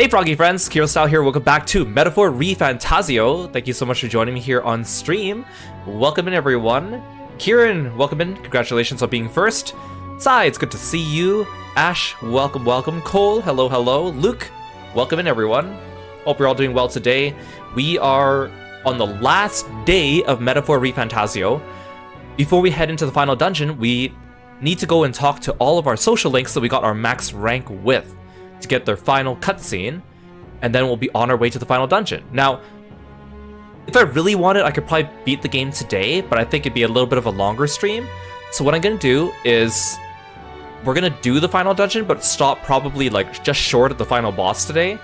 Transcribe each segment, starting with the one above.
Hey Froggy friends, Kirostyle here, welcome back to Metaphor ReFantazio. Thank you so much for joining me here on stream. Welcome in everyone. Kieran, welcome in, congratulations on being first. Sai, it's good to see you. Ash, welcome, welcome. Cole, hello, hello. Luke, welcome in everyone. Hope you're all doing well today. We are on the last day of Metaphor ReFantazio. Before we head into the final dungeon, we need to go and talk to all of our social links that we got our max rank with, to get their final cutscene, and then we'll be on our way to the final dungeon. Now, if I really wanted, I could probably beat the game today, but I think it'd be a little bit of a longer stream. So what I'm gonna do is, we're gonna do the final dungeon, but stop probably like just short of the final boss today.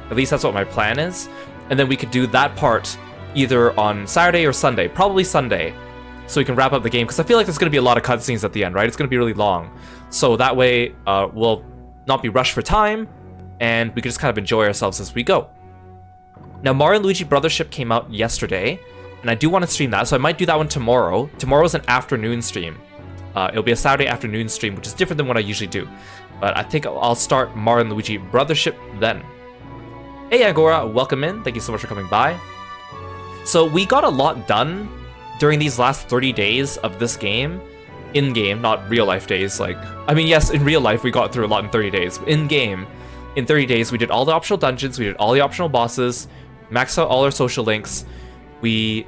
At least that's what my plan is. And then we could do that part either on Saturday or Sunday, probably Sunday, so we can wrap up the game, because I feel like there's gonna be a lot of cutscenes at the end, right? It's gonna be really long. So that way, we'll not be rushed for time, and we can just kind of enjoy ourselves as we go. Now, Mario & Luigi Brothership came out yesterday, and I do want to stream that, so I might do that one tomorrow. Tomorrow's an afternoon stream. It'll be a Saturday afternoon stream, which is different than what I usually do. But I think I'll start Mario & Luigi Brothership then. Hey Agora, welcome in. Thank you so much for coming by. So we got a lot done during these last 30 days of this game. In-game, not real-life days, like... I mean, yes, in real life, we got through a lot in 30 days. But in-game, in 30 days, we did all the optional dungeons, we did all the optional bosses, maxed out all our social links, we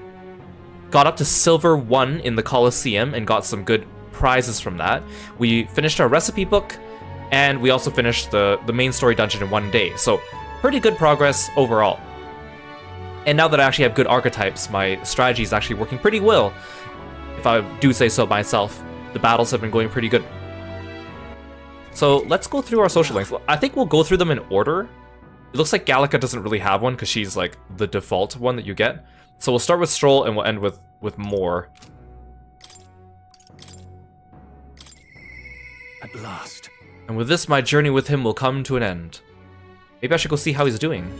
got up to Silver 1 in the Coliseum and got some good prizes from that. We finished our recipe book, and we also finished the main story dungeon in one day. So, pretty good progress overall. And now that I actually have good archetypes, my strategy is actually working pretty well, if I do say so myself. The battles have been going pretty good. So let's go through our social links. I think we'll go through them in order. It looks like Gallica doesn't really have one because she's like the default one that you get. So we'll start with Stroll and we'll end with Moore. At last. And with this, my journey with him will come to an end. Maybe I should go see how he's doing.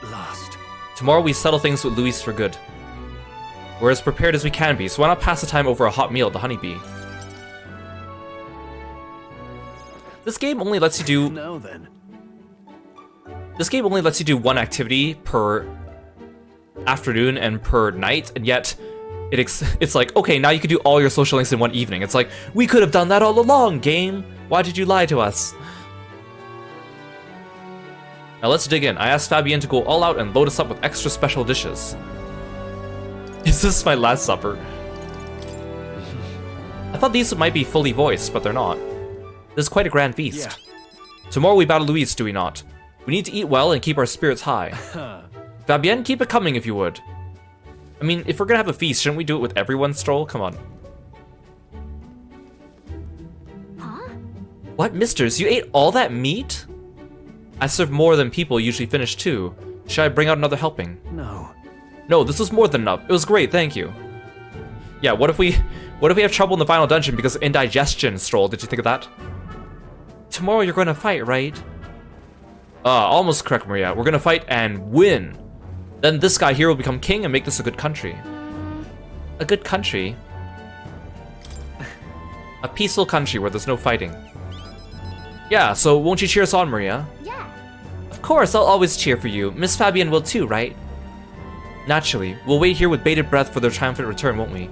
Last. Tomorrow we settle things with Luis for good. We're as prepared as we can be, so why not pass the time over a hot meal at the Honeybee? This game only lets you do... Now then. This game only lets you do one activity per afternoon and per night, and yet it's like, okay, now you can do all your social links in one evening. It's like, we could have done that all along, game! Why did you lie to us? Now let's dig in. I asked Fabienne to go all out and load us up with extra special dishes. Is this my last supper? I thought these might be fully voiced, but they're not. This is quite a grand feast. Yeah. Tomorrow we battle Luis, do we not? We need to eat well and keep our spirits high. Fabienne, keep it coming if you would. I mean, if we're gonna have a feast, shouldn't we do it with everyone, Stroll? Come on. Huh? What, misters? You ate all that meat? I served more than people usually finish too. Should I bring out another helping? No. No, this was more than enough. It was great, thank you. Yeah, what if we have trouble in the final dungeon because of indigestion, Stroll? Did you think of that? Tomorrow you're gonna fight, right? Almost correct, Maria. We're gonna fight and win. Then this guy here will become king and make this a good country. A good country? A peaceful country where there's no fighting. Yeah, so won't you cheer us on, Maria? Yeah. Of course, I'll always cheer for you. Miss Fabienne will too, right? Naturally. We'll wait here with bated breath for their triumphant return, won't we?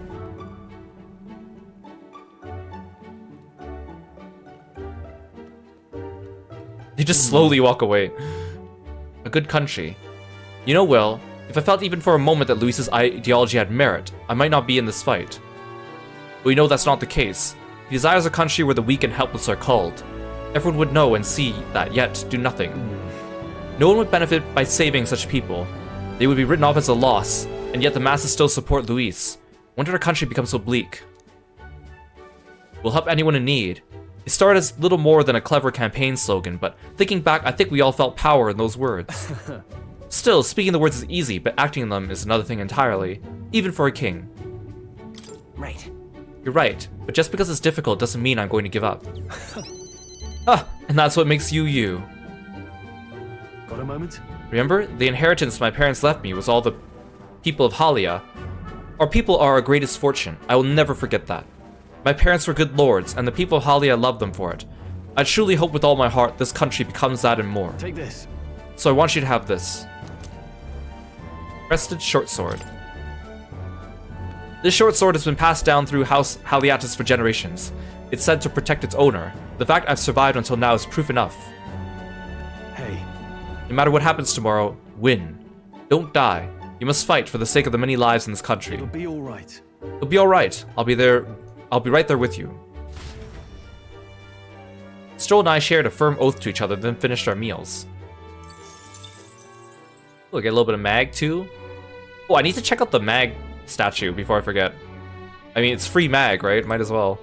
They just slowly walk away. A good country. You know, Will, if I felt even for a moment that Luis's ideology had merit, I might not be in this fight. But we know that's not the case. He desires a country where the weak and helpless are culled. Everyone would know and see that, yet do nothing. No one would benefit by saving such people. They would be written off as a loss, and yet the masses still support Luis. When did our country become so bleak? We'll help anyone in need. It started as little more than a clever campaign slogan, but thinking back, I think we all felt power in those words. Still, speaking the words is easy, but acting them is another thing entirely, even for a king. Right. You're right, but just because it's difficult doesn't mean I'm going to give up. And that's what makes you you. Got a moment? Remember, the inheritance my parents left me was all the people of Halia. Our people are our greatest fortune. I will never forget that. My parents were good lords, and the people of Halia loved them for it. I truly hope with all my heart this country becomes that and more. Take this. So I want you to have this. Crested short sword. This short sword has been passed down through House Haliatus for generations. It's said to protect its owner. The fact I've survived until now is proof enough. Hey. No matter what happens tomorrow, win. Don't die. You must fight for the sake of the many lives in this country. It'll be all right. It'll be alright. I'll be right there with you. Stroll and I shared a firm oath to each other, then finished our meals. We'll get a little bit of mag too. Oh, I need to check out the mag statue before I forget. I mean, it's free mag, right? Might as well.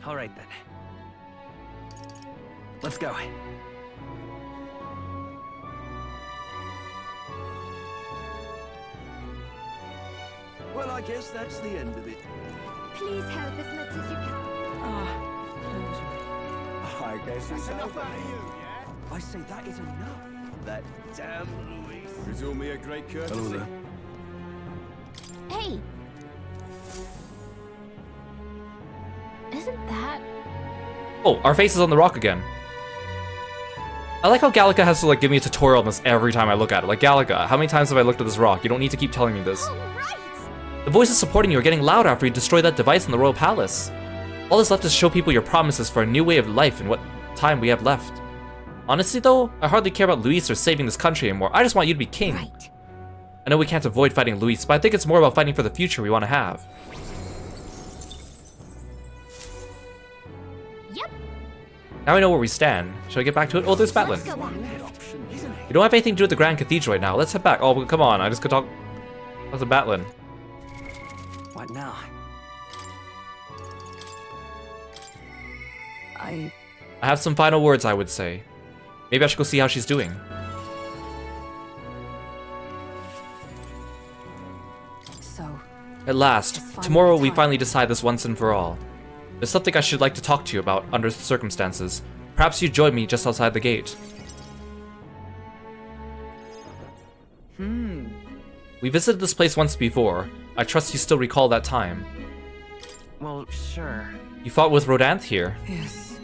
All right then. Let's go. Well, I guess that's the end of it. Please help as much as you can. I guess it's enough out of you, yeah? I say that is enough. That damn Louise. Resume me a great courtesy. Hello there. Hey! Isn't that... Oh, our face is on the rock again. I like how Gallica has to like give me a tutorial on this every time I look at it. Like, Gallica, how many times have I looked at this rock? You don't need to keep telling me this. All right! The voices supporting you are getting louder after you destroy that device in the Royal Palace. All that's left is to show people your promises for a new way of life and what time we have left. Honestly though, I hardly care about Luis or saving this country anymore. I just want you to be king. Right. I know we can't avoid fighting Luis, but I think it's more about fighting for the future we want to have. Yep. Now I know where we stand. Shall I get back to it? Oh, there's Batlin. Let's go back. We don't have anything to do with the Grand Cathedral right now. Let's head back. Oh, come on. I just could talk. How's a Batlin? What now? I have some final words, I would say. Maybe I should go see how she's doing. So... At last, tomorrow we finally decide this once and for all. There's something I should like to talk to you about under the circumstances. Perhaps you'd join me just outside the gate. We visited this place once before. I trust you still recall that time. Well, sure. You fought with Rodanth here. Yes.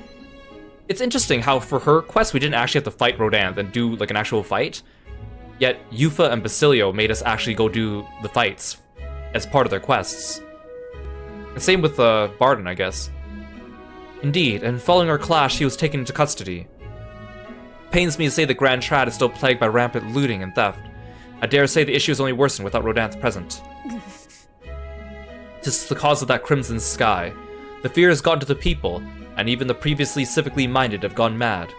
It's interesting how for her quest we didn't actually have to fight Rodanth and do like an actual fight. Yet Yufa and Basilio made us actually go do the fights as part of their quests. And same with Barden, I guess. Indeed, and following our clash, he was taken into custody. Pains me to say the Grand Trad is still plagued by rampant looting and theft. I dare say the issue is only worsened without Rodanth present. 'Tis the cause of that crimson sky. The fear has gone to the people, and even the previously civically minded have gone mad.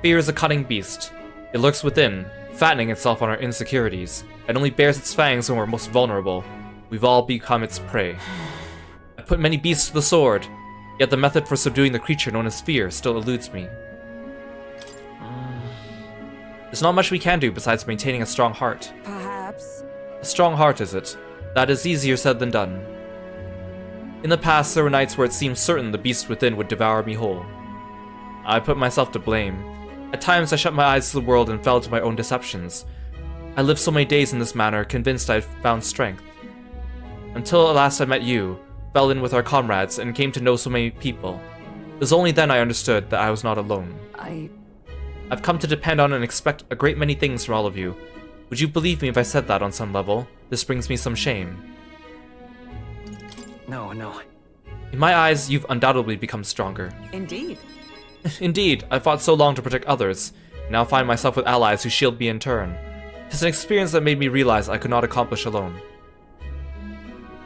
Fear is a cunning beast. It lurks within, fattening itself on our insecurities, and only bares its fangs when we're most vulnerable. We've all become its prey. I put many beasts to the sword, yet the method for subduing the creature known as fear still eludes me. There's not much we can do besides maintaining a strong heart. Perhaps. A strong heart, is it? That is easier said than done. In the past, there were nights where it seemed certain the beast within would devour me whole. I put myself to blame. At times, I shut my eyes to the world and fell to my own deceptions. I lived so many days in this manner, convinced I had found strength. Until at last I met you, fell in with our comrades, and came to know so many people. It was only then I understood that I was not alone. I've come to depend on and expect a great many things from all of you. Would you believe me if I said that on some level? This brings me some shame. No. In my eyes, you've undoubtedly become stronger. Indeed. Indeed, I fought so long to protect others, and now find myself with allies who shield me in turn. It's an experience that made me realize I could not accomplish alone.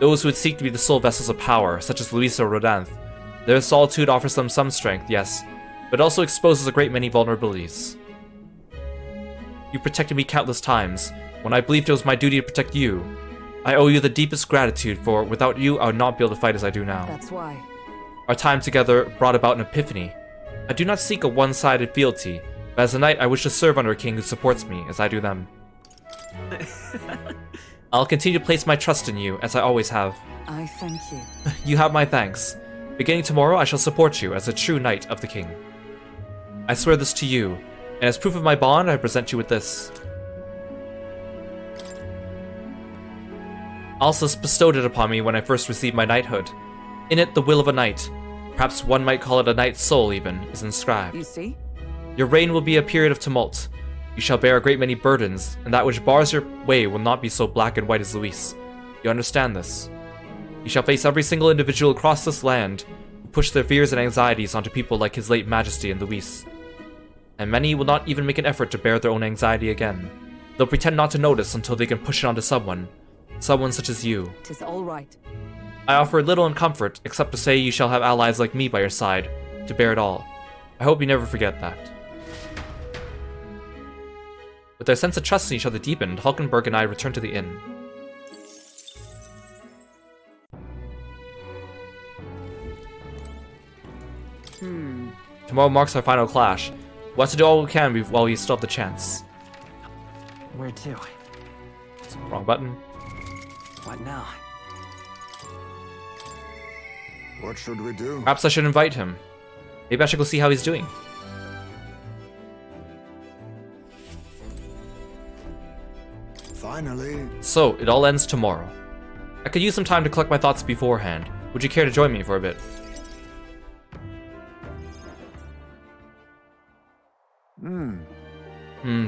Those who would seek to be the sole vessels of power, such as Luisa or Rodanth, their solitude offers them some strength, yes, but also exposes a great many vulnerabilities. You protected me countless times, when I believed it was my duty to protect you. I owe you the deepest gratitude, for without you I would not be able to fight as I do now. That's why. Our time together brought about an epiphany. I do not seek a one-sided fealty, but as a knight I wish to serve under a king who supports me, as I do them. I'll continue to place my trust in you, as I always have. I thank you. You have my thanks. Beginning tomorrow, I shall support you as a true knight of the king. I swear this to you, and as proof of my bond, I present you with this. Alsace bestowed it upon me when I first received my knighthood. In it, the will of a knight, perhaps one might call it a knight's soul even, is inscribed. You see? Your reign will be a period of tumult. You shall bear a great many burdens, and that which bars your way will not be so black and white as Luis. You understand this? You shall face every single individual across this land who push their fears and anxieties onto people like His late Majesty and Luis. And many will not even make an effort to bear their own anxiety again. They'll pretend not to notice until they can push it onto someone such as you. 'Tis all right. I offer little in comfort, except to say you shall have allies like me by your side, to bear it all. I hope you never forget that. With their sense of trust in each other deepened, Hulkenberg and I returned to the inn. Tomorrow marks our final clash. We'll have to do all we can while we still have the chance. Where to? Wrong button. What now? What should we do? Perhaps I should invite him. Maybe I should go see how he's doing. Finally. So, it all ends tomorrow. I could use some time to collect my thoughts beforehand. Would you care to join me for a bit?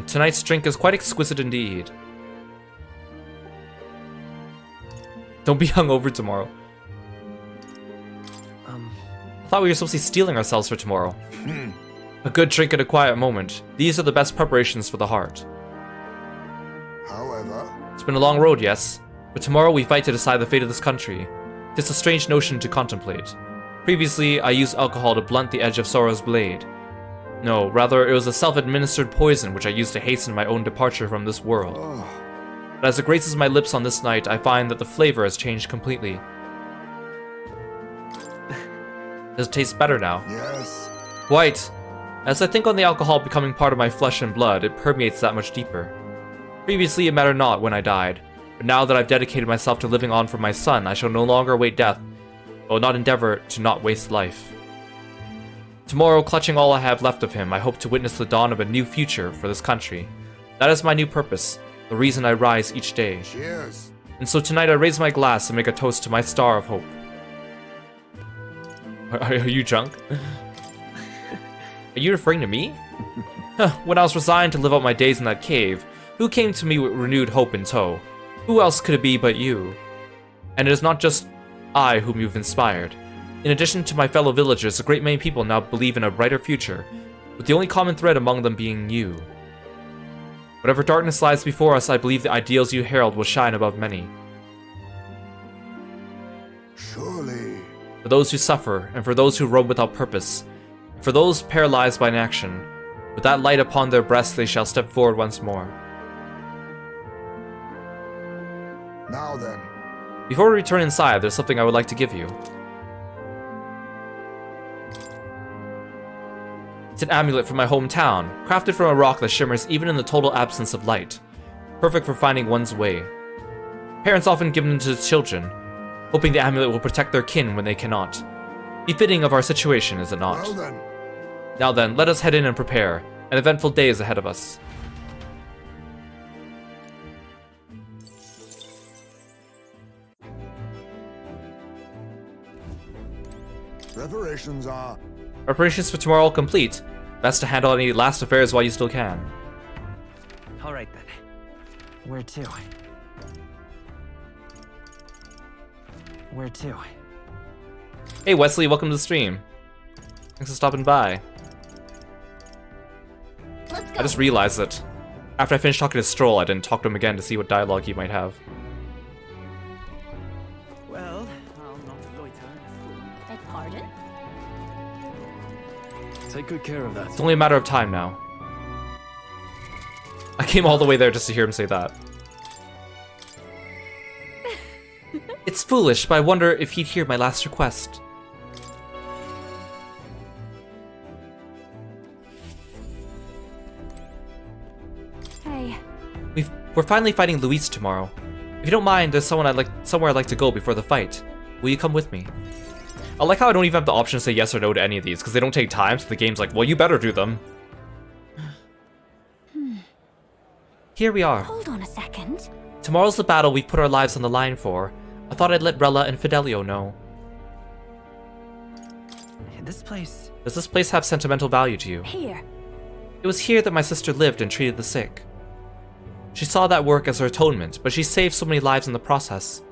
Tonight's drink is quite exquisite indeed. Don't be hungover tomorrow. I thought we were supposed to be stealing ourselves for tomorrow. A good drink and a quiet moment. These are the best preparations for the heart. However, It's been a long road, yes, but tomorrow we fight to decide the fate of this country. It's a strange notion to contemplate. Previously, I used alcohol to blunt the edge of sorrow's blade. No, rather, it was a self-administered poison which I used to hasten my own departure from this world. But as it graces my lips on this night, I find that the flavor has changed completely. Does it taste better now? yes. Quite. As I think on the alcohol becoming part of my flesh and blood, it permeates that much deeper. Previously, it mattered not when I died, but now that I've dedicated myself to living on for my son, I shall no longer await death, but will not endeavor to not waste life. Tomorrow, clutching all I have left of him, I hope to witness the dawn of a new future for this country. That is my new purpose, the reason I rise each day. Cheers. And so tonight I raise my glass and make a toast to my star of hope. Are you drunk? Are you referring to me? When I was resigned to live out my days in that cave, who came to me with renewed hope in tow? Who else could it be but you? And it is not just I whom you've inspired. In addition to my fellow villagers, a great many people now believe in a brighter future, with the only common thread among them being you. Whatever darkness lies before us, I believe the ideals you herald will shine above many. Surely. For those who suffer, and for those who roam without purpose, and for those paralyzed by inaction, with that light upon their breasts they shall step forward once more. Now then. Before we return inside, there's something I would like to give you. It's an amulet from my hometown, crafted from a rock that shimmers even in the total absence of light. Perfect for finding one's way. Parents often give them to children, hoping the amulet will protect their kin when they cannot. Befitting of our situation, is it not? Well then. Now then, let us head in and prepare. An eventful day is ahead of us. Preparations are. Preparations for tomorrow all complete. Best to handle any last affairs while you still can. All right then. Where to? Where to? Hey Wesley, welcome to the stream. Thanks for stopping by. Let's go. I just realized that after I finished talking to Stroll, I didn't talk to him again to see what dialogue he might have. Well, I'll not loiter. Beg pardon? Take good care of that. It's only a matter of time now. I came all the way there just to hear him say that. It's foolish, but I wonder if he'd hear my last request. Hey, We're finally fighting Luis tomorrow. If you don't mind, there's somewhere I'd like to go before the fight. Will you come with me? I like how I don't even have the option to say yes or no to any of these, because they don't take time, so the game's like, well, you better do them. Here we are. hold on a second. Tomorrow's the battle we've put our lives on the line for. I thought I'd let Rella and Fidelio know. this place... Does this place have sentimental value to you? Here. It was here that my sister lived and treated the sick. She saw that work as her atonement, but she saved so many lives in the process.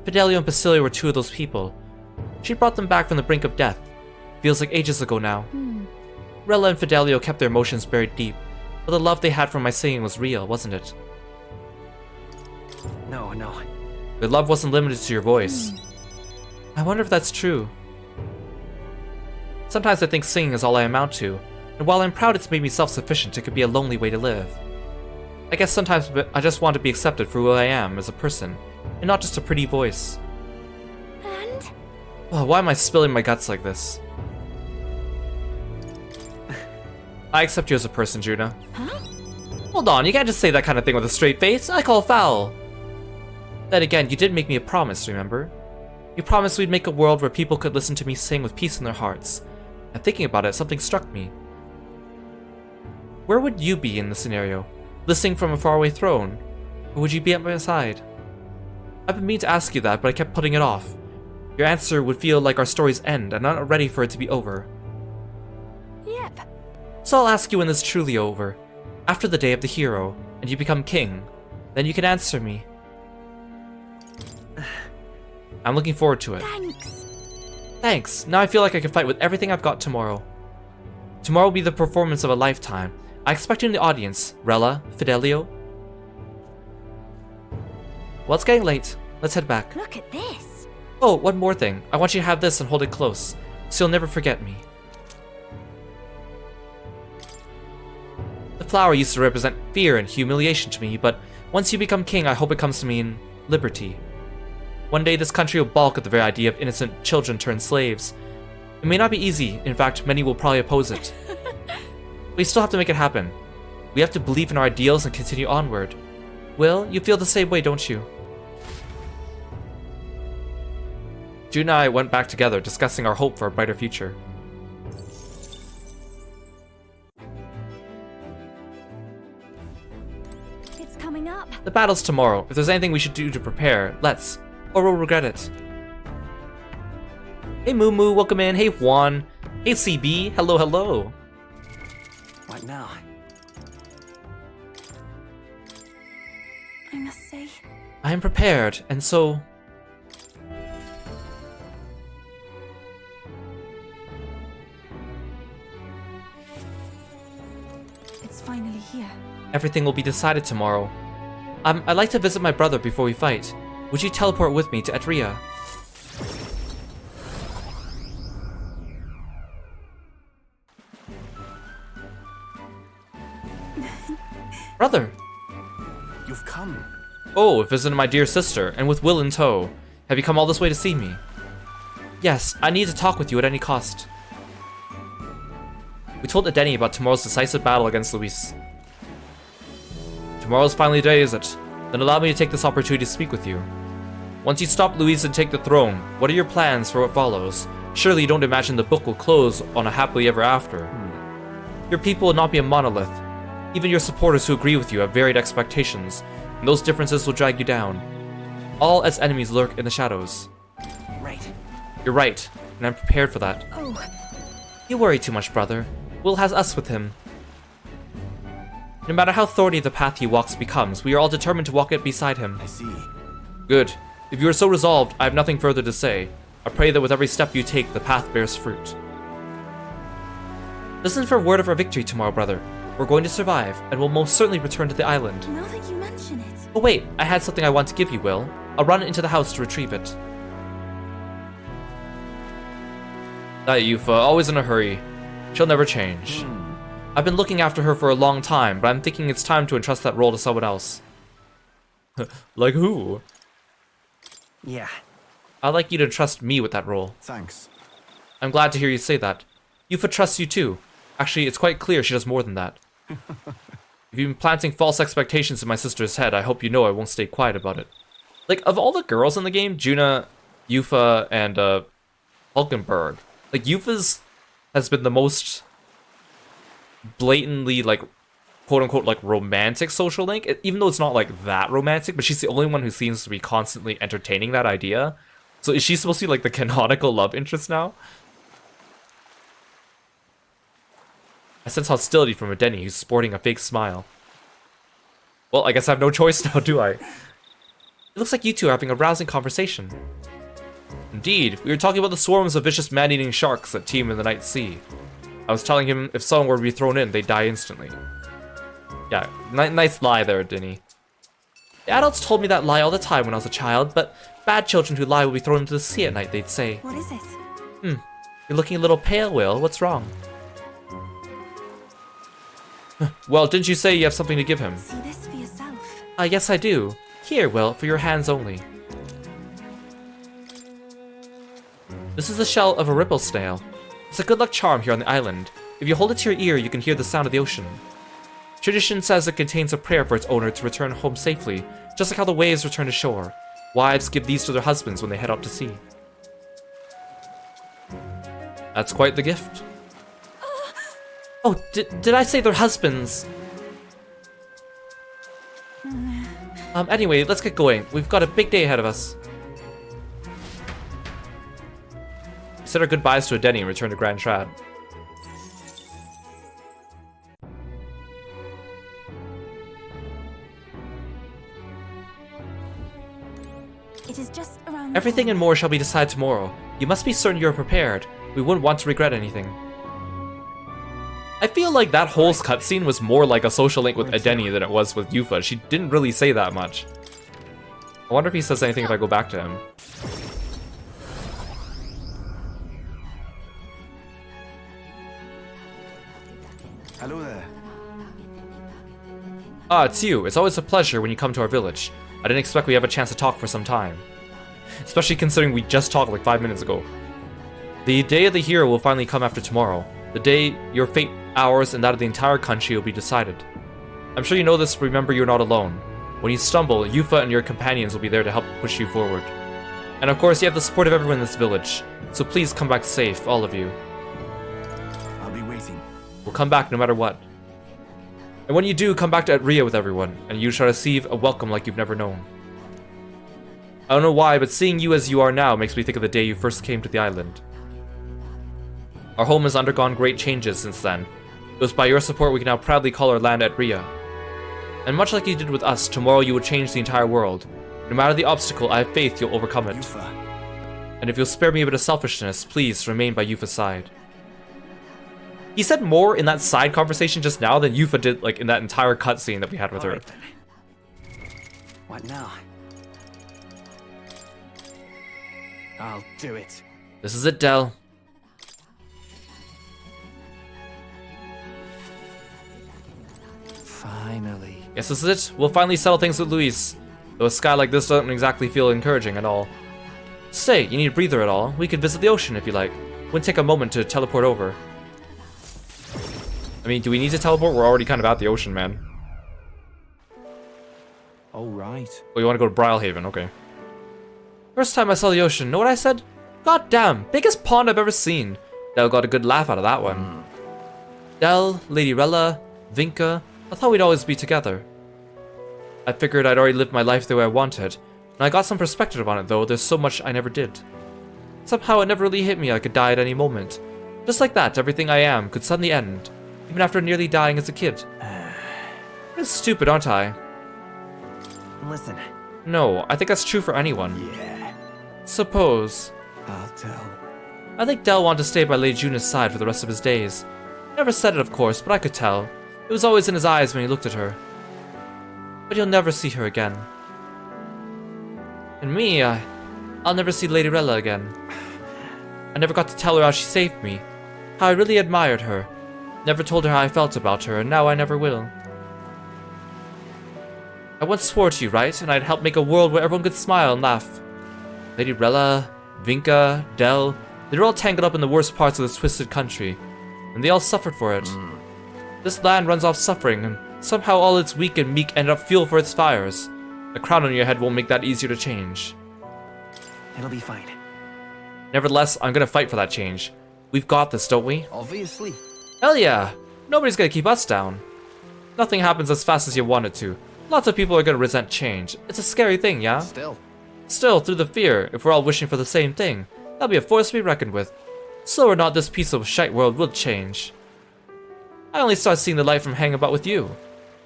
Fidelio and Basilio were two of those people. She brought them back from the brink of death. Feels like ages ago now. Rella and Fidelio kept their emotions buried deep, but the love they had for my singing was real, wasn't it? No. Their love wasn't limited to your voice. I wonder if that's true. Sometimes I think singing is all I amount to, and while I'm proud it's made me self-sufficient, it could be a lonely way to live. I guess sometimes I just want to be accepted for who I am as a person, and not just a pretty voice. And? Oh, why am I spilling my guts like this? I accept you as a person, Juna. Huh? Hold on, you can't just say that kind of thing with a straight face. I call foul. Then again, you did make me a promise, remember? You promised we'd make a world where people could listen to me sing with peace in their hearts. And thinking about it, something struck me. Where would you be in the scenario? Listening from a faraway throne? Or would you be at my side? I've been meaning to ask you that, but I kept putting it off. Your answer would feel like our story's end, and I'm not ready for it to be over. Yep. So I'll ask you when it's truly over. After the day of the hero, and you become king. Then you can answer me. I'm looking forward to it. Thanks. Thanks. Now I feel like I can fight with everything I've got tomorrow. Tomorrow will be the performance of a lifetime. I expect you in the audience, Rella, Fidelio. Well, it's getting late. Let's head back. Look at this. Oh, one more thing. I want you to have this and hold it close, so you'll never forget me. The flower used to represent fear and humiliation to me, but once you become king, I hope it comes to mean liberty. One day this country will balk at the very idea of innocent children turned slaves. It may not be easy, in fact, many will probably oppose it. We still have to make it happen. We have to believe in our ideals and continue onward. Will, you feel the same way, don't you? June and I went back together, discussing our hope for a brighter future. It's coming up. The battle's tomorrow. If there's anything we should do to prepare, let's. Or we'll regret it. Hey Moo, welcome in. Hey Juan. Hey CB, hello. What now? I must say. I am prepared, and so... It's finally here. Everything will be decided tomorrow. I'd like to visit my brother before we fight. Would you teleport with me to Etria? Brother! You've come. Oh, visiting my dear sister, and with Will in tow. Have you come all this way to see me? Yes, I need to talk with you at any cost. We told Edeni about tomorrow's decisive battle against Luis. Tomorrow's finally the day, is it? Then allow me to take this opportunity to speak with you. Once you stop Luis and take the throne, what are your plans for what follows? Surely you don't imagine the book will close on a happily ever after. Your people will not be a monolith. Even your supporters who agree with you have varied expectations, and those differences will drag you down. All as enemies lurk in the shadows. Right. You're right, and I'm prepared for that. Oh. You worry too much, brother. Will has us with him. No matter how thorny the path he walks becomes, we are all determined to walk it beside him. I see. Good. If you are so resolved, I have nothing further to say. I pray that with every step you take, the path bears fruit. Listen for word of our victory tomorrow, brother. We're going to survive, and we'll most certainly return to the island. Now that you mention it. Oh wait, I had something I want to give you, Will. I'll run into the house to retrieve it. That Yufa, always in a hurry. She'll never change. I've been looking after her for a long time, but I'm thinking it's time to entrust that role to someone else. Like who? Yeah. I'd like you to trust me with that role. Thanks. I'm glad to hear you say that. Yufa trusts you too. Actually, it's quite clear she does more than that. If you've been planting false expectations in my sister's head, I hope you know I won't stay quiet about it. Like, of all the girls in the game, Juna, Yufa, and Hulkenberg, like, Yufa's has been the most blatantly, like, quote-unquote, like, romantic social link, even though it's not, like, that romantic, but she's the only one who seems to be constantly entertaining that idea. So is she supposed to be, like, the canonical love interest now? I sense hostility from Edeni, who's sporting a fake smile. Well, I guess I have no choice now, do I? It looks like you two are having a rousing conversation. Indeed, we were talking about the swarms of vicious man-eating sharks that teem in the night sea. I was telling him if someone were to be thrown in, they'd die instantly. Yeah, nice lie there, Denny. The adults told me that lie all the time when I was a child, but bad children who lie will be thrown into the sea at night, they'd say. What is it? You're looking a little pale, Will. What's wrong? Well, didn't you say you have something to give him? See this for yourself. Yes, I do. Here, Will, for your hands only. This is the shell of a ripple snail. It's a good luck charm here on the island. If you hold it to your ear, you can hear the sound of the ocean. Tradition says it contains a prayer for its owner to return home safely, just like how the waves return to shore. Wives give these to their husbands when they head out to sea. That's quite the gift. Oh, did I say their husbands? Anyway, let's get going. We've got a big day ahead of us. We said our goodbyes to Edeni and return to Grand Trad. It is just around the Everything and corner. more shall be decided tomorrow. You must be certain you are prepared. We wouldn't want to regret anything. I feel like that whole cutscene was more like a social link with Edeni than it was with Yufa. She didn't really say that much. I wonder if he says anything if I go back to him. Hello there. Ah, it's you. It's always a pleasure when you come to our village. I didn't expect we'd have a chance to talk for some time. Especially considering we just talked like 5 minutes ago. The day of the hero will finally come after tomorrow. The day your fate, ours, and that of the entire country will be decided. I'm sure you know this, but remember you're not alone. When you stumble, Yufa and your companions will be there to help push you forward. And of course, you have the support of everyone in this village. So please come back safe, all of you. I'll be waiting. We'll come back no matter what. And when you do, come back to Atria with everyone, and you shall receive a welcome like you've never known. I don't know why, but seeing you as you are now makes me think of the day you first came to the island. Our home has undergone great changes since then. It was by your support we can now proudly call our land Atria. And much like you did with us, tomorrow you will change the entire world. No matter the obstacle, I have faith you'll overcome it. Yufa. And if you'll spare me a bit of selfishness, please remain by Yufa's side. He said more in that side conversation just now than Yufa did like in that entire cutscene that we had with her. Alright then. What now? I'll do it. This is it, Del. Finally. Yes, this is it. We'll finally settle things with Luis. Though a sky like this doesn't exactly feel encouraging at all. Say, you need a breather at all? We could visit the ocean if you like. Wouldn't take a moment to teleport over. I mean, do we need to teleport? We're already kind of at the ocean, man. All right. Oh, you want to go to Brylehaven? Okay. First time I saw the ocean, know what I said? God damn, biggest pond I've ever seen. Del got a good laugh out of that one. Del, Lady Rella, Vinka, I thought we'd always be together. I figured I'd already lived my life the way I wanted, and I got some perspective on it though, there's so much I never did. Somehow it never really hit me I could die at any moment. Just like that, everything I am could suddenly end, even after nearly dying as a kid. It's stupid, aren't I? Listen, No, I think that's true for anyone. Yeah. Suppose. I'll tell. I think Del wanted to stay by Lady Juna's side for the rest of his days. Never said it, of course, but I could tell. It was always in his eyes when he looked at her. But you'll never see her again. And me, I'll never see Lady Rella again. I never got to tell her how she saved me, how I really admired her. Never told her how I felt about her, and now I never will. I once swore to you, right? And I'd help make a world where everyone could smile and laugh. Lady Rella, Vinka, Del, they were all tangled up in the worst parts of this twisted country, and they all suffered for it. This land runs off suffering, and somehow all its weak and meek end up fuel for its fires. The crown on your head won't make that easier to change. it'll be fine. Nevertheless, I'm gonna fight for that change. We've got this, don't we? Obviously. Hell yeah! Nobody's gonna keep us down. Nothing happens as fast as you want it to. Lots of people are gonna resent change. It's a scary thing, yeah? Still, through the fear, if we're all wishing for the same thing, that'll be a force to be reckoned with. So or not, this piece of shite world will change. I only start seeing the light from hanging about with you.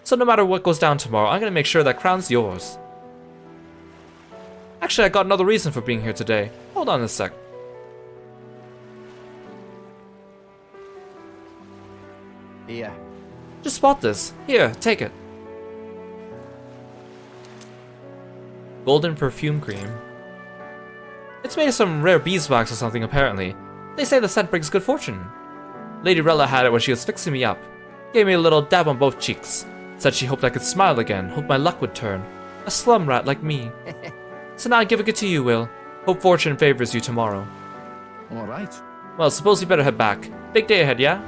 So no matter what goes down tomorrow, I'm gonna make sure that crown's yours. Actually, I got another reason for being here today. Hold on a sec. Yeah. Just spot this. Here, take it. Golden perfume cream. It's made of some rare beeswax or something, apparently. They say the scent brings good fortune. Lady Rella had it when she was fixing me up. Gave me a little dab on both cheeks. Said she hoped I could smile again, hoped my luck would turn. A slum rat like me. So now I give it to you, Will. Hope fortune favors you tomorrow. Alright. Well, suppose you better head back. Big day ahead, yeah?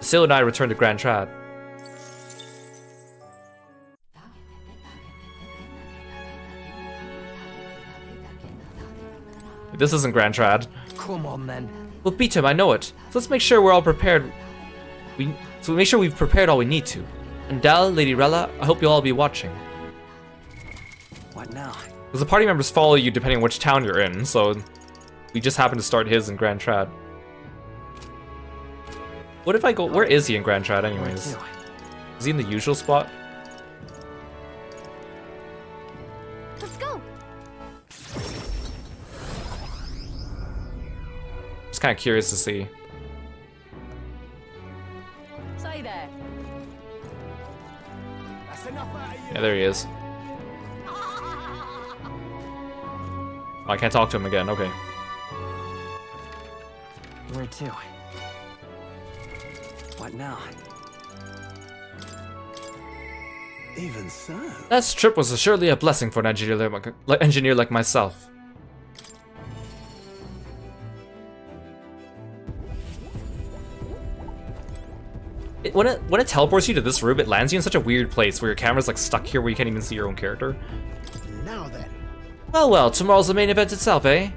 Seal and I return to Grand Trad. This isn't Grand Trad. Come on then. We'll beat him, I know it. So let's make sure we're all prepared. So make sure we've prepared all we need to. And Dal, Lady Rella, I hope you'll all be watching. What now? Because the party members follow you depending on which town you're in, so we just happen to start his in Grand Trad. What if I go... Where is he in Grand Trad anyways? Is he in the usual spot? Let's go. Just kind of curious to see. Say there. That's enough out of you. Yeah, there he is. Oh, I can't talk to him again, okay. Where to? What now? Even so. That trip was surely a blessing for an engineer like myself. When it teleports you to this room, it lands you in such a weird place where your camera's like stuck here where you can't even see your own character. Now then. Well, tomorrow's the main event itself, eh?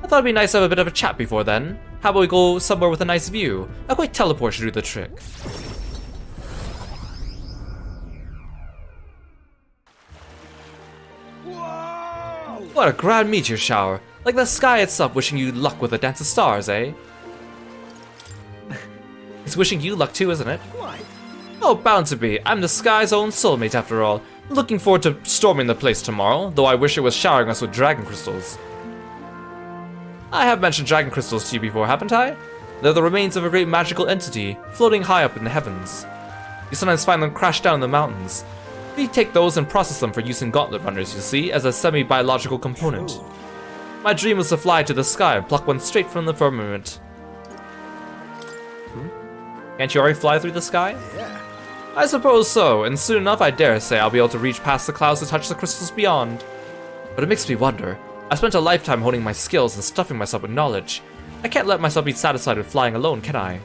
I thought it'd be nice to have a bit of a chat before then. How about we go somewhere with a nice view? A quick teleport should do the trick. Whoa! What a grand meteor shower. Like the sky itself wishing you luck with a dance of stars, eh? It's wishing you luck too, isn't it? Quite. Oh, bound to be. I'm the sky's own soulmate after all. Looking forward to storming the place tomorrow, though I wish it was showering us with dragon crystals. I have mentioned dragon crystals to you before, haven't I? They're the remains of a great magical entity, floating high up in the heavens. You sometimes find them crashed down in the mountains. We take those and process them for use in gauntlet runners, you see, as a semi-biological component. My dream was to fly to the sky and pluck one straight from the firmament. Can't you already fly through the sky? Yeah. I suppose so, and soon enough I dare say I'll be able to reach past the clouds to touch the crystals beyond. But it makes me wonder. I spent a lifetime honing my skills and stuffing myself with knowledge. I can't let myself be satisfied with flying alone, can I?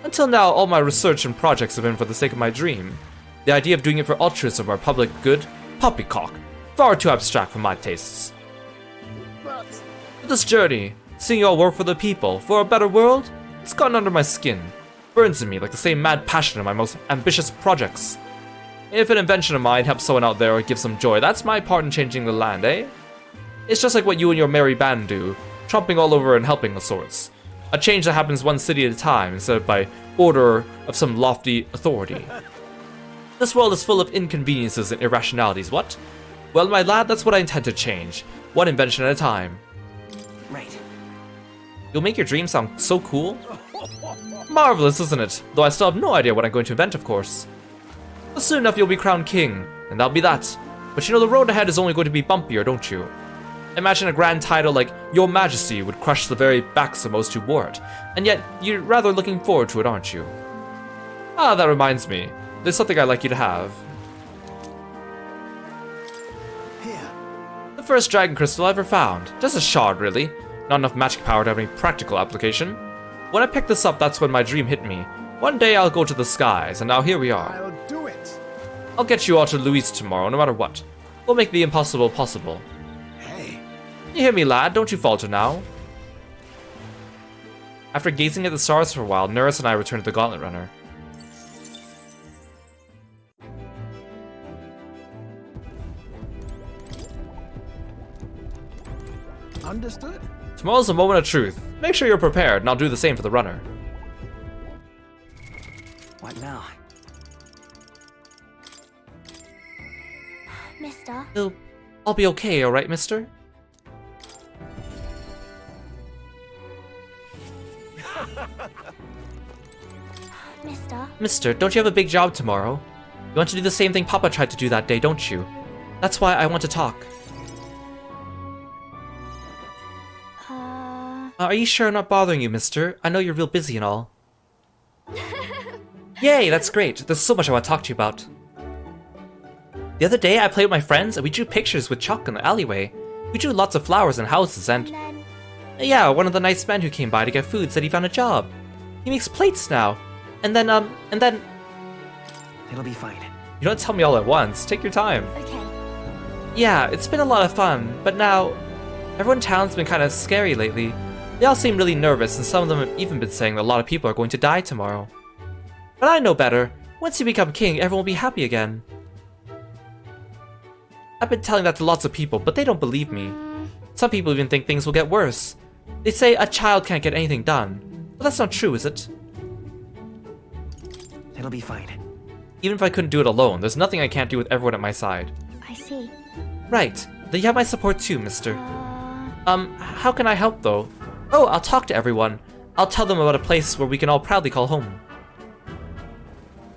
Until now, all my research and projects have been for the sake of my dream. The idea of doing it for altruism or public good? Poppycock. Far too abstract for my tastes. But This journey, seeing you all work for the people, for a better world, it's gotten under my skin. Burns in me like the same mad passion in my most ambitious projects. If an invention of mine helps someone out there or gives them joy, that's my part in changing the land, eh? It's just like what you and your merry band do, tromping all over and helping of sorts. A change that happens one city at a time instead of by order of some lofty authority. This world is full of inconveniences and irrationalities, what? Well, my lad, that's what I intend to change. One invention at a time. Right. You'll make your dream sound so cool. Marvelous, isn't it? Though I still have no idea what I'm going to invent, of course. But soon enough you'll be crowned king, and that'll be that. But you know the road ahead is only going to be bumpier, don't you? Imagine a grand title like Your Majesty would crush the very backs of most who wore it, and yet you're rather looking forward to it, aren't you? Ah, that reminds me. There's something I'd like you to have. here. The first dragon crystal I ever found. Just a shard, really. Not enough magic power to have any practical application. When I picked this up, that's when my dream hit me. One day I'll go to the skies, and now here we are. I'll do it. I'll get you all to Louise tomorrow, no matter what. We'll make the impossible possible. Hey. You hear me, lad? Don't you falter now. After gazing at the stars for a while, Nurse and I returned to the Gauntlet Runner. Understood. Tomorrow's a moment of truth. Make sure you're prepared, and I'll do the same for the runner. Mister. I'll be okay, alright, mister? Mister, don't you have a big job tomorrow? You want to do the same thing Papa tried to do that day, don't you? That's why I want to talk. Are you sure I'm not bothering you, mister? I know you're real busy and all. Yay, that's great. There's so much I want to talk to you about. The other day, I played with my friends and we drew pictures with chalk in the alleyway. We drew lots of flowers and houses and... Yeah, one of the nice men who came by to get food said he found a job. He makes plates now. And then... It'll be fine. You don't tell me all at once. Take your time. Okay. Yeah, it's been a lot of fun, but now... Everyone in town's been kind of scary lately. They all seem really nervous, and some of them have even been saying that a lot of people are going to die tomorrow. But I know better. Once you become king, everyone will be happy again. I've been telling that to lots of people, but they don't believe me. Some people even think things will get worse. They say a child can't get anything done. But that's not true, is it? It'll be fine. Even if I couldn't do it alone, there's nothing I can't do with everyone at my side. I see. Right. Then you have my support too, mister. How can I help though? Oh, I'll talk to everyone. I'll tell them about a place where we can all proudly call home.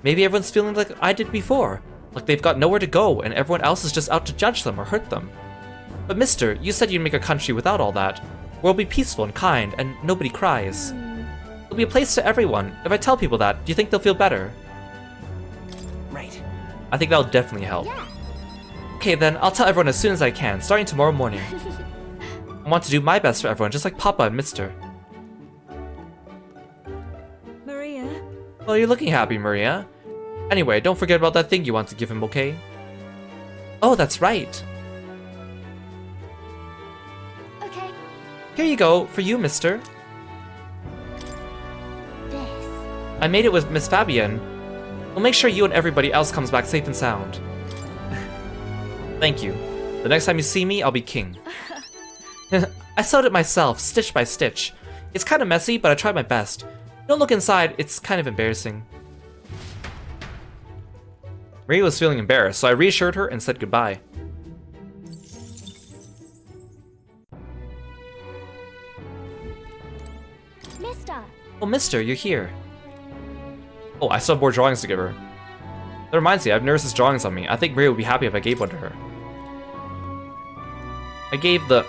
Maybe everyone's feeling like I did before. Like they've got nowhere to go and everyone else is just out to judge them or hurt them. But mister, you said you'd make a country without all that. Where it'll be peaceful and kind and nobody cries. It'll be a place to everyone. If I tell people that, do you think they'll feel better? Right. I think that'll definitely help. Yeah. Okay then, I'll tell everyone as soon as I can, starting tomorrow morning. I want to do my best for everyone, just like Papa and Mister. Maria. Well, you're looking happy, Maria. Anyway, don't forget about that thing you want to give him, okay? Oh, that's right. Okay. Here you go, for you, mister. This. I made it with Miss Fabienne. We'll make sure you and everybody else comes back safe and sound. Thank you. The next time you see me, I'll be king. I sewed it myself, stitch by stitch. It's kind of messy, but I tried my best. Don't look inside, it's kind of embarrassing. Maria was feeling embarrassed, so I reassured her and said goodbye. Mister. Oh, mister, you're here. Oh, I still have more drawings to give her. That reminds me, I have Nurse's drawings on me. I think Maria would be happy if I gave one to her. I gave the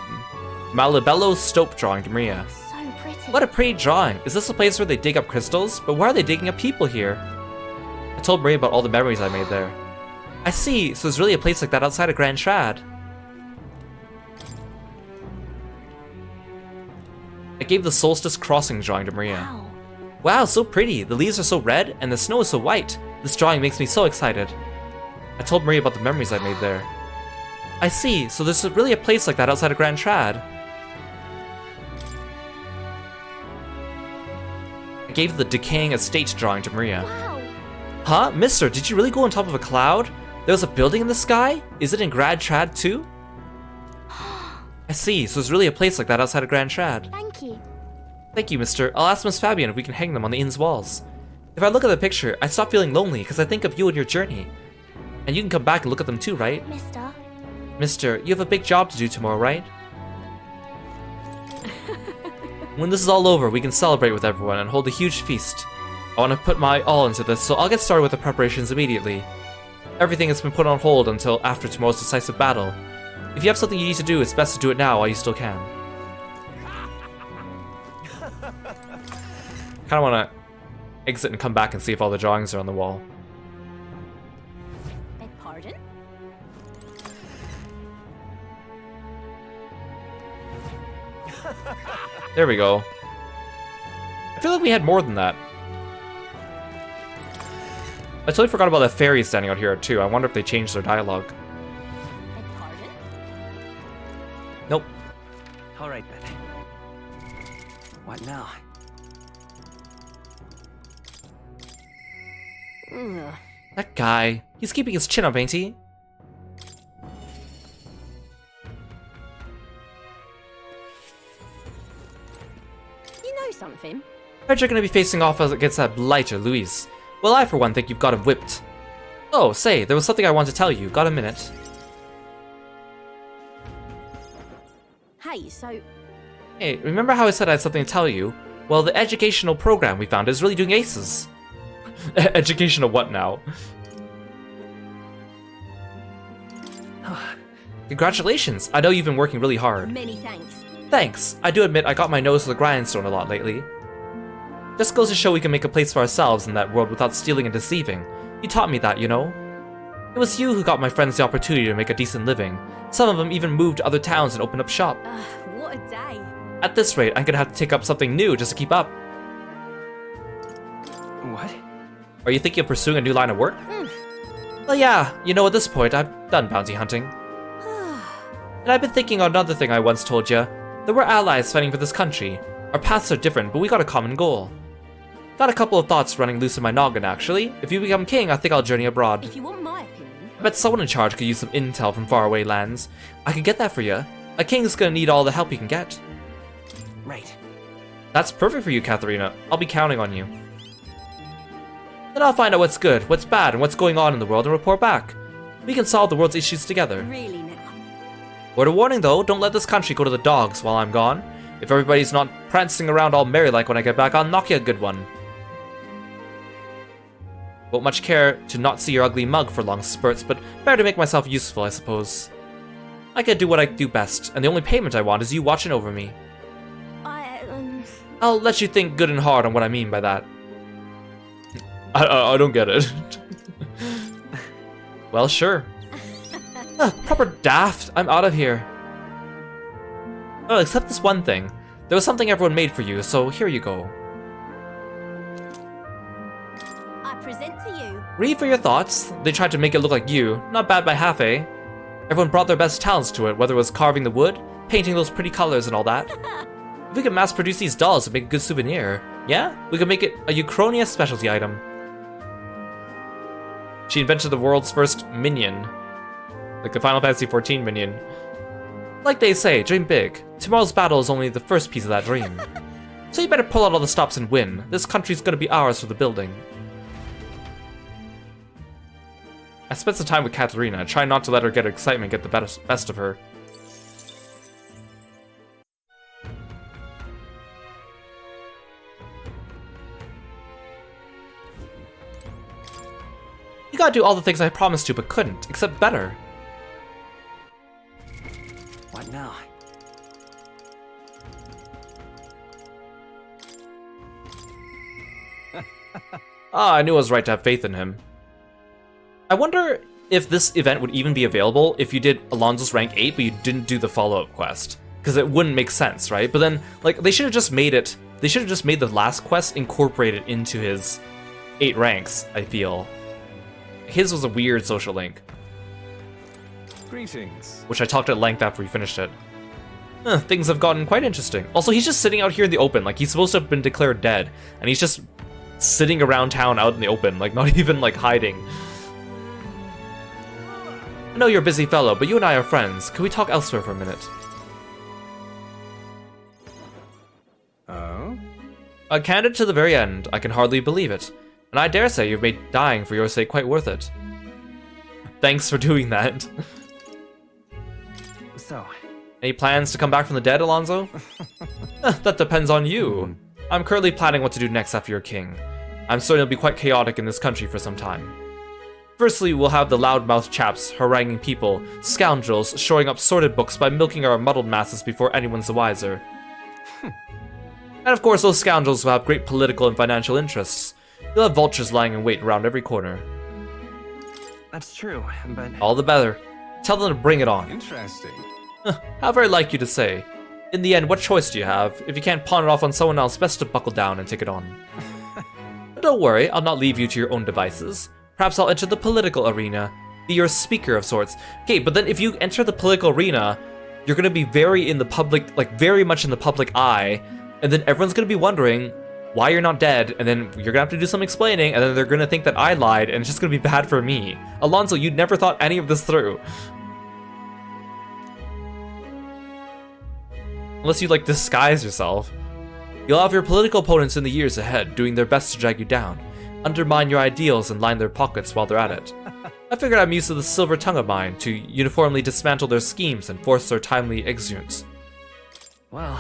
Malibello Stope drawing to Maria. So pretty. What a pretty drawing. Is this a place where they dig up crystals? But why are they digging up people here? I told Maria about all the memories I made there. I see, so there's really a place like that outside of Grand Trad. I gave the Solstice Crossing drawing to Maria. Wow. Wow, so pretty. The leaves are so red and the snow is so white. This drawing makes me so excited. I told Maria about the memories I made there. I see, so there's really a place like that outside of Grand Trad. I gave the Decaying Estate drawing to Maria. Wow. Huh? Mister, did you really go on top of a cloud? There was a building in the sky? Is it in Grand Trad too? I see, so there's really a place like that outside of Grand Trad. Thank you. Thank you, mister. I'll ask Miss Fabienne if we can hang them on the inn's walls. If I look at the picture, I stop feeling lonely because I think of you and your journey. And you can come back and look at them too, right? Mister. Mister, you have a big job to do tomorrow, right? When this is all over, we can celebrate with everyone and hold a huge feast. I want to put my all into this, so I'll get started with the preparations immediately. Everything has been put on hold until after tomorrow's decisive battle. If you have something you need to do, it's best to do it now while you still can. Kinda wanna exit and come back and see if all the drawings are on the wall. Beg pardon? There we go. I feel like we had more than that. I totally forgot about the fairies standing out here too. I wonder if they changed their dialogue. Beg pardon? Nope. All right then. What now? Ugh. That guy. He's keeping his chin up, ain't he? You know something? Heard you're gonna be facing off against that blighter, Luis. Well, I for one think you've got him whipped. Oh, say, there was something I wanted to tell you. Got a minute? Hey, so Hey, remember how I said I had something to tell you? Well, the educational program we found is really doing aces. Educational what now? Congratulations! I know you've been working really hard. many thanks. Thanks! I do admit I got my nose to the grindstone a lot lately. Just goes to show we can make a place for ourselves in that world without stealing and deceiving. You taught me that, you know? It was you who got my friends the opportunity to make a decent living. Some of them even moved to other towns and opened up shop. What a day. At this rate, I'm gonna have to take up something new just to keep up. What? Are you thinking of pursuing a new line of work? Well, yeah. You know, at this point, I've done bounty hunting. And I've been thinking on another thing I once told you. That we're allies fighting for this country. Our paths are different, but we got a common goal. Got a couple of thoughts running loose in my noggin, actually. If you become king, I think I'll journey abroad. If you want my opinion. I bet someone in charge could use some intel from faraway lands. I can get that for you. A king's gonna need all the help he can get. Right. That's perfect for you, Katharina. I'll be counting on you. Then I'll find out what's good, what's bad, and what's going on in the world and report back. We can solve the world's issues together. Really now. Word of warning though, don't let this country go to the dogs while I'm gone. If everybody's not prancing around all merry like when I get back, I'll knock you a good one. Won't much care to not see your ugly mug for long spurts, but better to make myself useful, I suppose. I can do what I do best, and the only payment I want is you watching over me. I'll let you think good and hard on what I mean by that. I don't get it. Well, sure. Proper daft. I'm out of here. Oh, except this one thing. There was something everyone made for you, so here you go. I present to you. Read for your thoughts. They tried to make it look like you. Not bad by half, eh? Everyone brought their best talents to it, whether it was carving the wood, painting those pretty colors and all that. If we could mass produce these dolls and make a good souvenir, yeah? We could make it a Uchronia specialty item. She invented the world's first minion. Like the Final Fantasy XIV minion. Like they say, dream big. Tomorrow's battle is only the first piece of that dream. So you better pull out all the stops and win. This country's gonna be ours for the building. I spent some time with Katharina, trying not to let her get her excitement get the best of her. You gotta do all the things I promised to but couldn't, except better. What now? I knew I was right to have faith in him. I wonder if this event would even be available if you did Alonso's rank 8 but you didn't do the follow-up quest. Because it wouldn't make sense, right? But then, like, they should have just made it... They should have just made the last quest incorporated into his 8 ranks, I feel. His was a weird social link. Greetings. Which I talked at length after we finished it. Things have gotten quite interesting. Also, he's just sitting out here in the open, like he's supposed to have been declared dead. And he's just sitting around town out in the open, like not even like hiding. I know you're a busy fellow, but you and I are friends. Can we talk elsewhere for a minute? Oh? Candid to the very end, I can hardly believe it. And I dare say you've made dying for your sake quite worth it. Thanks for doing that. So, Any plans to come back from the dead, Alonso? That depends on you. I'm currently planning what to do next after you're king. I'm certain it'll be quite chaotic in this country for some time. Firstly, we'll have the loudmouth chaps haranguing people, scoundrels shoring up sorted books by milking our muddled masses before anyone's the wiser. And of course, those scoundrels will have great political and financial interests. You'll have vultures lying in wait around every corner. that's true, but... All the better. Tell them to bring it on. Interesting. How very like you to say. In the end, what choice do you have? If you can't pawn it off on someone else, best to buckle down and take it on. But don't worry, I'll not leave you to your own devices. Perhaps I'll enter the political arena, be your speaker of sorts. Okay, but then if you enter the political arena, you're gonna be very in the public, like very much in the public eye, and then everyone's gonna be wondering why you're not dead, and then you're gonna have to do some explaining, and then they're gonna think that I lied, and it's just gonna be bad for me. Alonso, you never thought any of this through. Unless you, like, disguise yourself. You'll have your political opponents in the years ahead doing their best to drag you down, undermine your ideals and line their pockets while they're at it. I figured I'm used to the silver tongue of mine to uniformly dismantle their schemes and force their timely exudes. Well,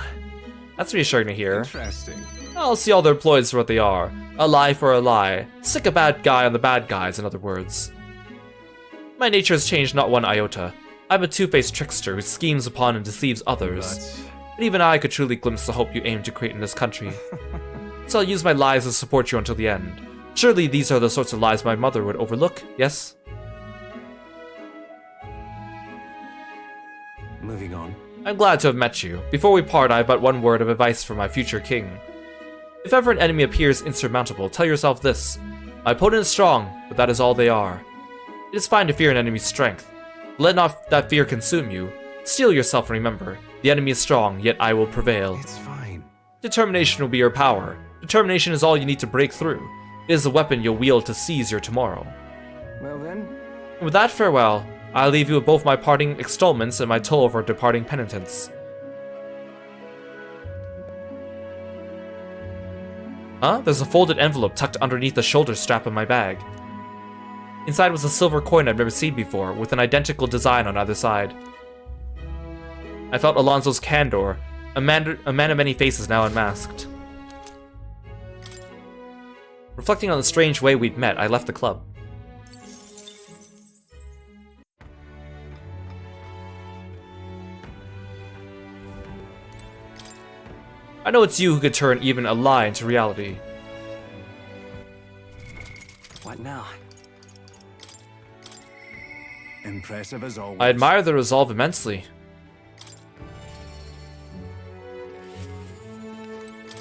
That's reassuring to hear. Interesting. I'll see all their employees for what they are. A lie for a lie. Sick a bad guy on the bad guys, in other words. My nature has changed not one iota. I'm a two-faced trickster who schemes upon and deceives others. But even I could truly glimpse the hope you aim to create in this country. So I'll use my lies to support you until the end. Surely these are the sorts of lies my mother would overlook, yes? Moving on. I'm glad to have met you. Before we part, I have but one word of advice for my future king. If ever an enemy appears insurmountable, tell yourself this. My opponent is strong, but that is all they are. It is fine to fear an enemy's strength. Let not that fear consume you. Steel yourself and remember, the enemy is strong, yet I will prevail. It's fine. Determination will be your power. Determination is all you need to break through. It is the weapon you'll wield to seize your tomorrow. Well then. And with that farewell, I'll leave you with both my parting extollments and my toll for departing penitence. Huh? There's a folded envelope tucked underneath the shoulder strap of my bag. Inside was a silver coin I've never seen before, with an identical design on either side. I felt Alonso's candor, a man of many faces now unmasked. Reflecting on the strange way we'd met, I left the club. I know it's you who could turn even a lie into reality. what now? Impressive as always. I admire the resolve immensely.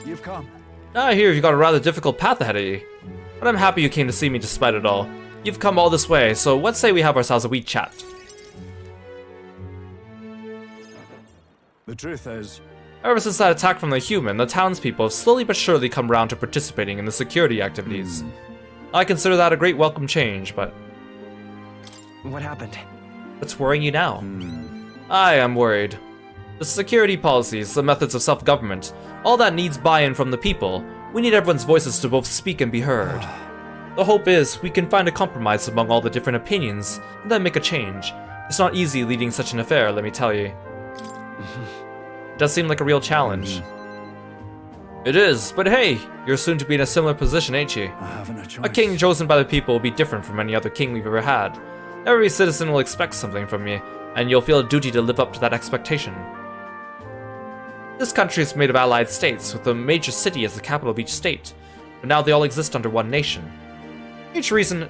You've come. I hear you've got a rather difficult path ahead of you. But I'm happy you came to see me despite it all. You've come all this way, so let's say we have ourselves a wee chat. The truth is, Ever since that attack from the human, the townspeople have slowly but surely come round to participating in the security activities. I consider that a great welcome change, but What happened? what's worrying you now? I am worried. The security policies, the methods of self-government, all that needs buy-in from the people. We need everyone's voices to both speak and be heard. The hope is we can find a compromise among all the different opinions, and then make a change. It's not easy leading such an affair, let me tell you. It does seem like a real challenge. It is, but hey, you're soon to be in a similar position, ain't you? I haven't a choice. A king chosen by the people will be different from any other king we've ever had. Every citizen will expect something from you, and you'll feel a duty to live up to that expectation. This country is made of allied states, with a major city as the capital of each state, but now they all exist under one nation. Each region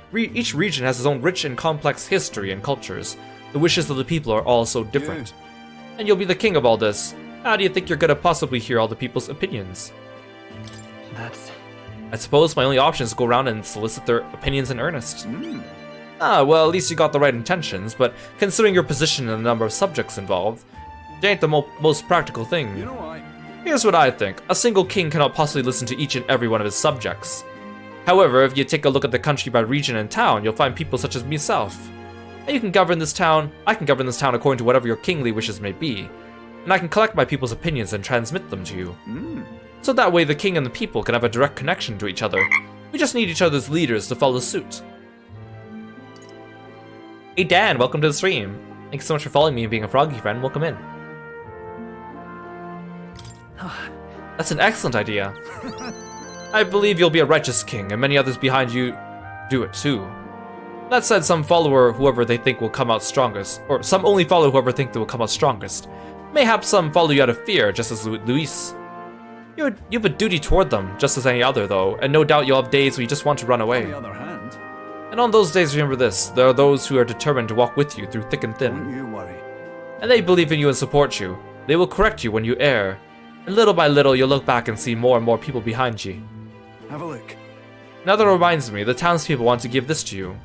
has its own rich and complex history and cultures. The wishes of the people are all so different. And you'll be the king of all this. How do you think you're gonna possibly hear all the people's opinions? That's... I suppose my only option is to go around and solicit their opinions in earnest. Ah, well, at least you got the right intentions, but considering your position and the number of subjects involved, it ain't the most practical thing. You know what? Here's what I think. A single king cannot possibly listen to each and every one of his subjects. However, if you take a look at the country by region and town, you'll find people such as myself. And you can govern this town, I can govern this town according to whatever your kingly wishes may be. And I can collect my people's opinions and transmit them to you. So that way the king and the people can have a direct connection to each other. We just need each other's leaders to follow suit. Hey Dan, welcome to the stream. Thanks so much for following me and being a froggy friend. Welcome in. That's an excellent idea. I believe you'll be a righteous king, and many others behind you do it too. That said, some follow whoever they think will come out strongest, or some only follow whoever think they will come out strongest. Mayhaps some follow you out of fear, just as Luis. You have a duty toward them, just as any other though, and no doubt you'll have days where you just want to run away. On the other hand, And on those days, remember this, there are those who are determined to walk with you through thick and thin. don't you worry. And they believe in you and support you. They will correct you when you err. And little by little, you'll look back and see more and more people behind you. Have a look. Now that reminds me, the townspeople want to give this to you.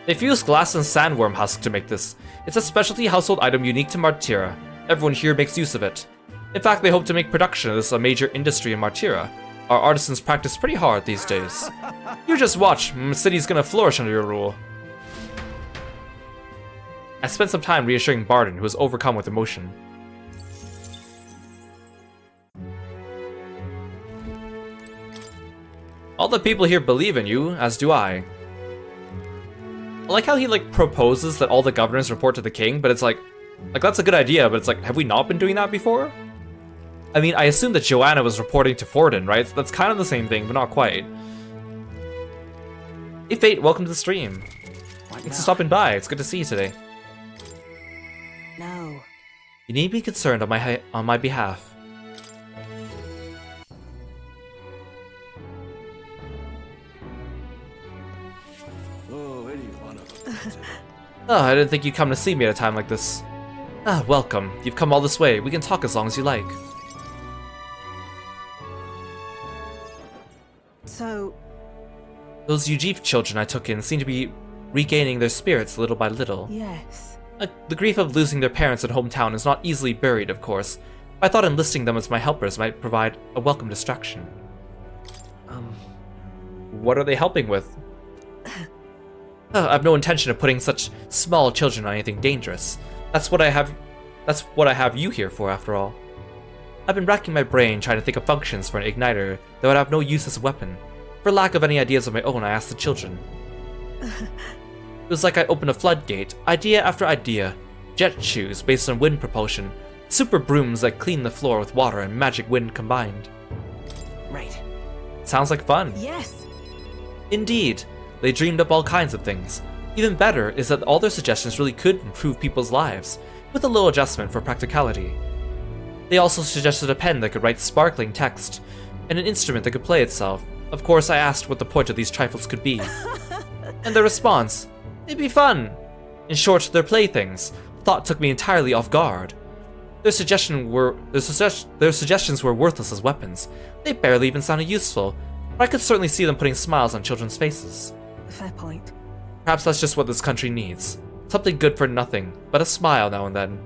They fused glass and sandworm husk to make this. It's a specialty household item unique to Martira. Everyone here makes use of it. In fact, they hope to make production of this a major industry in Martira. Our artisans practice pretty hard these days. You just watch, the city's gonna flourish under your rule. I spent some time reassuring Barden, who was overcome with emotion. All the people here believe in you, as do I. I like how he like proposes that all the governors report to the king, but it's like that's a good idea, but it's like, have we not been doing that before? I mean, I assume that Joanna was reporting to Forden, right? So that's kind of the same thing, but not quite. Hey Fate, welcome to the stream. Thanks for stopping by. It's good to see you today. No. You need be concerned on my behalf. Oh, any one of them. Oh, I didn't think you'd come to see me at a time like this. Ah, welcome. You've come all this way. We can talk as long as you like. So, Those Ujif children I took in seem to be regaining their spirits little by little. yes. The grief of losing their parents and hometown is not easily buried, of course. I thought enlisting them as my helpers might provide a welcome distraction. What are they helping with? I've no intention of putting such small children on anything dangerous. That's what I have you here for, after all. I've been racking my brain trying to think of functions for an igniter that would have no use as a weapon. For lack of any ideas of my own, I asked the children. It was like I opened a floodgate, idea after idea. Jet shoes based on wind propulsion, super brooms that clean the floor with water and magic wind combined. Right. Sounds like fun. Yes. Indeed, they dreamed up all kinds of things. Even better is that all their suggestions really could improve people's lives, with a little adjustment for practicality. They also suggested a pen that could write sparkling text, and an instrument that could play itself. Of course, I asked what the point of these trifles could be. And their response, it'd be fun. In short, their playthings. Thought took me entirely off guard. Their suggestions were worthless as weapons. They barely even sounded useful, but I could certainly see them putting smiles on children's faces. Fair point. Perhaps that's just what this country needs. Something good for nothing, but a smile now and then.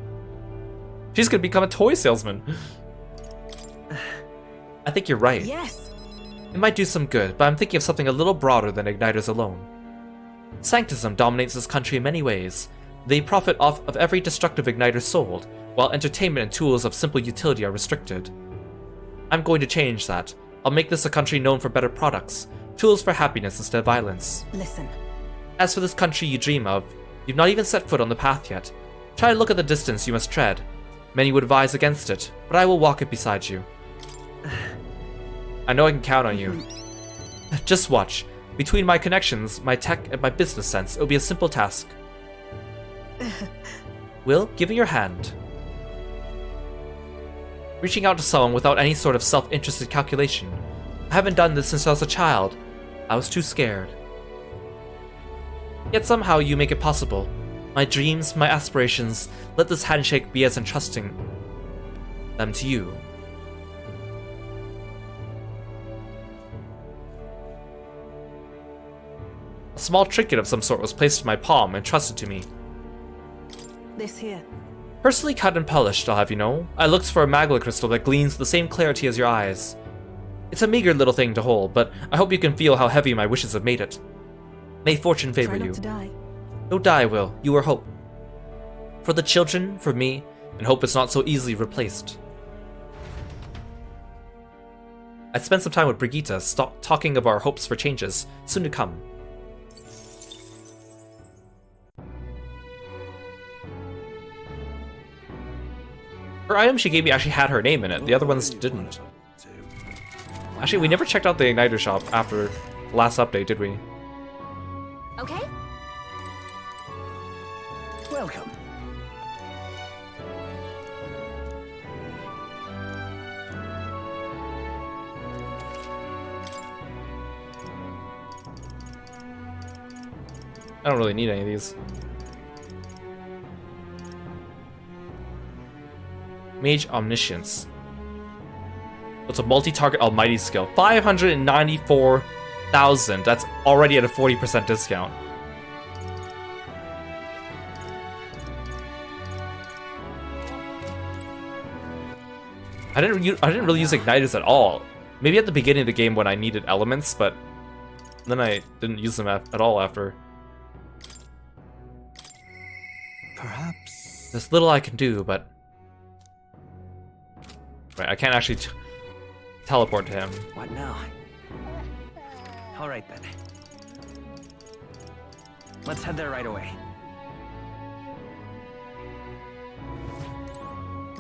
She's gonna become a toy salesman. I think you're right. Yes. It might do some good, but I'm thinking of something a little broader than igniters alone. Sanctism dominates this country in many ways. They profit off of every destructive igniter sold, while entertainment and tools of simple utility are restricted. I'm going to change that. I'll make this a country known for better products, tools for happiness instead of violence. Listen. As for this country you dream of, you've not even set foot on the path yet. Try to look at the distance you must tread. Many would advise against it, but I will walk it beside you. I know I can count on you. Just watch. Between my connections, my tech, and my business sense, it'll be a simple task. Will, give me your hand. Reaching out to someone without any sort of self-interested calculation. I haven't done this since I was a child. I was too scared. Yet somehow you make it possible. My dreams, my aspirations, let this handshake be as entrusting them to you. A small trinket of some sort was placed in my palm and trusted to me. This here. Personally cut and polished, I'll have you know. I looked for a magma crystal that gleams with the same clarity as your eyes. It's a meager little thing to hold, but I hope you can feel how heavy my wishes have made it. May fortune favor Try not you. to die. Don't die, Will. You are hope. For the children, for me, and hope is not so easily replaced. I spent some time with Brigitte, talking of our hopes for changes, soon to come. Her item she gave me actually had her name in it, the other ones didn't. Actually, we never checked out the Igniter shop after the last update, did we? Okay. Welcome. I don't really need any of these. Mage Omniscience. It's a multi-target almighty skill. 594,000. That's already at a 40% discount. I didn't really use igniters at all. Maybe at the beginning of the game when I needed elements, but then I didn't use them at all after. Perhaps. There's little I can do, but right, I can't actually teleport to him. What now? All right then. Let's head there right away.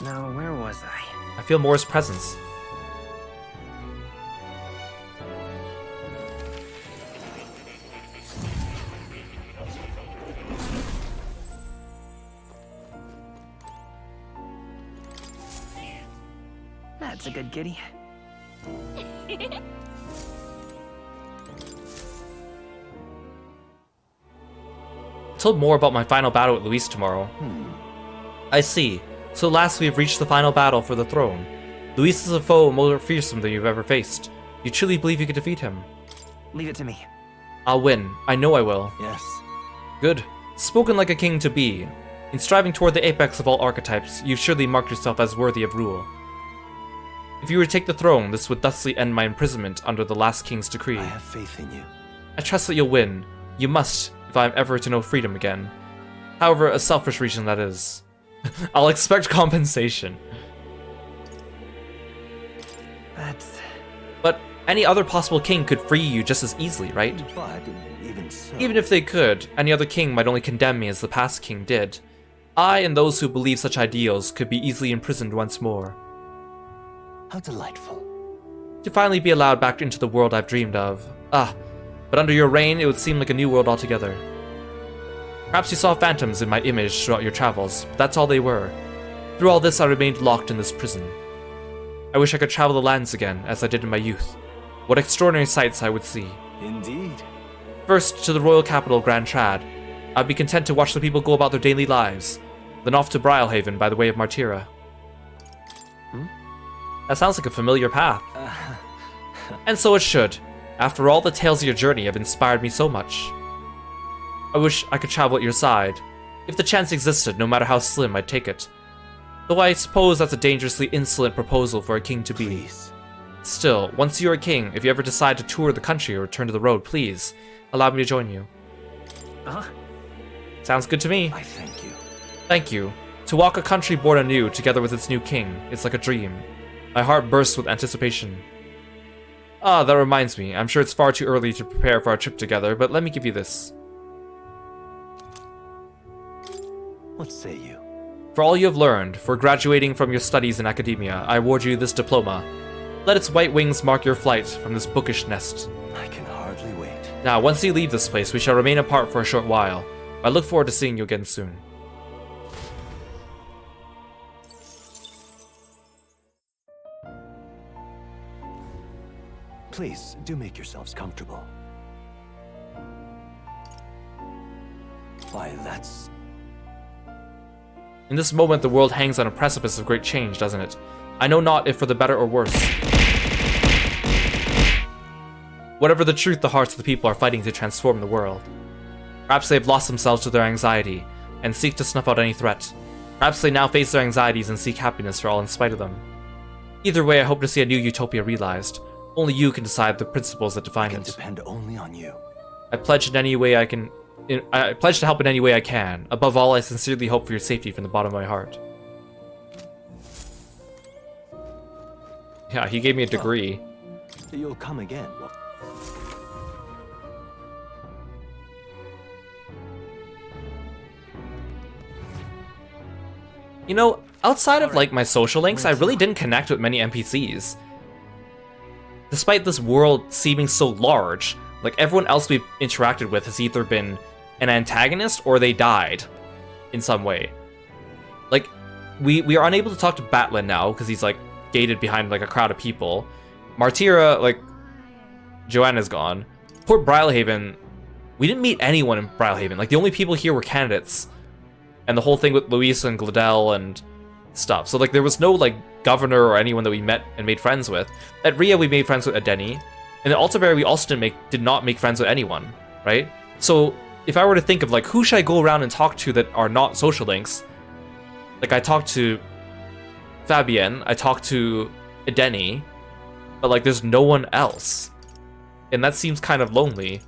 Now, where was I? I feel Mora's presence. That's a good kitty. Told more about my final battle with Luis tomorrow. I see. So last we have reached the final battle for the throne. Luis is a foe more fearsome than you've ever faced. You truly believe you can defeat him? Leave it to me. I'll win. I know I will. Yes. Good. Spoken like a king to be. In striving toward the apex of all archetypes, you've surely marked yourself as worthy of rule. If you were to take the throne, this would thusly end my imprisonment under the last king's decree. I have faith in you. I trust that you'll win. You must, if I am ever to know freedom again. However, a selfish reason that is. I'll expect compensation. But any other possible king could free you just as easily, right? But even so... Even if they could, any other king might only condemn me as the past king did. I and those who believe such ideals could be easily imprisoned once more. How delightful. To finally be allowed back into the world I've dreamed of. But under your reign, it would seem like a new world altogether. Perhaps you saw phantoms in my image throughout your travels, but that's all they were. Through all this, I remained locked in this prison. I wish I could travel the lands again, as I did in my youth. What extraordinary sights I would see. Indeed. First, to the royal capital, Grand Trad. I'd be content to watch the people go about their daily lives. Then off to Brilehaven by the way of Martira. That sounds like a familiar path. And so it should. After all, the tales of your journey have inspired me so much. I wish I could travel at your side. If the chance existed, no matter how slim, I'd take it. Though I suppose that's a dangerously insolent proposal for a king to be. Please. Still, once you're a king, if you ever decide to tour the country or return to the road, please, allow me to join you. Sounds good to me. I thank you. Thank you. To walk a country born anew, together with its new king, it's like a dream. My heart bursts with anticipation. That reminds me. I'm sure it's far too early to prepare for our trip together, but let me give you this. What say you? For all you have learned, for graduating from your studies in academia, I award you this diploma. Let its white wings mark your flight from this bookish nest. I can hardly wait. Now, once you leave this place, we shall remain apart for a short while. I look forward to seeing you again soon. Please, do make yourselves comfortable. Why, that's... In this moment, the world hangs on a precipice of great change, doesn't it? I know not if for the better or worse. Whatever the truth, the hearts of the people are fighting to transform the world. Perhaps they have lost themselves to their anxiety, and seek to snuff out any threat. Perhaps they now face their anxieties and seek happiness for all in spite of them. Either way, I hope to see a new utopia realized. Only you can decide the principles that define I can it. depend only on you. I pledge in any way I can. I pledge to help in any way I can. Above all, I sincerely hope for your safety from the bottom of my heart. Yeah, he gave me a degree. You'll come again. You know, outside of like my social links, I really didn't connect with many NPCs. Despite this world seeming so large, like everyone else we've interacted with has either been an antagonist or they died in some way. Like, we are unable to talk to Batlin now because he's like gated behind like a crowd of people. Martira, like, Joanna's gone. Poor Brilehaven, we didn't meet anyone in Brilehaven. Like, the only people here were candidates. And the whole thing with Luisa and Gladel and stuff. So, like, there was no, like, governor or anyone that we met and made friends with. At Ria, we made friends with Adeni. And at Altaberry, we also did not make friends with anyone, right? So, if I were to think of, like, who should I go around and talk to that are not social links? Like, I talked to Fabienne, I talked to Adeni, but, like, there's no one else. And that seems kind of lonely.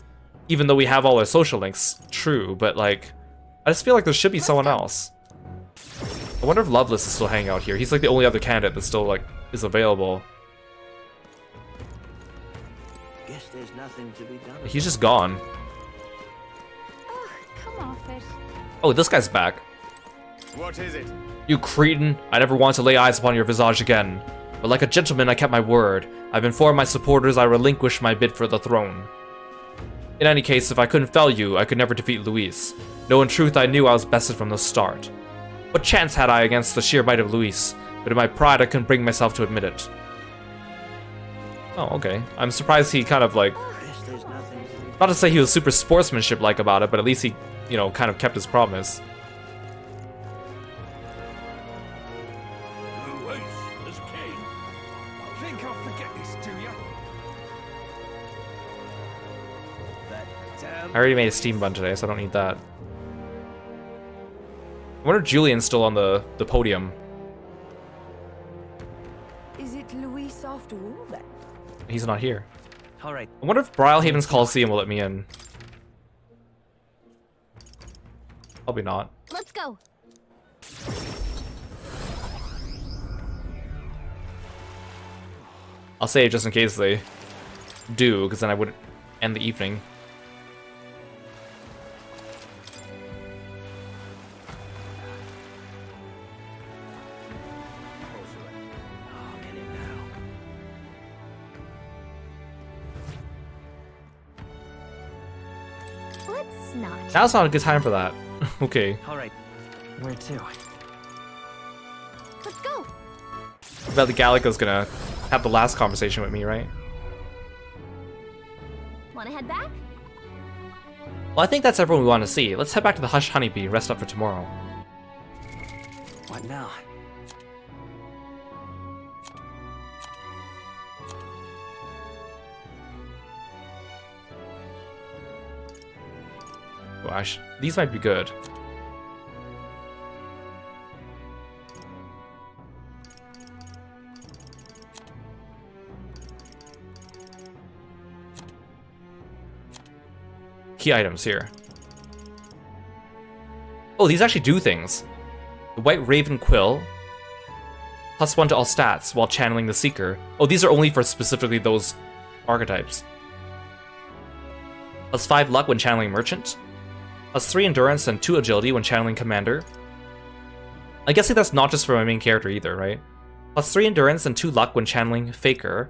Even though we have all our social links, true, but, like, I just feel like there should be someone else. I wonder if Loveless is still hanging out here. He's like the only other candidate that still like is available. Guess there's nothing to be done. He's just gone. it. Oh, this guy's back. What is it? You cretin! I never want to lay eyes upon your visage again. But like a gentleman, I kept my word. I've informed my supporters I relinquished my bid for the throne. In any case, if I couldn't fell you, I could never defeat Luis. No, in truth, I knew I was bested from the start. What chance had I against the sheer might of Luis? But in my pride, I couldn't bring myself to admit it. Oh, okay. I'm surprised he kind of, like... Not to say he was super sportsmanship-like about it, but at least he, you know, kind of kept his promise. Luis is king. Think I'll forget this, do ya? That damn... I already made a steam bun today, so I don't need that. I wonder if Julian's still on the podium. Is it Luis after all then? He's not here. All right. I wonder if Brylehaven's Coliseum will let me in. Probably not. Let's go. I'll say it just in case they do, because then I wouldn't end the evening. Oh, get in now. Let's not. Now's not a good time for that. Okay. All right. Where to? Let's go. I bet the Gallica's gonna have the last conversation with me, right? Wanna head back? Well, I think that's everyone we want to see. Let's head back to the Hush Honeybee and rest up for tomorrow. What now? Gosh, these might be good. Key items here. Oh, these actually do things. The White Raven Quill. +1 to all stats while channeling the Seeker. Oh, these are only for specifically those archetypes. +5 luck when channeling Merchant. +3 endurance and 2 agility when channeling Commander. I guess that's not just for my main character either, right? +3 endurance and 2 luck when channeling Faker.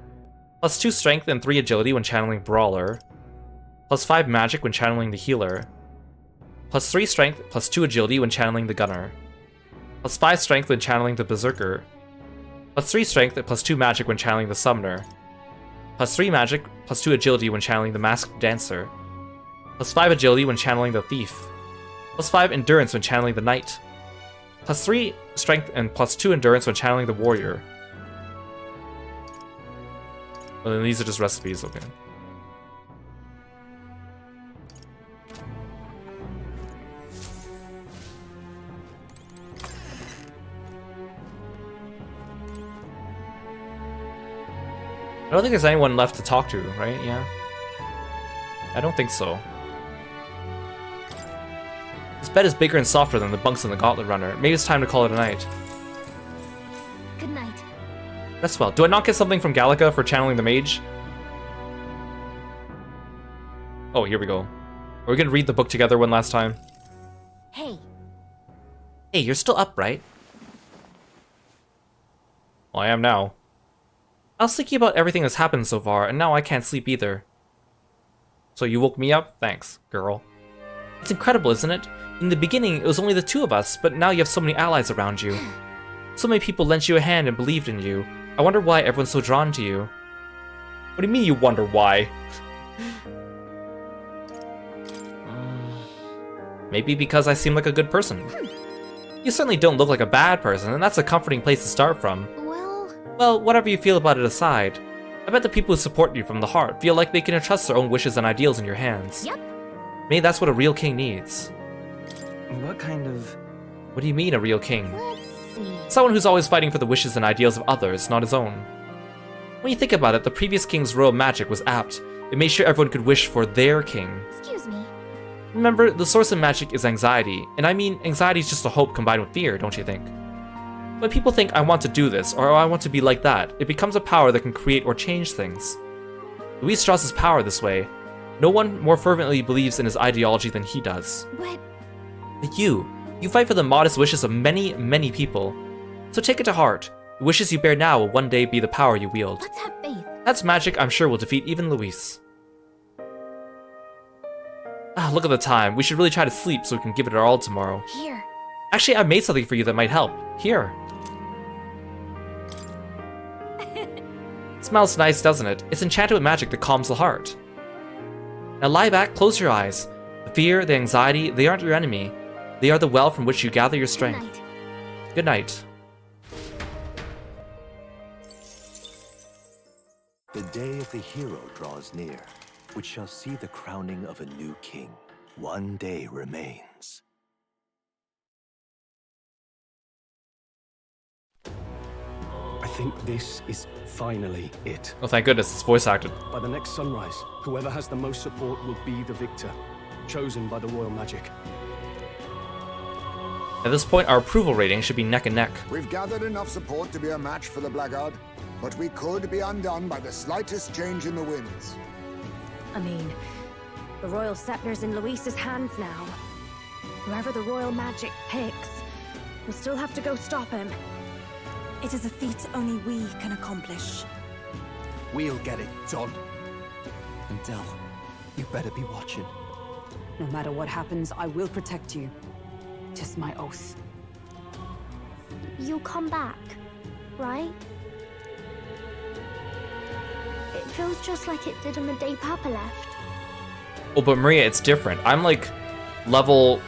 +2 strength and 3 agility when channeling Brawler. +5 magic when channeling the Healer. +3 strength, +2 agility when channeling the Gunner. +5 strength when channeling the Berserker. +3 strength, +2 magic when channeling the Summoner. +3 magic, +2 agility when channeling the Masked Dancer. +5 agility when channeling the Thief. +5 endurance when channeling the Knight. +3 strength and +2 endurance when channeling the Warrior. Well, then these are just recipes, okay. I don't think there's anyone left to talk to, right? Yeah. I don't think so. This bed is bigger and softer than the bunks in the Gauntlet Runner. Maybe it's time to call it a night. Good night. Rest well. Do I not get something from Gallica for channeling the mage? Oh, here we go. Are we gonna read the book together one last time? Hey. Hey, you're still up, right? Well, I am now. I was thinking about everything that's happened so far, and now I can't sleep either. So you woke me up? Thanks, girl. It's incredible, isn't it? In the beginning, it was only the two of us, but now you have so many allies around you. So many people lent you a hand and believed in you. I wonder why everyone's so drawn to you. What do you mean you wonder why? Maybe because I seem like a good person. You certainly don't look like a bad person, and that's a comforting place to start from. Well, whatever you feel about it aside, I bet the people who support you from the heart feel like they can entrust their own wishes and ideals in your hands. Yep. Maybe that's what a real king needs. What kind of... What do you mean, a real king? Let's see. Someone who's always fighting for the wishes and ideals of others, not his own. When you think about it, the previous king's royal magic was apt. It made sure everyone could wish for their king. Excuse me. Remember, the source of magic is anxiety, and I mean, anxiety is just a hope combined with fear, don't you think? When people think, I want to do this, or I want to be like that, it becomes a power that can create or change things. Louis Strauss's power this way. No one more fervently believes in his ideology than he does. But... You fight for the modest wishes of many, many people. So take it to heart. The wishes you bear now will one day be the power you wield. Let's have faith. That's magic I'm sure will defeat even Luis. Ah, look at the time. We should really try to sleep so we can give it our all tomorrow. Here. Actually, I made something for you that might help. Here. It smells nice, doesn't it? It's enchanted with magic that calms the heart. Now lie back, close your eyes. The fear, the anxiety, they aren't your enemy. They are the well from which you gather your strength. Good night. The day of the hero draws near, which shall see the crowning of a new king. One day remains. I think this is finally it. Oh, thank goodness, it's voice acted. By the next sunrise, whoever has the most support will be the victor, chosen by the royal magic. At this point, our approval rating should be neck and neck. We've gathered enough support to be a match for the Blackguard, but we could be undone by the slightest change in the winds. I mean, the royal scepter's in Luis's hands now. Whoever the royal magic picks, we'll still have to go stop him. It is a feat only we can accomplish. We'll get it done. And Del, you better be watching. No matter what happens, I will protect you. 'Tis my oath. You'll come back, right? It feels just like it did on the day Papa left. Oh, but Maria, it's different. I'm like level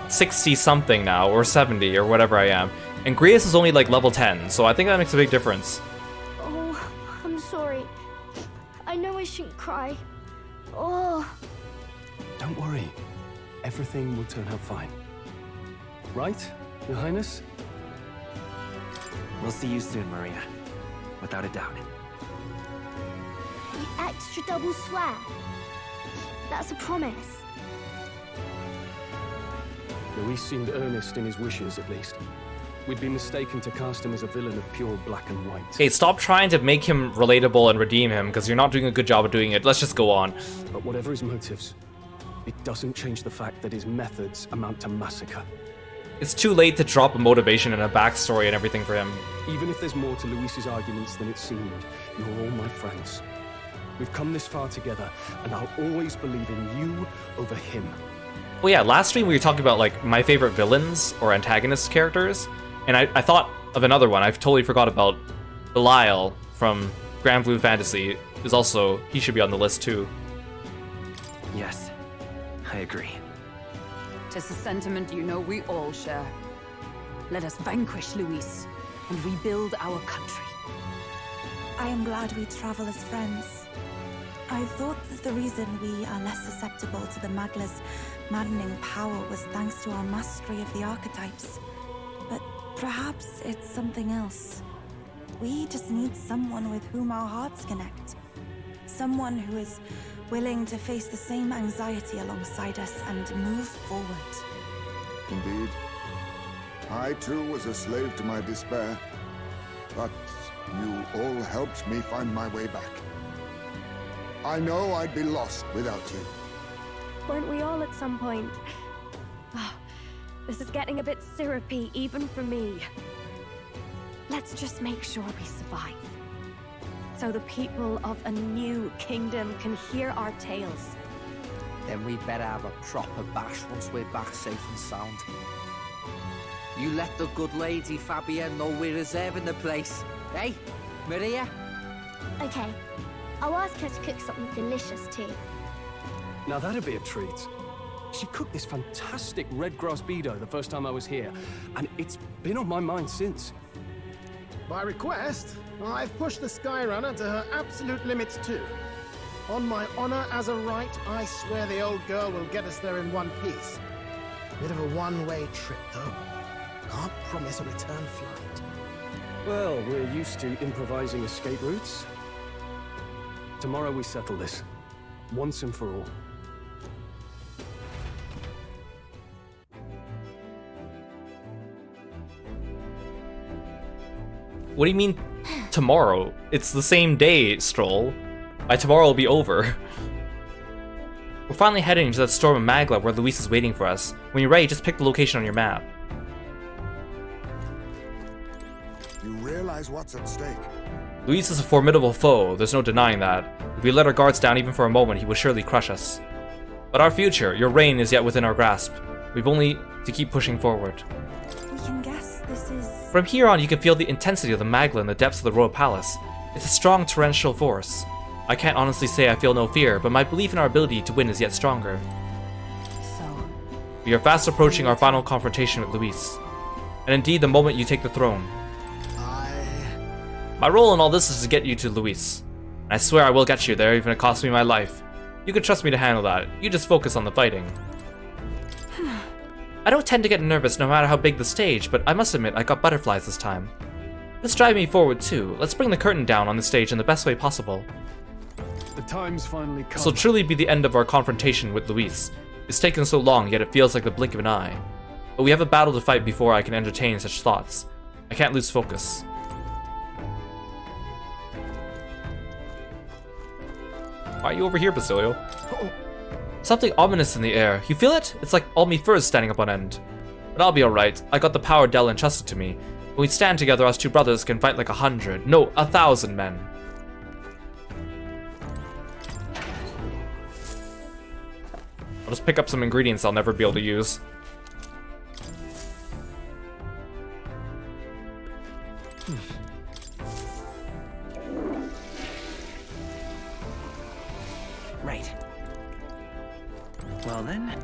60 something now, or 70, or whatever I am. And Grius is only like level 10, so I think that makes a big difference. Oh, I'm sorry. I know I shouldn't cry. Oh. Don't worry. Everything will turn out fine. Right, Your Highness? We'll see you soon, Maria. Without a doubt. The extra double swear. That's a promise. Luis seemed earnest in his wishes, at least. We'd be mistaken to cast him as a villain of pure black and white. Okay, stop trying to make him relatable and redeem him, because you're not doing a good job of doing it. Let's just go on. But whatever his motives, it doesn't change the fact that his methods amount to massacre. It's too late to drop a motivation and a backstory and everything for him. Even if there's more to Luis's arguments than it seemed, you're all my friends. We've come this far together, and I'll always believe in you over him. Well, yeah, last stream we were talking about, like, my favorite villains or antagonist characters, and I thought of another one. I've totally forgot about Belial from Grand Blue Fantasy. Is also, he should be on the list too. Yes, I agree. 'Tis a sentiment you know we all share. Let us vanquish Luis and rebuild our country. I am glad we travel as friends. I thought that the reason we are less susceptible to the Magla's maddening power was thanks to our mastery of the archetypes. But perhaps it's something else. We just need someone with whom our hearts connect. Someone who is willing to face the same anxiety alongside us and move forward. Indeed. I too was a slave to my despair, but you all helped me find my way back. I know I'd be lost without you. Weren't we all at some point? Oh, this is getting a bit syrupy, even for me. Let's just make sure we survive. So the people of a new kingdom can hear our tales. Then we better have a proper bash once we're back safe and sound. You let the good lady Fabia know we're reserving the place. Hey, Maria? Okay. I'll ask her to cook something delicious too. Now that'd be a treat. She cooked this fantastic red grass bedo the first time I was here, and it's been on my mind since. By request, I've pushed the Skyrunner to her absolute limits too. On my honor as a right, I swear the old girl will get us there in one piece. Bit of a one-way trip though. Can't promise a return flight. Well, we're used to improvising escape routes. Tomorrow we settle this, once and for all. What do you mean, tomorrow? It's the same day, Stroll. By tomorrow it'll be over. We're finally heading into that storm of Magla where Luis is waiting for us. When you're ready, just pick the location on your map. You realize what's at stake? Luis is a formidable foe, there's no denying that. If we let our guards down even for a moment, he will surely crush us. But our future, your reign, is yet within our grasp. We've only to keep pushing forward. We can guess this is... From here on, you can feel the intensity of the Magla in the depths of the Royal Palace. It's a strong torrential force. I can't honestly say I feel no fear, but my belief in our ability to win is yet stronger. So, We are fast approaching our final confrontation with Luis. And indeed, the moment you take the throne. My role in all this is to get you to Luis. And I swear I will get you there, even if it costs me my life. You can trust me to handle that. You just focus on the fighting. I don't tend to get nervous no matter how big the stage, but I must admit I got butterflies this time. Let's drive me forward too. Let's bring the curtain down on the stage in the best way possible. The time's finally come. This will truly be the end of our confrontation with Luis. It's taken so long, yet it feels like the blink of an eye. But we have a battle to fight before I can entertain such thoughts. I can't lose focus. Why are you over here, Basilio? Something ominous in the air. You feel it? It's like all me furs standing up on end. But I'll be alright. I got the power Del entrusted to me. When we stand together, us two brothers can fight like 100, no, 1,000 men. I'll just pick up some ingredients I'll never be able to use. Right. Well then.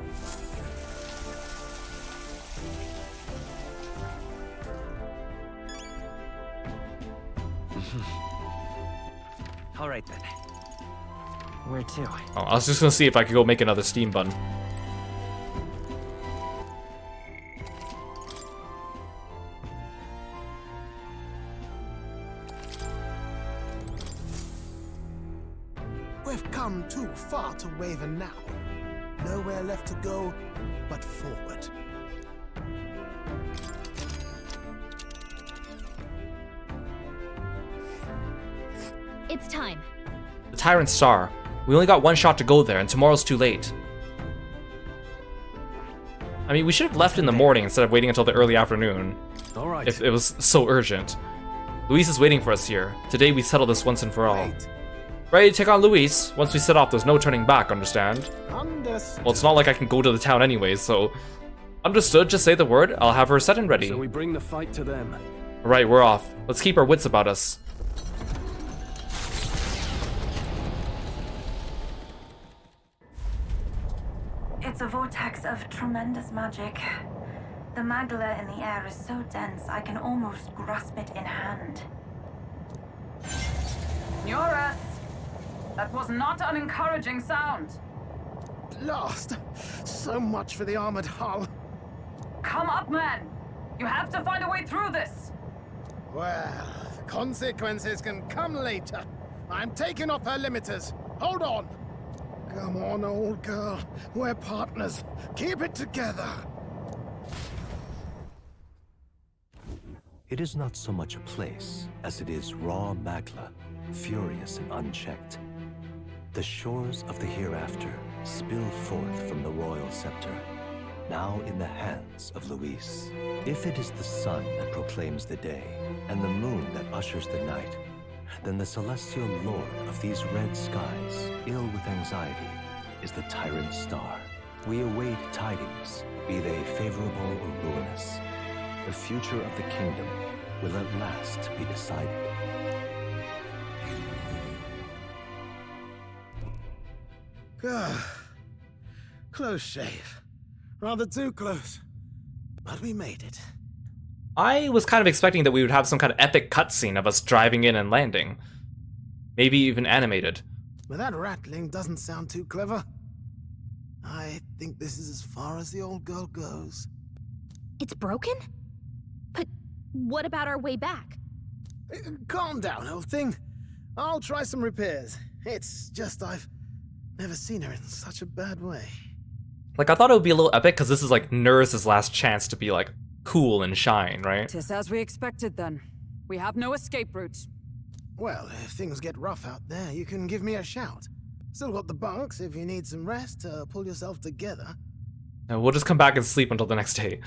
All right then. Where to? Oh, I was just gonna see if I could go make another Steam bun. We've come too far to waver now. Nowhere left to go but forward. It's time. The Tyrant Star. We only got one shot to go there, and tomorrow's too late. I mean, we should have left in the morning instead of waiting until the early afternoon. All right. If it was so urgent. Luis is waiting for us here. Today we settle this once and for all. Ready to take on Luis? Once we set off, there's no turning back, understand? Understood. Well, it's not like I can go to the town anyways, so... Understood, just say the word, I'll have her set and ready. So we bring the fight to them. Alright, we're off. Let's keep our wits about us. It's a vortex of tremendous magic. The magla in the air is so dense, I can almost grasp it in hand. Eurus! That was not an encouraging sound. Lost. So much for the armored hull. Come up, man! You have to find a way through this! Well, consequences can come later. I'm taking off her limiters. Hold on. Come on, old girl. We're partners. Keep it together. It is not so much a place as it is raw magla, furious and unchecked. The shores of the hereafter spill forth from the royal scepter, now in the hands of Luis. If it is the sun that proclaims the day, and the moon that ushers the night, then the celestial lord of these red skies, ill with anxiety, is the Tyrant Star. We await tidings, be they favorable or ruinous. The future of the kingdom will at last be decided. Close shave. Rather too close. But we made it. I was kind of expecting that we would have some kind of epic cutscene of us driving in and landing. Maybe even animated. But that rattling doesn't sound too clever. I think this is as far as the old girl goes. It's broken? But what about our way back? Calm down, old thing. I'll try some repairs. It's just I've never seen her in such a bad way. Like, I thought it would be a little epic because this is like Nurse's last chance to be like cool and shine, right? Tis as we expected then. We have no escape routes. Well, if things get rough out there, you can give me a shout. Still got the bunks if you need some rest to pull yourself together. And we'll just come back and sleep until the next day.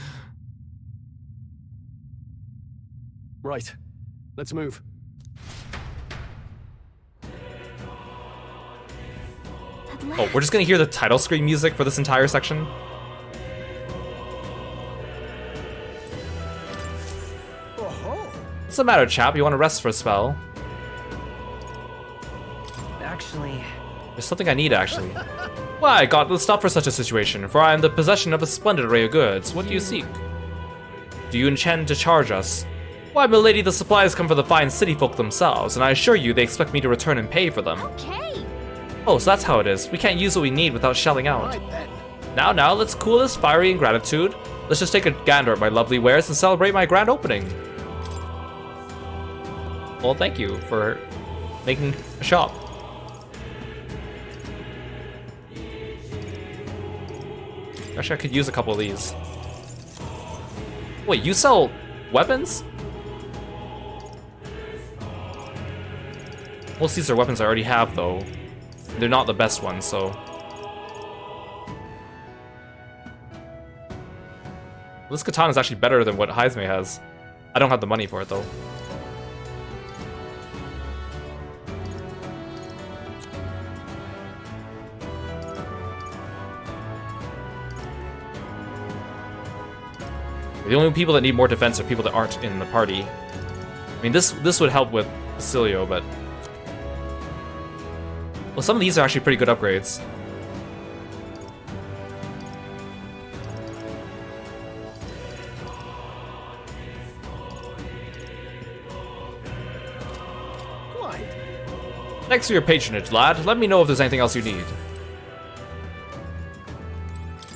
Right. Let's move. Oh, we're just gonna hear the title screen music for this entire section? What's the matter, chap? You want to rest for a spell? Actually... There's something I need, actually. Why, God, let's stop for such a situation, for I am the possession of a splendid array of goods. What do you seek? Do you intend to charge us? Why, milady, the supplies come from the fine city folk themselves, and I assure you they expect me to return and pay for them. Okay. Oh, so that's how it is. We can't use what we need without shelling out. Now, let's cool this fiery ingratitude. Let's just take a gander at my lovely wares and celebrate my grand opening. Well, thank you for making a shop. Actually, I could use a couple of these. Wait, you sell weapons? Most of these are weapons I already have, though. They're not the best ones, so... This katana is actually better than what Heizme has. I don't have the money for it, though. The only people that need more defense are people that aren't in the party. I mean, this would help with Basilio, but... Well, some of these are actually pretty good upgrades. Thanks for your patronage, lad. Let me know if there's anything else you need.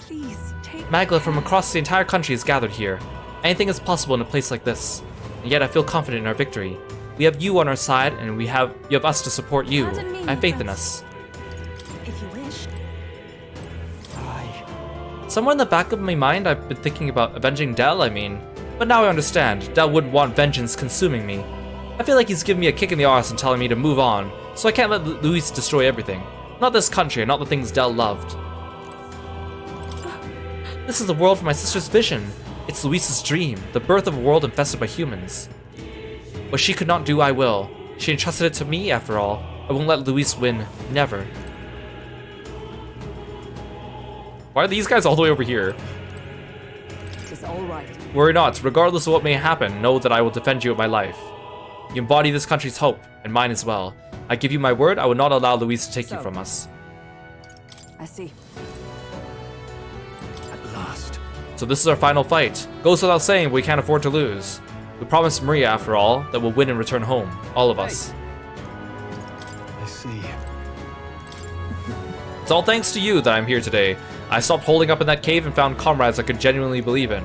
Please, take Magla from across the entire country is gathered here. Anything is possible in a place like this. And yet I feel confident in our victory. We have you on our side, and you have us to support you. I have faith in us. if you wish. Somewhere in the back of my mind, I've been thinking about avenging Del, But now I understand. Del wouldn't want vengeance consuming me. I feel like he's giving me a kick in the arse and telling me to move on, so I can't let Luis destroy everything. Not this country, and not the things Del loved. This is the world from my sister's vision. It's Luis's dream, the birth of a world infested by humans. What she could not do, I will. She entrusted it to me, after all. I won't let Luis win. Never. Why are these guys all the way over here? It's all right. Worry not. Regardless of what may happen, know that I will defend you with my life. You embody this country's hope, and mine as well. I give you my word, I will not allow Luis to take you from us. I see. At last. So this is our final fight. Goes without saying, but we can't afford to lose. We promised Maria, after all, that we'll win and return home. All of us. I see. It's all thanks to you that I'm here today. I stopped holding up in that cave and found comrades I could genuinely believe in.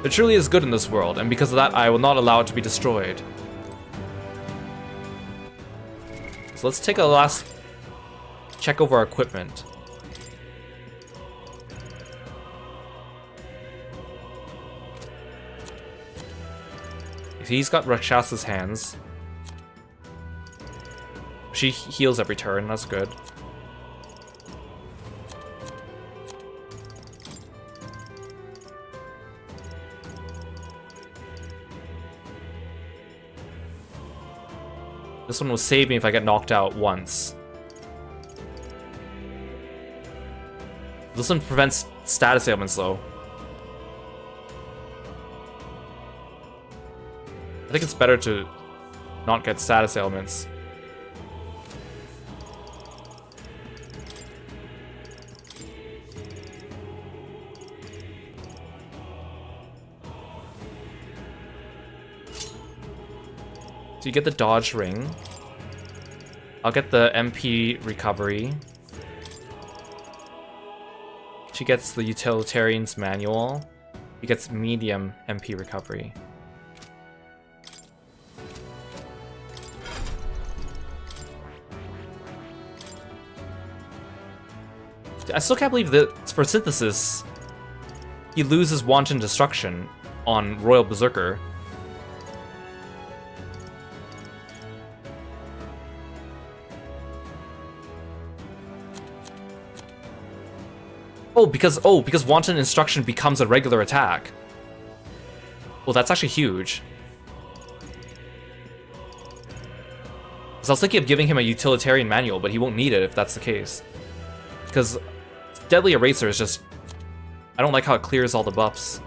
There truly is good in this world, and because of that, I will not allow it to be destroyed. So let's take a last check over our equipment. He's got Rakshasa's hands. She heals every turn, that's good. This one will save me if I get knocked out once. This one prevents status ailments though. I think it's better to not get status ailments. So you get the dodge ring. I'll get the MP recovery. She gets the utilitarian's manual. He gets medium MP recovery. I still can't believe that for synthesis, he loses wanton destruction on Royal Berserker. because wanton instruction becomes a regular attack. Well, that's actually huge. So I was thinking of giving him a utilitarian manual, but he won't need it if that's the case. Because Deadly Eraser is just... I don't like how it clears all the buffs.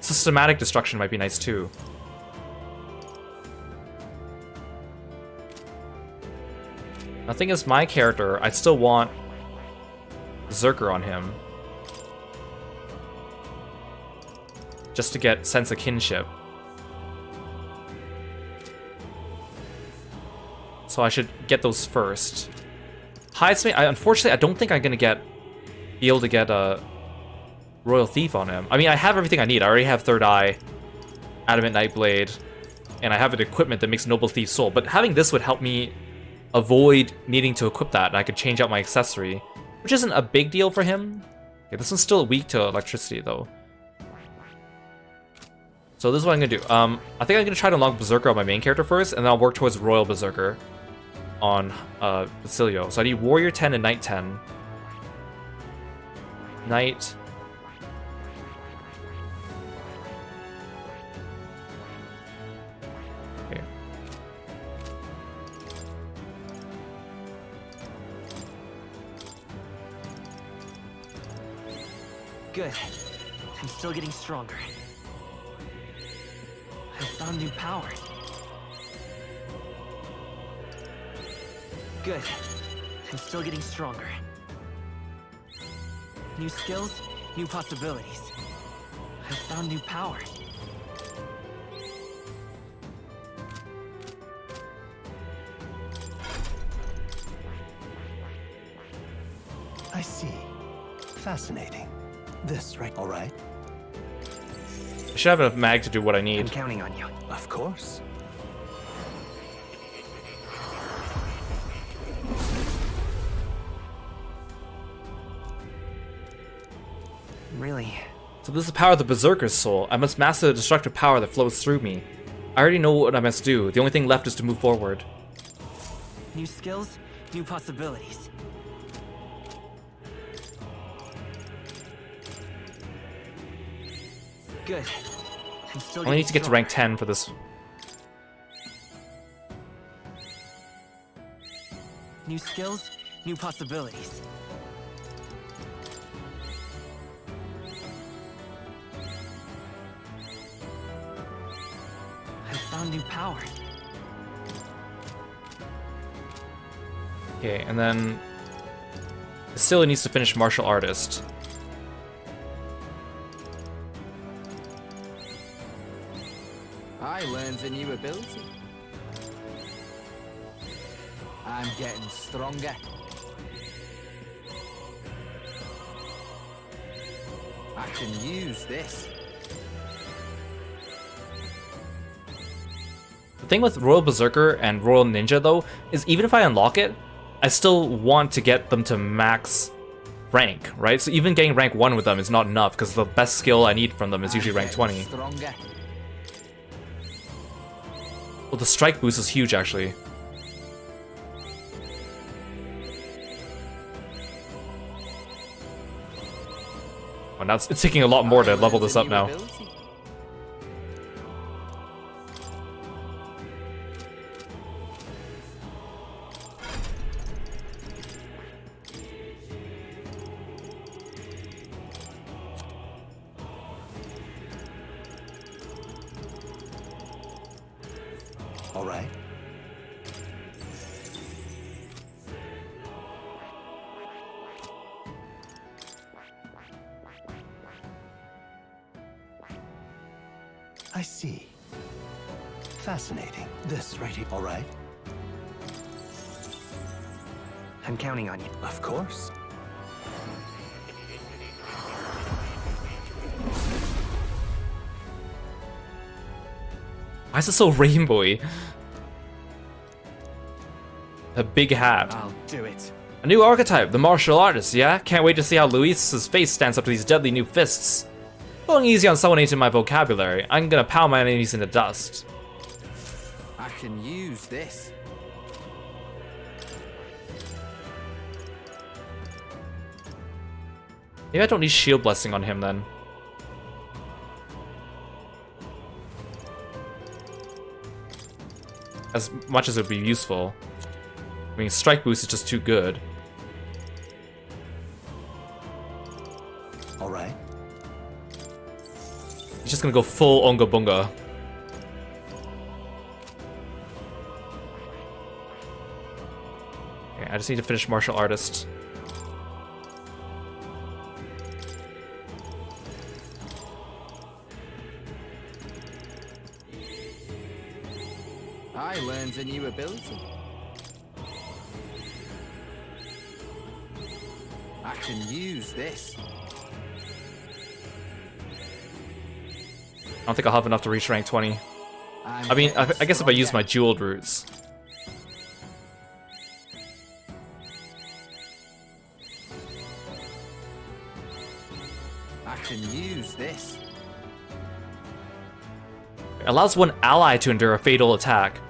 Systematic destruction might be nice too. The thing is, my character, I still want Berserker on him. Just to get sense of kinship. So I should get those first. Highest, unfortunately, I don't think I'm gonna be able to get a Royal Thief on him. I mean, I have everything I need. I already have Third Eye, Adamant Nightblade, and I have an equipment that makes Noble Thief Soul. But having this would help me avoid needing to equip that, and I could change out my accessory, which isn't a big deal for him. Okay, this one's still weak to electricity, though. So this is what I'm gonna do. I think I'm gonna try to unlock Berserker on my main character first, and then I'll work towards Royal Berserker on Basilio. So I need Warrior 10 and Knight 10. Knight. Okay. Good. I'm still getting stronger. I found new power. Good. I'm still getting stronger. New skills, new possibilities. I found new power. I see. Fascinating. This, right? All right. I should have enough mag to do what I need. I'm counting on you. Of course. Really? So this is the power of the Berserker's Soul. I must master the destructive power that flows through me. I already know what I must do. The only thing left is to move forward. New skills, new possibilities. Good. I'm still I only need to get to rank 10 for this. New skills, new possibilities. I found new power. Okay, and then Basilio needs to finish Martial Artist. I learned a new ability. I'm getting stronger. I can use this. The thing with Royal Berserker and Royal Ninja, though, is even if I unlock it, I still want to get them to max rank, right? So even getting rank 1 with them is not enough, because the best skill I need from them is usually rank 20. Stronger. Well, the strike boost is huge, actually. Oh, now it's taking a lot more to level this up now. All right. I see. Fascinating. This right here. All right. I'm counting on you. Of course. Why is it so rainbowy? A big hat. I'll do it. A new archetype, the martial artist, yeah? Can't wait to see how Luis's face stands up to these deadly new fists. Going easy on someone ain't in my vocabulary. I'm gonna pound my enemies into dust. I can use this. Maybe I don't need shield blessing on him then. As much as it would be useful. I mean, strike boost is just too good. All right. He's just gonna go full Onga Bunga. Okay, I just need to finish Martial Artist. I learned a new ability. I can use this. I don't think I'll have enough to reach rank 20. I mean, I guess if I use my jeweled roots. I can use this. It allows one ally to endure a fatal attack.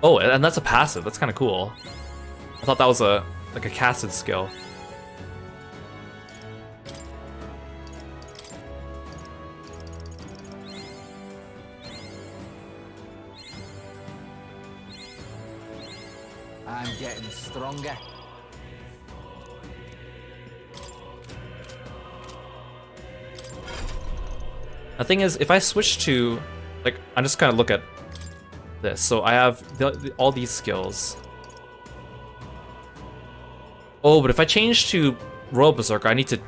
Oh, and that's a passive. That's kind of cool. I thought that was like a casted skill. I'm getting stronger. The thing is, if I switch to, like, I'm just gonna look at this. So I have all these skills. Oh, but if I change to Royal Berserker, I need to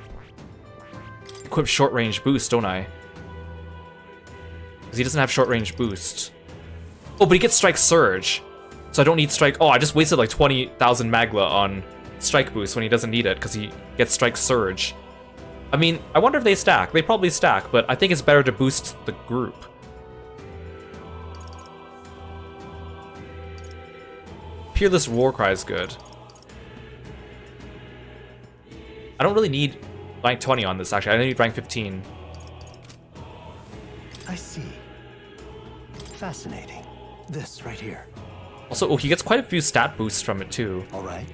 equip short range boost, don't I? Because he doesn't have short range boost. Oh, but he gets Strike Surge. So I don't need Strike. Oh, I just wasted like 20,000 Magla on Strike Boost when he doesn't need it because he gets Strike Surge. I mean, I wonder if they stack. They probably stack, but I think it's better to boost the group. Peerless Warcry is good. I don't really need rank 20 on this, actually. I need rank 15. I see. Fascinating. This right here. Also, oh, he gets quite a few stat boosts from it, too. All right.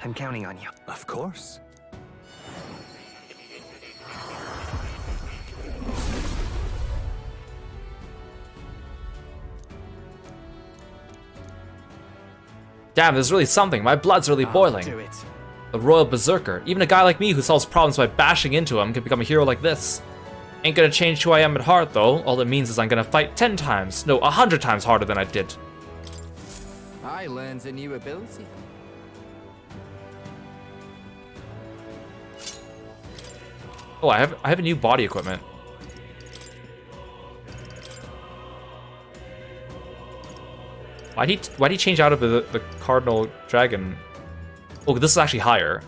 I'm counting on you. Of course. Damn, there's really something. My blood's really boiling. Do it. The Royal Berserker. Even a guy like me who solves problems by bashing into him can become a hero like this. Ain't gonna change who I am at heart, though. All it means is I'm gonna fight 10 times, no, 100 times harder than I did. I learned a new ability. Oh, I have a new body equipment. Why'd he change out of the Cardinal Dragon? Oh, this is actually higher.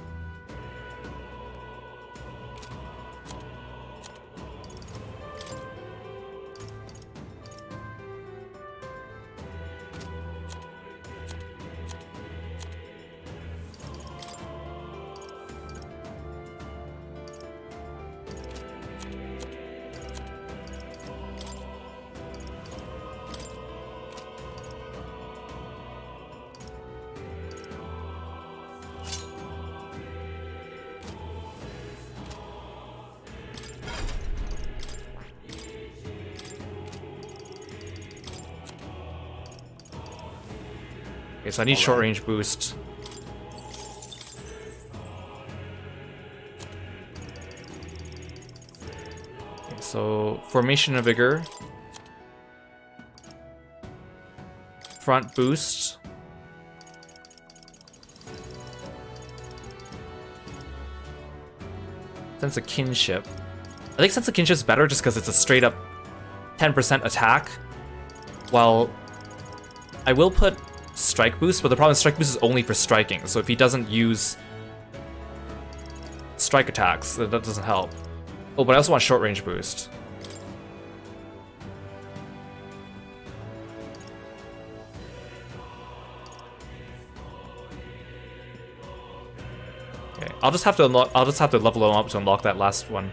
Okay, so I need short range boost. Okay, so Formation of Vigor. Front boost. Sense of Kinship. I think Sense of Kinship is better just because it's a straight up 10% attack. While I will put Strike Boost, but the problem is Strike Boost is only for striking, so if he doesn't use strike attacks, that doesn't help. Oh, but I also want short range boost. Okay. I'll just have to level them up to unlock that last one.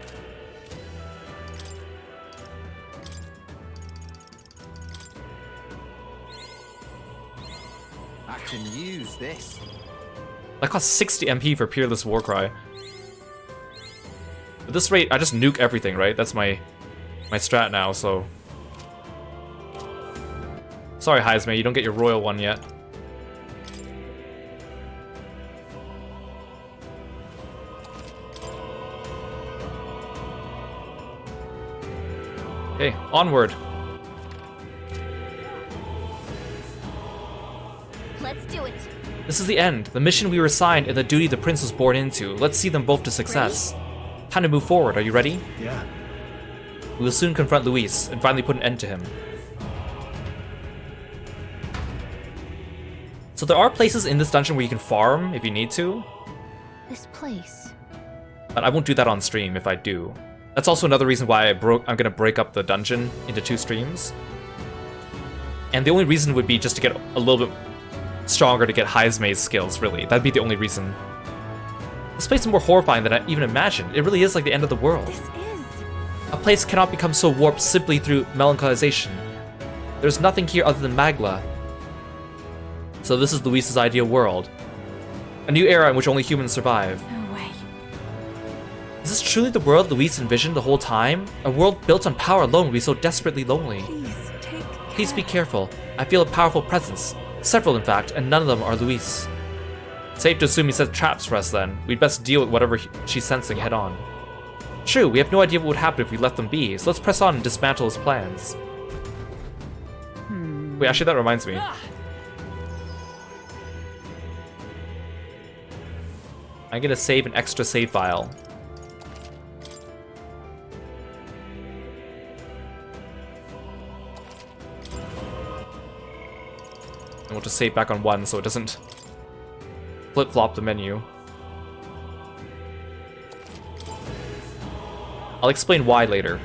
I can use this. That costs 60 MP for Peerless Warcry. At this rate, I just nuke everything, right? That's my strat now, so... Sorry, Heisme, you don't get your royal one yet. Okay, onward. Let's do it. This is the end, the mission we were assigned and the duty the prince was born into. Let's see them both to success. Time to move forward, are you ready? Yeah. We will soon confront Luis and finally put an end to him. So there are places in this dungeon where you can farm if you need to. This place. But I won't do that on stream if I do. That's also another reason why I'm gonna break up the dungeon into 2 streams. And the only reason would be just to get a little bit stronger to get Heisme's skills, really. That'd be the only reason. This place is more horrifying than I even imagined. It really is like the end of the world. This is. A place cannot become so warped simply through melanchalization. There's nothing here other than Magla. So this is Luis's ideal world. A new era in which only humans survive. No way. Is this truly the world Luis envisioned the whole time? A world built on power alone would be so desperately lonely. Please be careful. I feel a powerful presence. Several, in fact, and none of them are Luis. Safe to assume he set traps for us then. We'd best deal with whatever she's sensing head on. True, we have no idea what would happen if we left them be, so let's press on and dismantle his plans. Wait, actually that reminds me. I'm gonna save an extra save file. And we'll just save back on 1 so it doesn't flip-flop the menu. I'll explain why later.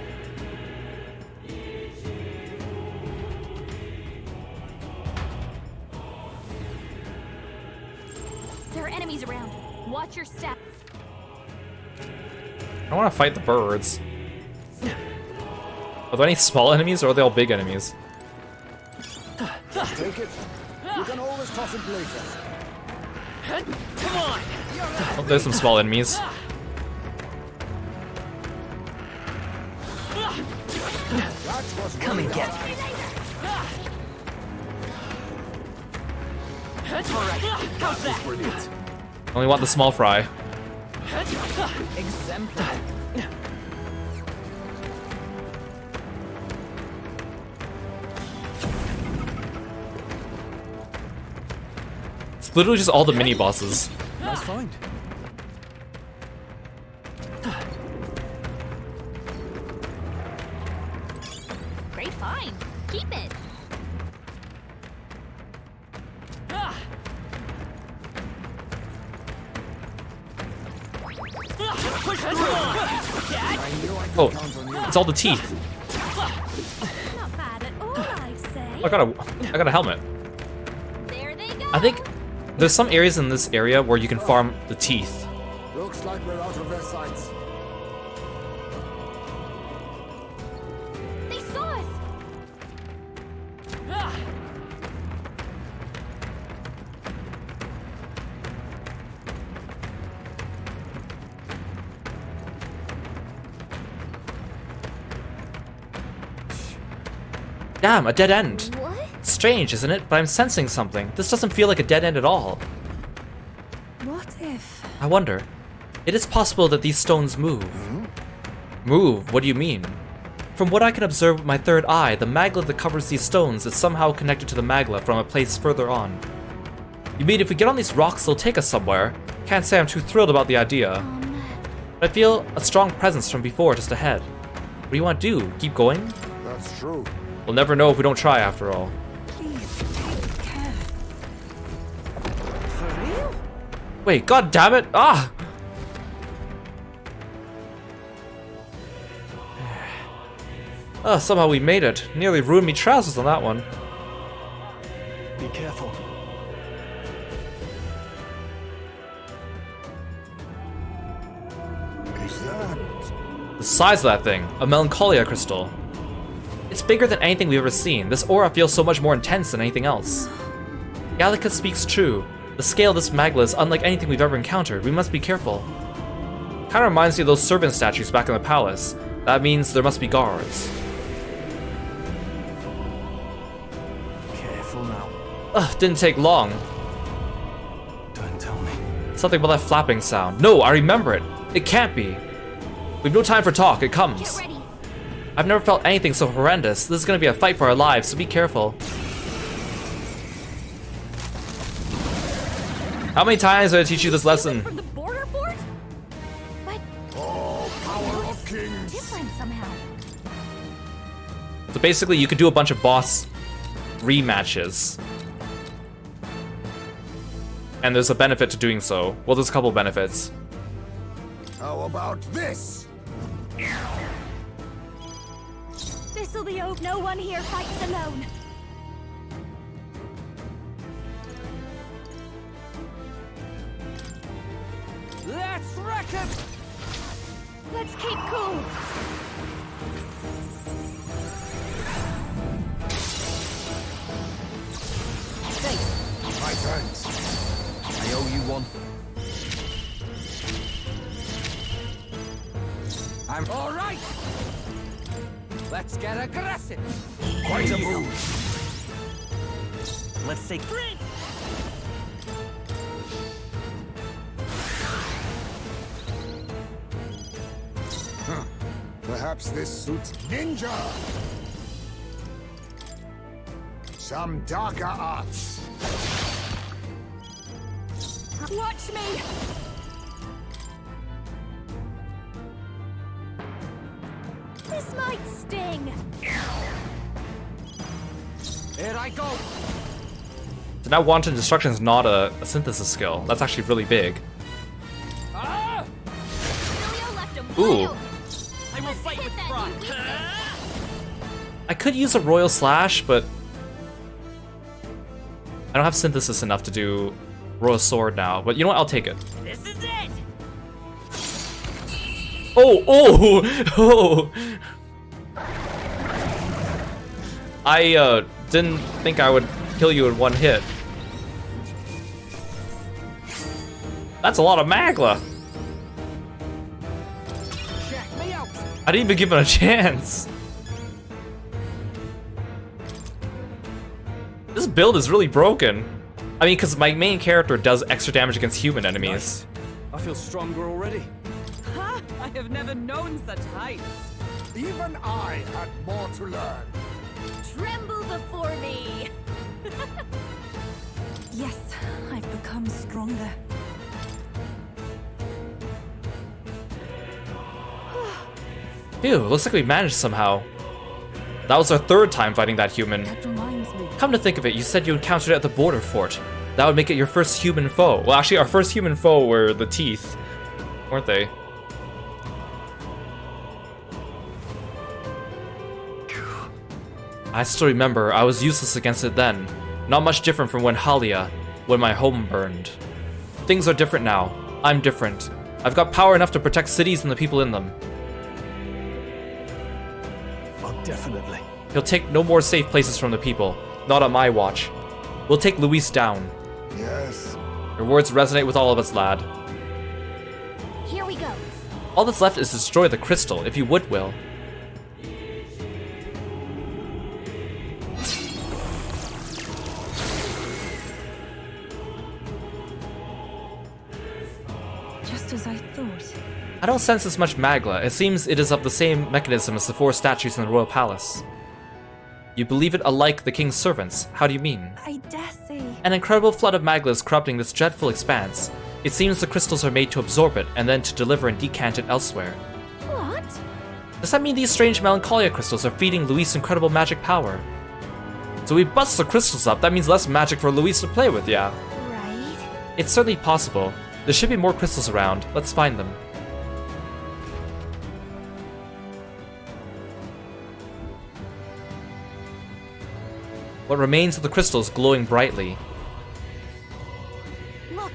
There are enemies around. Watch your step. I want to fight the birds. Are there any small enemies or are they all big enemies? Take it. You can always toss it later. Come on! Oh, there's some small enemies. Come and get me. Alright, how's that? Brilliant. Only want the small fry. Exemplary. It's literally just all the mini bosses. Nice find. Great find. Keep it. Oh, it's all the teeth. Not bad at all, I'd say. I got a helmet. There they go. I think there's some areas in this area where you can farm the teeth. Looks like we're out of their sights. They saw us. Damn, a dead end. What? Strange, isn't it? But I'm sensing something. This doesn't feel like a dead end at all. What if? I wonder. It is possible that these stones move. Move? What do you mean? From what I can observe with my third eye, the magla that covers these stones is somehow connected to the magla from a place further on. You mean if we get on these rocks, they'll take us somewhere? Can't say I'm too thrilled about the idea. But I feel a strong presence from before just ahead. What do you want to do? Keep going? That's true. We'll never know if we don't try after all. Please take care. For real? Wait, god damn it! Ah! Somehow we made it. Nearly ruined me trousers on that one. Be careful. The size of that thing, a melancholia crystal. It's bigger than anything we've ever seen. This aura feels so much more intense than anything else. Gallica speaks true. The scale of this magla is unlike anything we've ever encountered. We must be careful. Kinda reminds me of those servant statues back in the palace. That means there must be guards. Careful now. Ugh, didn't take long. Don't tell me. Something about that flapping sound. No, I remember it. It can't be. We've no time for talk. It comes. I've never felt anything so horrendous. This is gonna be a fight for our lives, so be careful. How many times did I teach you this lesson? From the border fort? But Oh, power of kings! different somehow. So basically, you could do a bunch of boss rematches. And there's a benefit to doing so. Well, there's a couple benefits. How about this? This'll be over. No one here fights alone. Let's wreck him! Let's keep cool. My thanks. I owe you one. I'm all right. Let's get aggressive. Quite a move. Let's take three. Perhaps this suits ninja. Some darker arts. Watch me. This might sting. Here I go. So now wanton destruction is not a synthesis skill. That's actually really big. Ah! Ooh. I will fight with pride. I could use a royal slash, but I don't have synthesis enough to do royal sword now. But you know what? I'll take it. This is it. Oh! I didn't think I would kill you in one hit. That's a lot of magla. Check me out. I didn't even give it a chance. This build is really broken. I mean, because my main character does extra damage against human enemies. I feel stronger already. Ha! I have never known such heights. Even I had more to learn. Tremble before me. Yes, I've become stronger. Phew, looks like we managed somehow. That was our third time fighting that human. That reminds me. Come to think of it, you said you encountered it at the border fort. That would make it your first human foe. Well, actually, our first human foe were the teeth, weren't they? I still remember, I was useless against it then. Not much different from when when my home burned. Things are different now. I'm different. I've got power enough to protect cities and the people in them. Oh, definitely. He'll take no more safe places from the people. Not on my watch. We'll take Luis down. Yes. Your words resonate with all of us, lad. Here we go. All that's left is to destroy the crystal, if you would will. Just as I thought. I don't sense as much magla. It seems it is of the same mechanism as the 4 statues in the royal palace. You believe it alike the king's servants. How do you mean? I dare say. An incredible flood of magla is corrupting this dreadful expanse. It seems the crystals are made to absorb it and then to deliver and decant it elsewhere. What? Does that mean these strange melancholia crystals are feeding Luis incredible magic power? So we bust the crystals up, that means less magic for Luis to play with, yeah? Right. It's certainly possible. There should be more crystals around. Let's find them. What remains of the crystals glowing brightly. Look.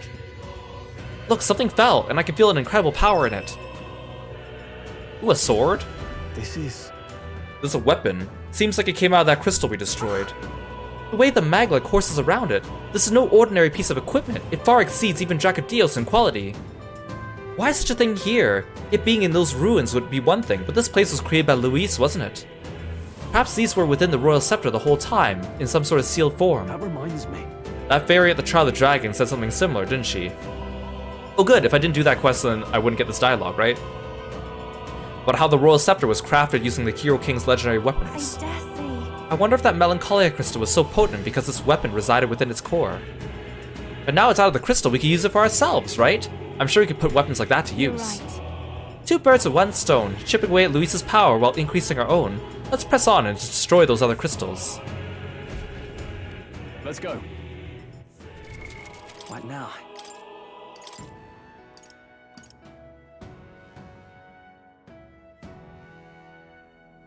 Look, something fell, and I can feel an incredible power in it. Ooh, a sword? This is a weapon. Seems like it came out of that crystal we destroyed. The way the magla courses around it, this is no ordinary piece of equipment. It far exceeds even Dracodios in quality. Why is such a thing here? It being in those ruins would be one thing, but this place was created by Luis, wasn't it? Perhaps these were within the royal scepter the whole time, in some sort of sealed form. That reminds me. That fairy at the Trial of the Dragon said something similar, didn't she? Oh good, if I didn't do that quest then I wouldn't get this dialogue, right? But how the royal scepter was crafted using the Kiro King's legendary weapons. I wonder if that melancholia crystal was so potent because this weapon resided within its core. But now it's out of the crystal, we can use it for ourselves, right? I'm sure we could put weapons like that to use. Right. Two birds with one stone, chipping away at Luis's power while increasing our own. Let's press on and destroy those other crystals. Let's go. What now?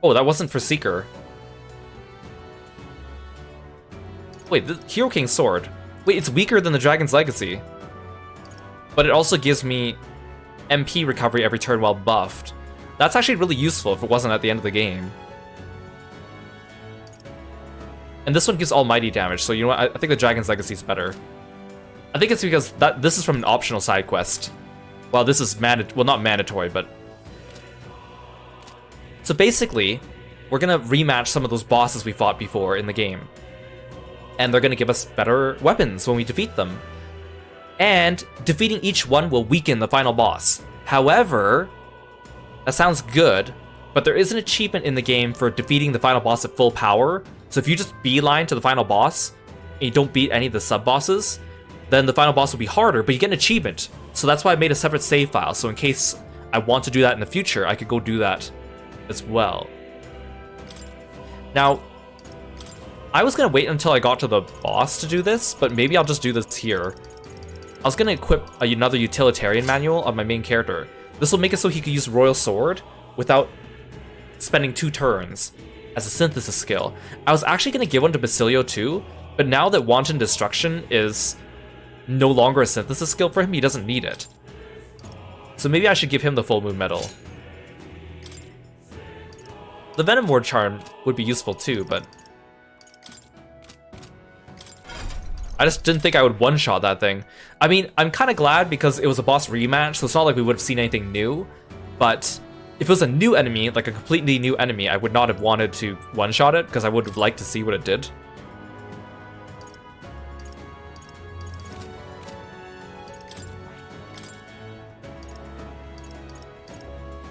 Oh, that wasn't for Seeker. Wait, the Hero King's sword. Wait, it's weaker than the Dragon's Legacy. But it also gives me MP recovery every turn while buffed. That's actually really useful if it wasn't at the end of the game. And this one gives almighty damage, so you know what? I think the Dragon's Legacy is better. I think it's because this is from an optional side quest. Well, this is not mandatory, but... So basically, we're gonna rematch some of those bosses we fought before in the game. And they're gonna give us better weapons when we defeat them. And defeating each one will weaken the final boss. However, that sounds good, but there is an achievement in the game for defeating the final boss at full power. So if you just beeline to the final boss, and you don't beat any of the sub-bosses, then the final boss will be harder, but you get an achievement. So that's why I made a separate save file, so in case I want to do that in the future, I could go do that as well. Now, I was gonna wait until I got to the boss to do this, but maybe I'll just do this here. I was gonna equip another utilitarian manual on my main character. This will make it so he could use Royal Sword without spending 2 turns as a synthesis skill. I was actually gonna give one to Basilio too, but now that Wanton Destruction is no longer a synthesis skill for him, he doesn't need it. So maybe I should give him the Full Moon Medal. The Venom Ward Charm would be useful too, but I just didn't think I would one-shot that thing. I mean, I'm kind of glad because it was a boss rematch, so it's not like we would have seen anything new, but if it was a new enemy, like a completely new enemy, I would not have wanted to one-shot it because I would have liked to see what it did.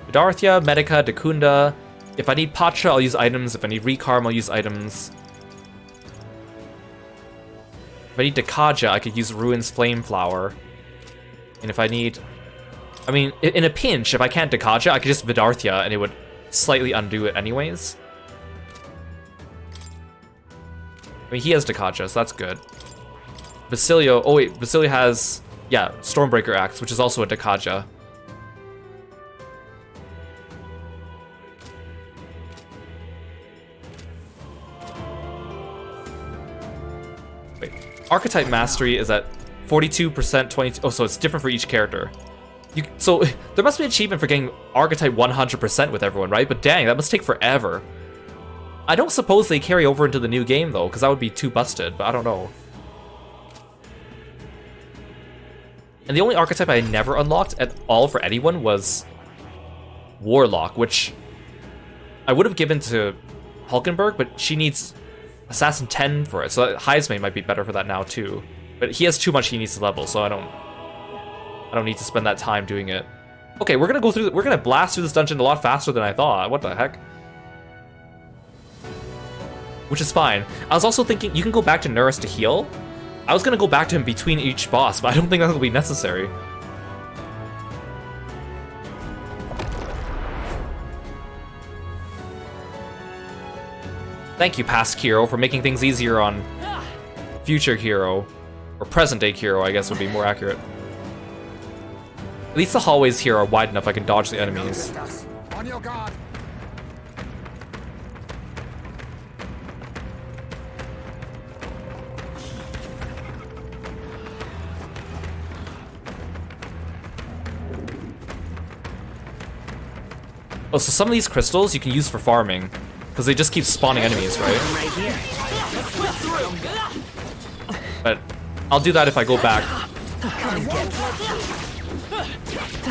Vidarthia, Medica, Dekunda. If I need Patra, I'll use items. If I need Recarm, I'll use items. If I need Dekaja, I could use Ruin's Flame Flower. And if I need... I mean, in a pinch, if I can't Dekaja, I could just Vidarthia, and it would slightly undo it anyways. I mean, he has Dekaja, so that's good. Basilio... Oh wait, Basilio has... Yeah, Stormbreaker Axe, which is also a Dekaja. Archetype Mastery is at 42%, 22... Oh, so it's different for each character. So there must be an achievement for getting Archetype 100% with everyone, right? But dang, that must take forever. I don't suppose they carry over into the new game, though, because that would be too busted, but I don't know. And the only archetype I never unlocked at all for anyone was Warlock, which I would have given to Hulkenberg, but she needs Assassin 10 for it, so Heismane might be better for that now too. But he has too much he needs to level, so I don't need to spend that time doing it. Okay, we're gonna blast through this dungeon a lot faster than I thought. What the heck? Which is fine. I was also thinking you can go back to Nurse to heal. I was gonna go back to him between each boss, but I don't think that'll be necessary. Thank you, past Kiro, for making things easier on future Kiro. Or present-day Kiro, I guess would be more accurate. At least the hallways here are wide enough I can dodge the enemies. On your guard. Oh, so some of these crystals you can use for farming, because they just keep spawning enemies, right? But I'll do that if I go back.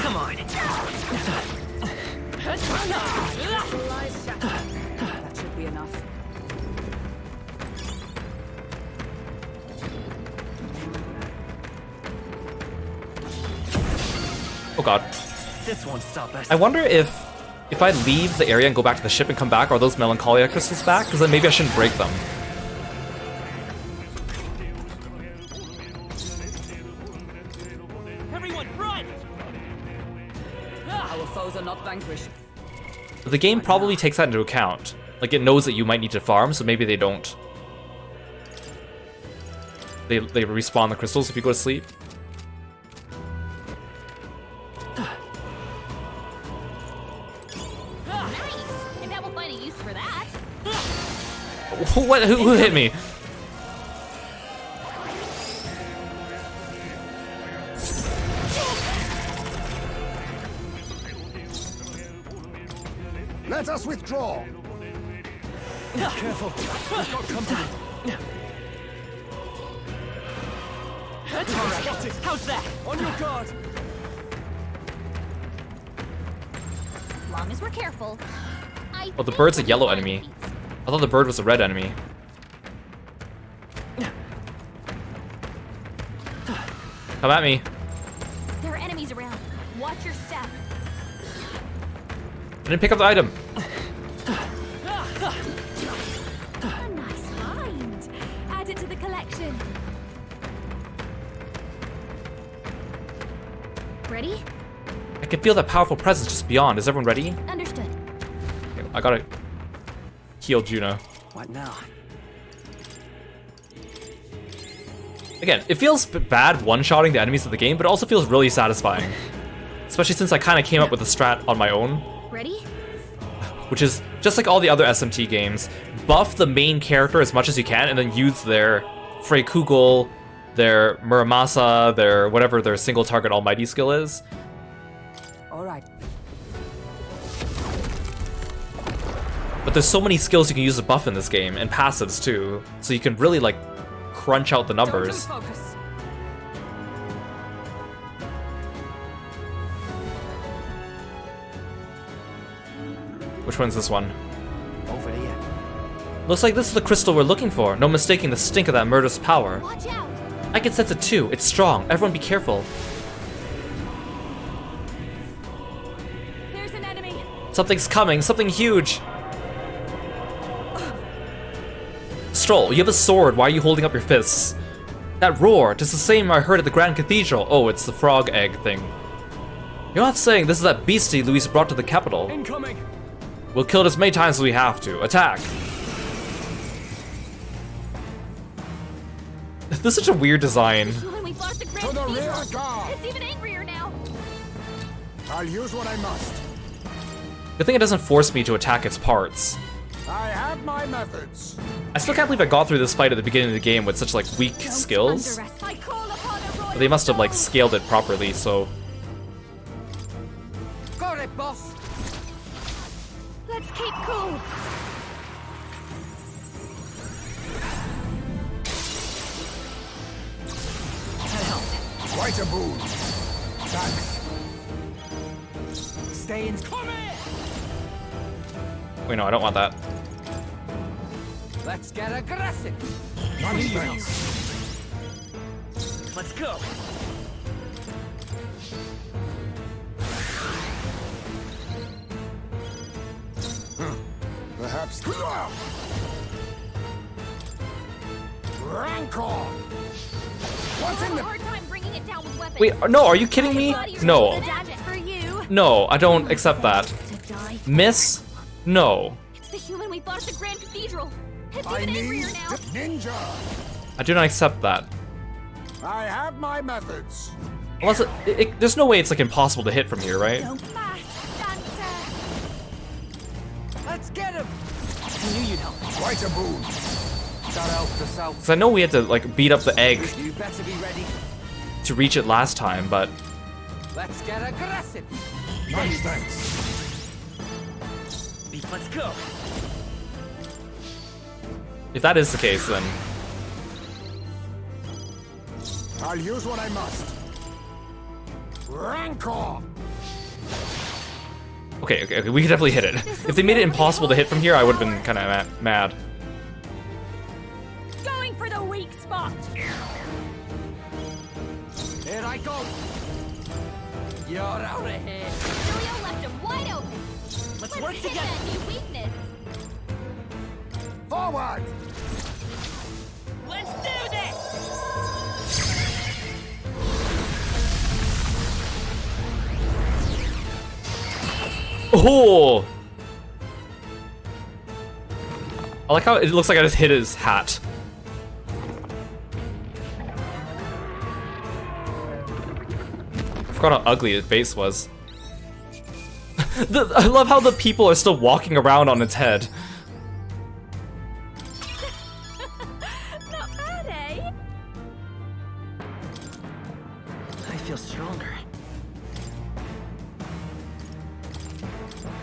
Come on. That should be enough. Oh god. This won't stop us. I wonder if I leave the area and go back to the ship and come back, are those Melancholia crystals back? Because then maybe I shouldn't break them. Everyone, run! Our foes are not vanquished. But the game probably takes that into account. Like, it knows that you might need to farm, so maybe they don't. They respawn the crystals if you go to sleep. What? Who hit me? Let us withdraw. Careful. We've got company. Spotted. How's that? On your guard. Long as we're careful. Oh, the bird's a yellow enemy. I thought the bird was a red enemy. Come at me. There are enemies around. Watch your step. I didn't pick up the item. A nice find. Add it to the collection. Ready? I can feel that powerful presence just beyond. Is everyone ready? Understood. Okay, I gotta heal Juno. What now? Again, it feels bad one-shotting the enemies of the game, but it also feels really satisfying. Especially since I kind of came up with the strat on my own. Ready? Which is, just like all the other SMT games, buff the main character as much as you can, and then use their Freikugel, their Muramasa, their whatever their single target almighty skill is. Alright. But there's so many skills you can use to buff in this game, and passives too, so you can really like crunch out the numbers. Which one's this one? Over here. Looks like this is the crystal we're looking for. No mistaking the stink of that murderous power. Watch out. I can sense it too. It's strong. Everyone be careful. There's an enemy. Something's coming. Something huge. Stroll, you have a sword. Why are you holding up your fists? That roar, it's the same I heard at the Grand Cathedral. Oh, it's the frog egg thing. You're not saying this is that beastie Luis brought to the capital. Incoming. We'll kill it as many times as we have to. Attack. This is such a weird design. When we fought at the Grand To the rear Cathedral, guard. it's even angrier now. I'll use what I must. Good thing it doesn't force me to attack its parts. I have my methods. I still can't believe I got through this fight at the beginning of the game with such like weak skills. I call upon a royal But they must have like scaled it properly, so. Got it, boss. Let's keep cool. Quite a boon. Thanks. Stay in. Wait, no, I don't want that. Let's get aggressive. Let's go. Perhaps. Rancor. What's in the? Hard time bringing it down with weapons. Wait, no, are you kidding me? No. That's for you. No, I don't accept that. To die. Miss? No. It's the human we fought at the Grand Cathedral. It's I even need angrier now. ninja. I do not accept that. I have my methods. Unless there's no way it's like impossible to hit from here, right? Don't mass dancer. Let's get him. I knew you'd help. Quite a boon. That helped us out. Because I know we had to like beat up the egg You better be ready. to reach it last time, but Let's get aggressive. Nice, thanks. Let's go. If that is the case, then I'll use what I must. Rancor! okay, we could definitely hit it. If they made it impossible to hit from here, I would have been kind of mad. Going for the weak spot. Here I go. You're out of here. Julio left him wide open. Let's work hit together. that new weakness. Forward! Let's do this. Oh! I like how it looks like I just hit his hat. I forgot how ugly its base was. I love how the people are still walking around on its head. Not bad, eh? I feel stronger.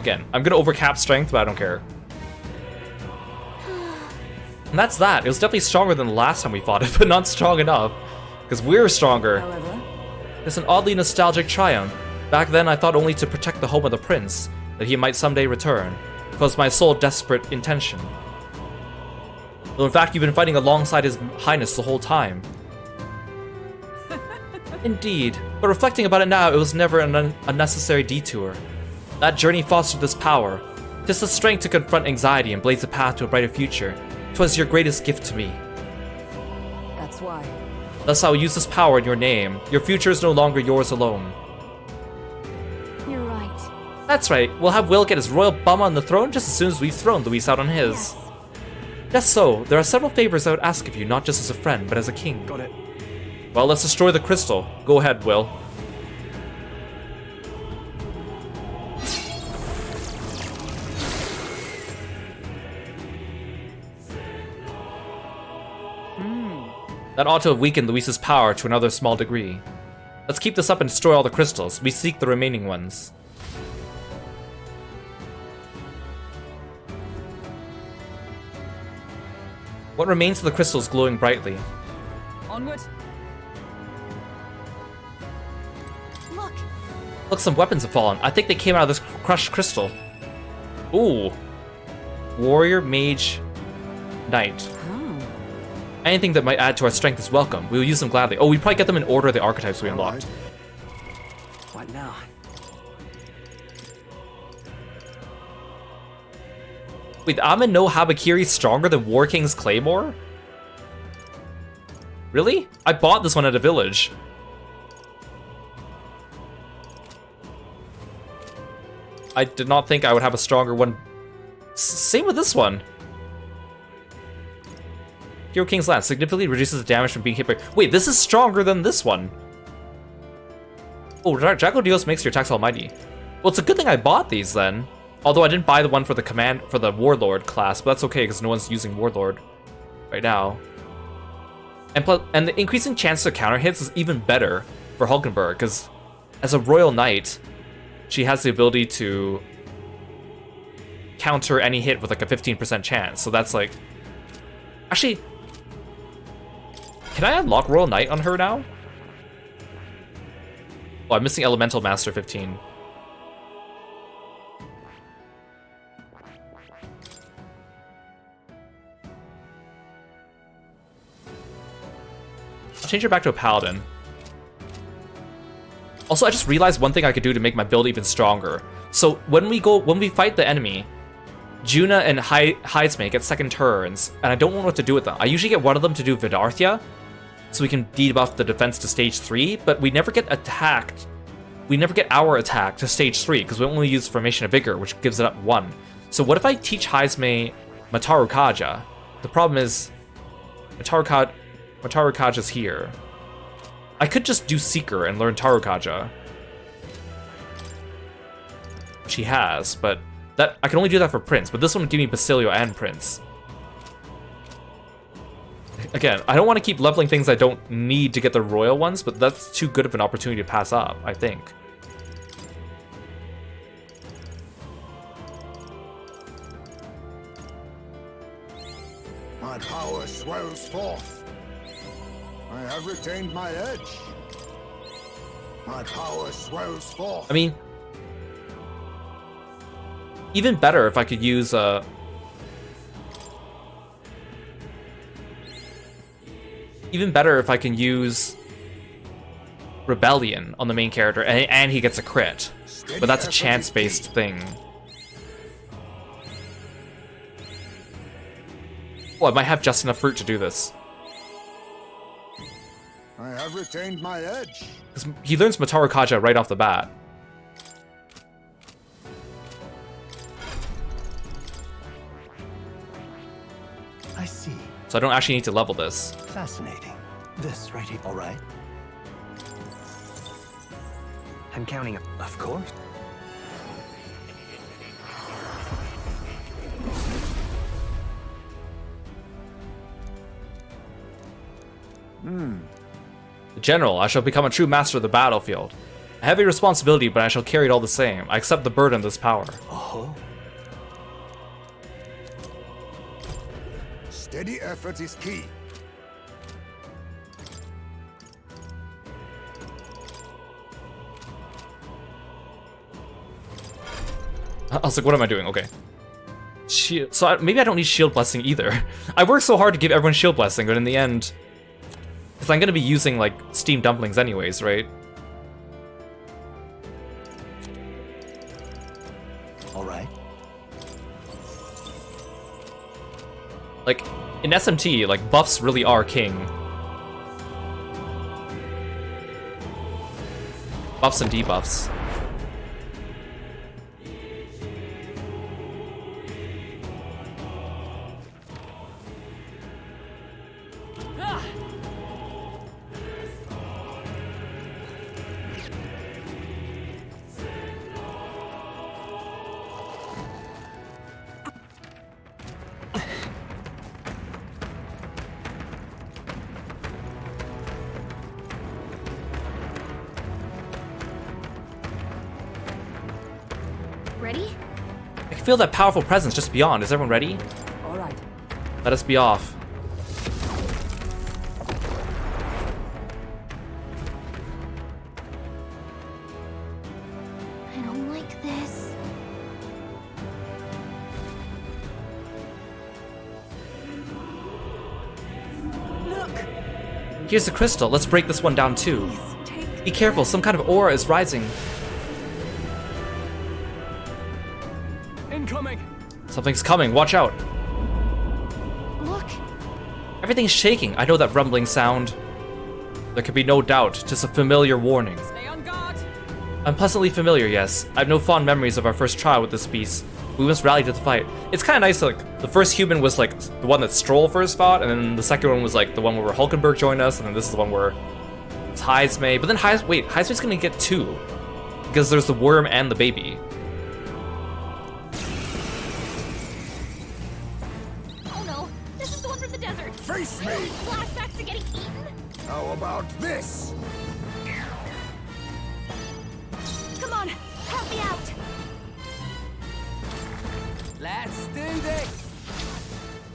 Again, I'm gonna overcap strength, but I don't care. And that's that. It was definitely stronger than the last time we fought it, but not strong enough. Because we're stronger. However, It's an oddly nostalgic triumph. Back then, I thought only to protect the home of the prince, that he might someday return. It was my sole desperate intention. Though in fact, you've been fighting alongside his highness the whole time. Indeed, but reflecting about it now, it was never an unnecessary detour. That journey fostered this power. 'Tis the strength to confront anxiety and blaze a path to a brighter future. 'Twas your greatest gift to me. that's why. Thus I will use this power in your name. Your future is no longer yours alone. You're right. That's right, we'll have Will get his royal bum on the throne just as soon as we've thrown Luis out on his. Just so, there are several favors I would ask of you, not just as a friend, but as a king. Got it. Well, let's destroy the crystal. Go ahead, Will. That ought to have weakened Luis's power to another small degree. Let's keep this up and destroy all the crystals. We seek the remaining ones. What remains of the crystals glowing brightly? Onward. Look, Look, some weapons have fallen. I think they came out of this crushed crystal. Ooh. Warrior, mage, knight. Anything that might add to our strength is welcome. We will use them gladly. Oh, we probably get them in order of the archetypes we unlocked. What now? Wait, Amin no Habakiri stronger than War King's Claymore? Really? I bought this one at a village. I did not think I would have a stronger one. Same with this one. Hero King's Lance significantly reduces the damage from being hit by... Wait, this is stronger than this one. Oh, Jackal Dios makes your attacks almighty. Well, it's a good thing I bought these then. Although I didn't buy the one for the Warlord class, but that's okay because no one's using Warlord right now. And the increasing chance to counter hits is even better for Hulkenberg because as a Royal Knight, she has the ability to counter any hit with like a 15% chance. So that's like... Actually... Can I unlock Royal Knight on her now? Oh, I'm missing Elemental Master 15. I'll change her back to a Paladin. Also, I just realized one thing I could do to make my build even stronger. So when we fight the enemy, Juna and Heisme get second turns, and I don't know what to do with them. I usually get one of them to do Vidarthia, so we can debuff the defense to stage 3, but we never get attacked. We never get our attack to stage 3, because we only use Formation of Vigor, which gives it up 1. So what if I teach Heisme Mataru Kaja? The problem is, Mataru Kaja's here. I could just do Seeker and learn Taru Kaja. She has, but that I can only do that for Prince, but this one would give me Basilio and Prince. Again, I don't want to keep leveling things I don't need to get the royal ones, but that's too good of an opportunity to pass up, I think. My power swells forth. I have retained my edge. My power swells forth. I mean, even better if I could use even better if I can use Rebellion on the main character, and he gets a crit. But that's a chance-based thing. Oh, I might have just enough fruit to do this. I have retained my edge. He learns Mataru Kaja right off the bat. I see. So I don't actually need to level this. Fascinating. This right here. All right. I'm counting. Of course. General, I shall become a true master of the battlefield. A heavy responsibility, but I shall carry it all the same. I accept the burden of this power. Oh. Steady effort is key. I was like, what am I doing? Okay. So maybe I don't need shield blessing either. I worked so hard to give everyone shield blessing, but in the end, because I'm gonna be using like steam dumplings anyways, right? All right. Like in SMT, like buffs really are king. Buffs and debuffs. Ready? I can feel that powerful presence just beyond. Is everyone ready? All right. Let us be off. I don't like this. Look! Here's the crystal. Let's break this one down too. Be careful, some kind of aura is rising. Incoming! Something's coming, watch out. Look! Everything's shaking. I know that rumbling sound. There can be no doubt. 'Tis a familiar warning. Stay on guard. Unpleasantly familiar, yes. I have no fond memories of our first trial with this beast. We must rally to the fight. It's kind of nice, like, the first human was, like, the one that Stroll first fought, and then the second one was, like, the one where Hulkenberg joined us, and then this is the one where it's Heismay. But then Heismay's gonna get two. Because there's the worm and the baby. Oh no! This is the one from the desert! Face me! Flashbacks to getting eaten? How about this? Come on! Help me out! Let's do this!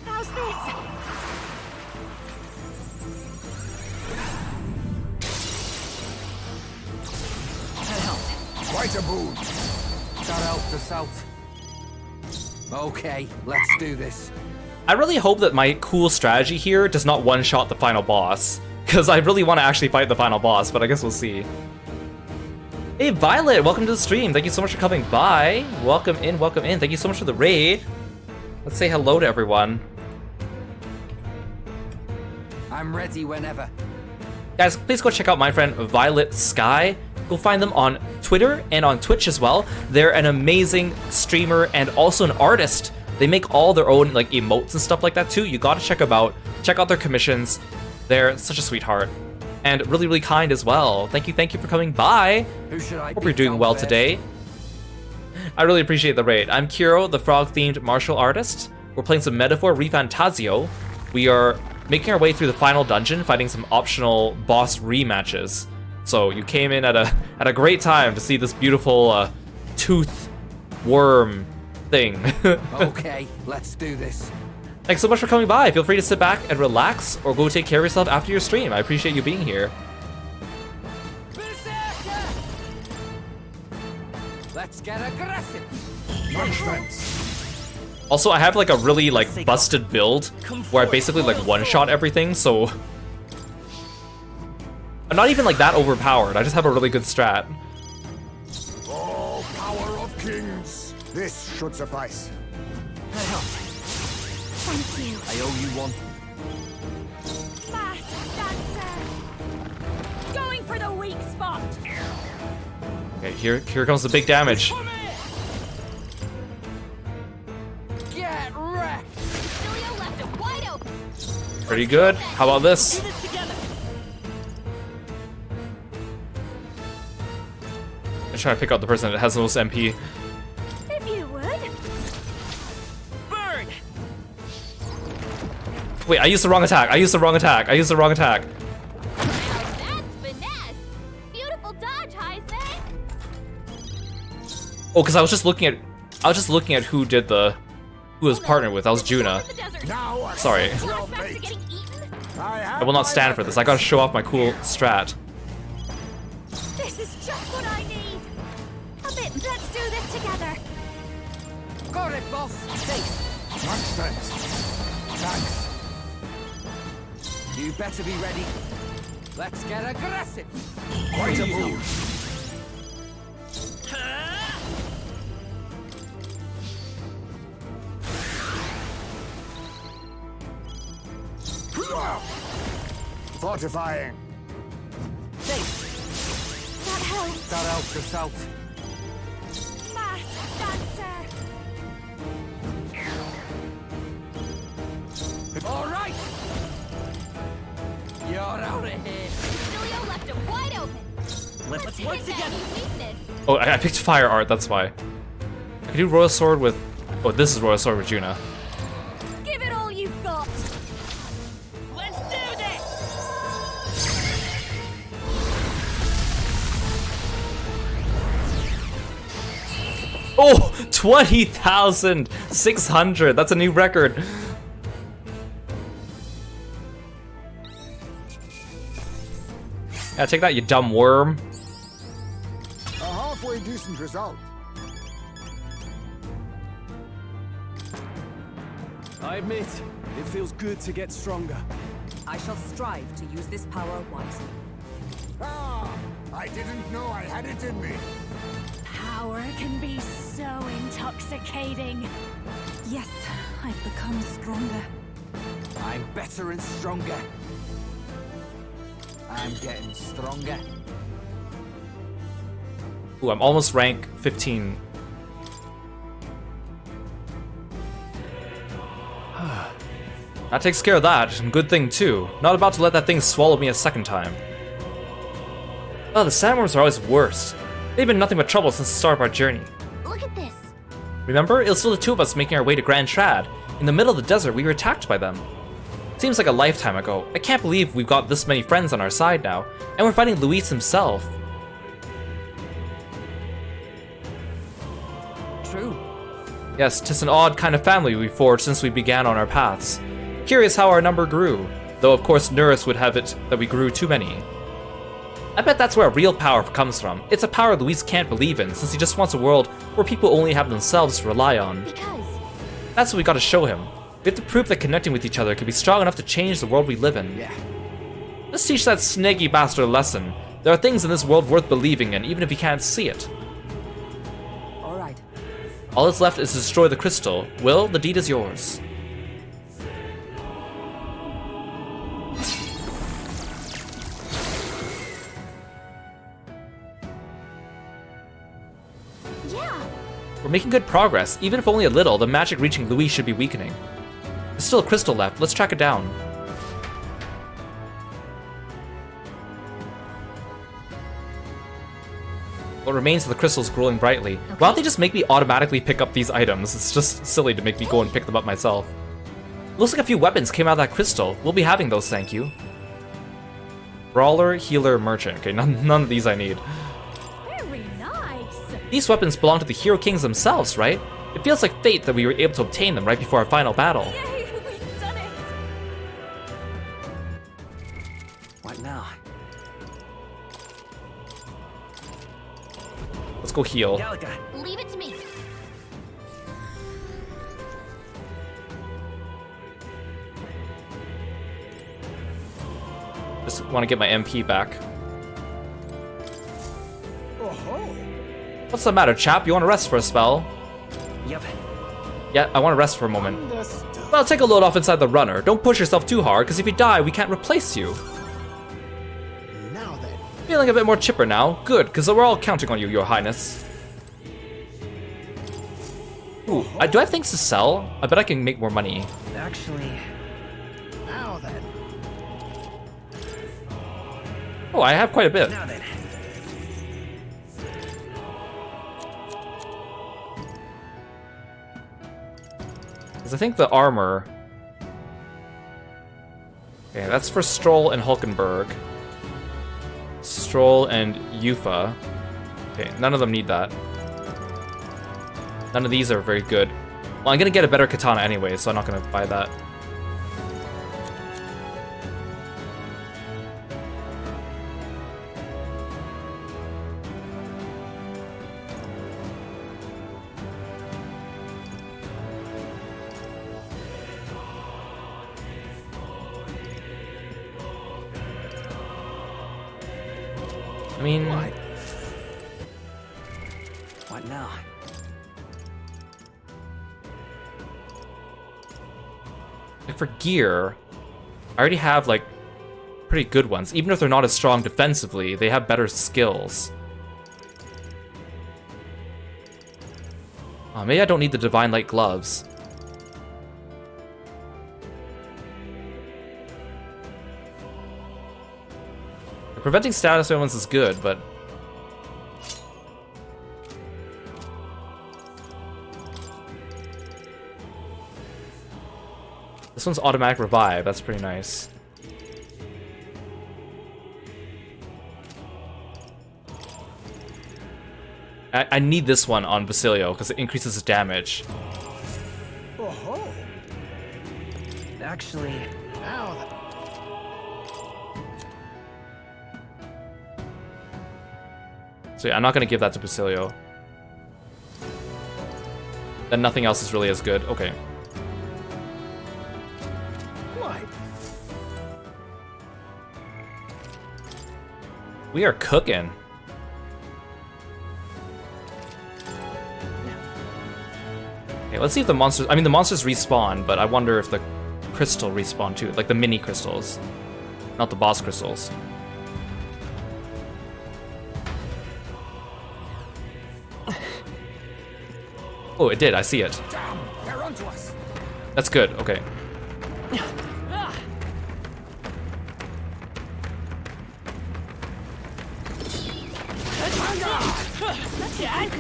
How's this? That helped. Quite a boon. That helped us out. Okay, let's do this. I really hope that my cool strategy here does not one-shot the final boss. Because I really want to actually fight the final boss, but I guess we'll see. Hey Violet, welcome to the stream. Thank you so much for coming by. Welcome in, welcome in. Thank you so much for the raid. Let's say hello to everyone. I'm ready whenever. Guys, please go check out my friend Violet Sky. Go find them on Twitter and on Twitch as well. They're an amazing streamer and also an artist. They make all their own like emotes and stuff like that too. You gotta check them out. Check out their commissions. They're such a sweetheart. And really, really kind as well. Thank you for coming by. Who should I Hope you're doing well today. I really appreciate the raid. I'm Kiro, the frog-themed martial artist. We're playing some Metaphor ReFantazio. We are making our way through the final dungeon, fighting some optional boss rematches. So you came in at a great time to see this beautiful tooth worm thing. Okay, let's do this. Thanks so much for coming by. Feel free to sit back and relax or go take care of yourself after your stream. I appreciate you being here. Let's get aggressive. Also, I have like a really like busted build where I basically like one-shot everything, so I'm not even like that overpowered. I just have a really good strat. Oh, power of kings. This should suffice. Thank you. I owe you one. Fast dancer. Going for the weak spot. Okay, here comes the big damage. Get wrecked. Julio left it wide open. Pretty good. How about this? I'm trying to pick out the person that has the most MP. If you would. Burn! Wait, I used the wrong attack. I used the wrong attack. That's finesse. Beautiful dodge, Heisman. Oh, because I was just looking at who was partnered with. That was Juna. Sorry. I will not stand for this. I gotta show off my cool strat. This is just what I need. A bit. Let's do this together. Got it, boss. Much thanks. Thanks. You better be ready. Let's get aggressive. Quite a move. Fortifying. That helps. That helps us out. Fast dancer. All right. You're out of here. Julio left it wide open. Let's work together. Weakness. Oh, I picked Fire Art, that's why. I can do Royal Sword with... Oh, this is Royal Sword with Juna. Give it all you've got. Let's do this! Oh, 20,600. That's a new record. Yeah, take that, you dumb worm. A halfway decent result. I admit, it feels good to get stronger. I shall strive to use this power wisely. Ah, I didn't know I had it in me. Power can be so intoxicating. Yes, I've become stronger. I'm better and stronger. I'm getting stronger. Ooh, I'm almost rank 15. That takes care of that, and good thing too. Not about to let that thing swallow me a second time. Oh, the sandworms are always worse. They've been nothing but trouble since the start of our journey. Look at this. Remember? It was still the two of us making our way to Grand Trad. In the middle of the desert, we were attacked by them. Seems like a lifetime ago. I can't believe we've got this many friends on our side now, and we're fighting Luis himself. True. Yes, 'tis an odd kind of family we forged since we began on our paths. Curious how our number grew, though of course Nurse would have it that we grew too many. I bet that's where real power comes from. It's a power Luis can't believe in, since he just wants a world where people only have themselves to rely on. Because That's what we gotta show him. We have to prove that connecting with each other can be strong enough to change the world we live in. Yeah. Let's teach that snaky bastard a lesson. There are things in this world worth believing in, even if he can't see it. All right. All that's left is to destroy the crystal. Will, the deed is yours. yeah. We're making good progress. Even if only a little, the magic reaching Luis should be weakening. There's still a crystal left. Let's track it down. What remains of the crystals glowing brightly. Why don't they just make me automatically pick up these items? It's just silly to make me go and pick them up myself. Looks like a few weapons came out of that crystal. We'll be having those, thank you. Brawler, healer, merchant. Okay, none of these I need. Very nice. These weapons belong to the Hero Kings themselves, right? It feels like fate that we were able to obtain them right before our final battle. Yay, we go heal. Leave it to me. Just want to get my MP back. What's the matter, chap? You want to rest for a spell? Yep. Yeah, I want to rest for a moment. Well, take a load off inside the runner. Don't push yourself too hard, because if you die, we can't replace you. Now then. Feeling a bit more chipper now. Good, because we're all counting on you, Your Highness. Ooh, do I have things to sell? I bet I can make more money. Actually... Now then. Oh, I have quite a bit. Now then. Because I think the armor... Okay, that's for Stroll and Hulkenberg. Stroll and Yufa. Okay, none of them need that. None of these are very good. Well, I'm gonna get a better katana anyway, so I'm not gonna buy that. I mean... What now? Like for gear, I already have like pretty good ones. Even if they're not as strong defensively, they have better skills. Maybe I don't need the Divine Light gloves. Preventing status ailments is good, but... This one's automatic revive, that's pretty nice. I need this one on Basilio, because it increases his damage. Actually... Now then. So yeah, I'm not going to give that to Basilio. Then nothing else is really as good. Okay. We are cooking. Okay, let's see if the monsters... I mean, the monsters respawn, but I wonder if the crystal respawn too. Like the mini crystals. Not the boss crystals. Oh, it did. I see it. Damn, they're onto us. That's good. Okay.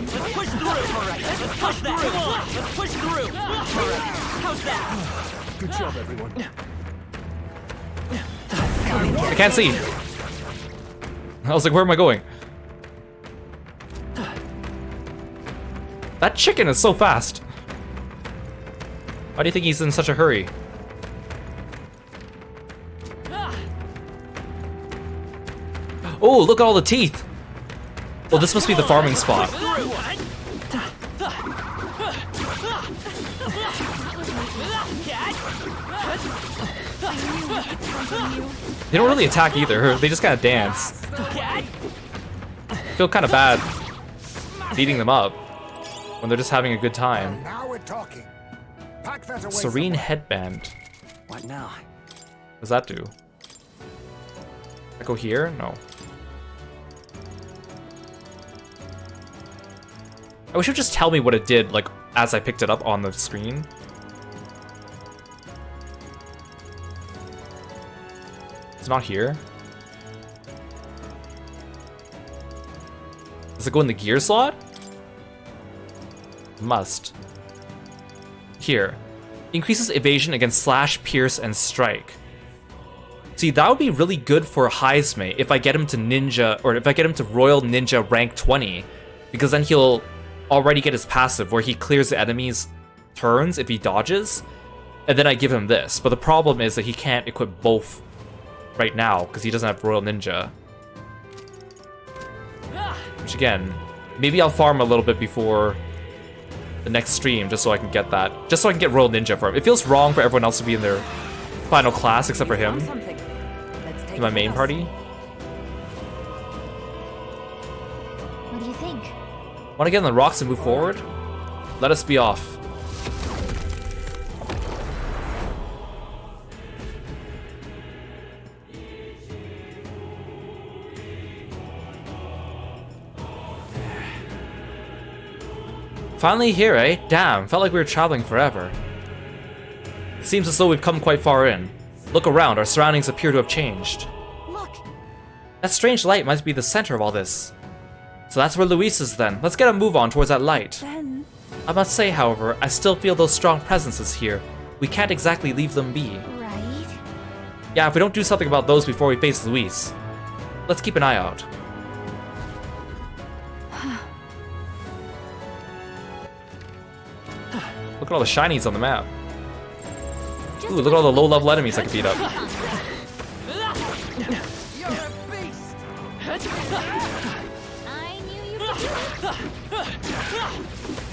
Let's push through. All right, let's push that. Come on, let's push through. All right, how's that? Good job, everyone. I can't see. I was like, where am I going? That chicken is so fast. Why do you think he's in such a hurry? Oh, look at all the teeth. Well, this must be the farming spot. They don't really attack either. They just kind of dance. I feel kind of bad beating them up when they're just having a good time. Now we're talking. Pack that away. Serene headband. What now? What does that do? I go here? No. I wish it would just tell me what it did, like, as I picked it up on the screen. It's not here. Does it go in the gear slot? Must. Here. Increases evasion against slash, pierce, and strike. See, that would be really good for Heisme if I get him to ninja, or if I get him to Royal Ninja rank 20. Because then he'll already get his passive where he clears the enemy's turns if he dodges. And then I give him this. But the problem is that he can't equip both right now because he doesn't have Royal Ninja. Which again, Maybe I'll farm a little bit before the next stream, just so I can get that. Just so I can get Royal Ninja for him. It feels wrong for everyone else to be in their final class, except for him. In my main party. What do you think? Want to get on the rocks and move forward? Let us be off. Finally here, eh? Damn, felt like we were traveling forever. It seems as though we've come quite far in. Look around, our surroundings appear to have changed. Look! That strange light must be the center of all this. So that's where Luis is then. Let's get a move on towards that light. Then... I must say, however, I still feel those strong presences here. We can't exactly leave them be. Right? Yeah, if we don't do something about those before we face Luis. Let's keep an eye out. Look at all the shinies on the map. Ooh, look at all the low-level enemies I can beat up. You're a beast. I knew you could do it.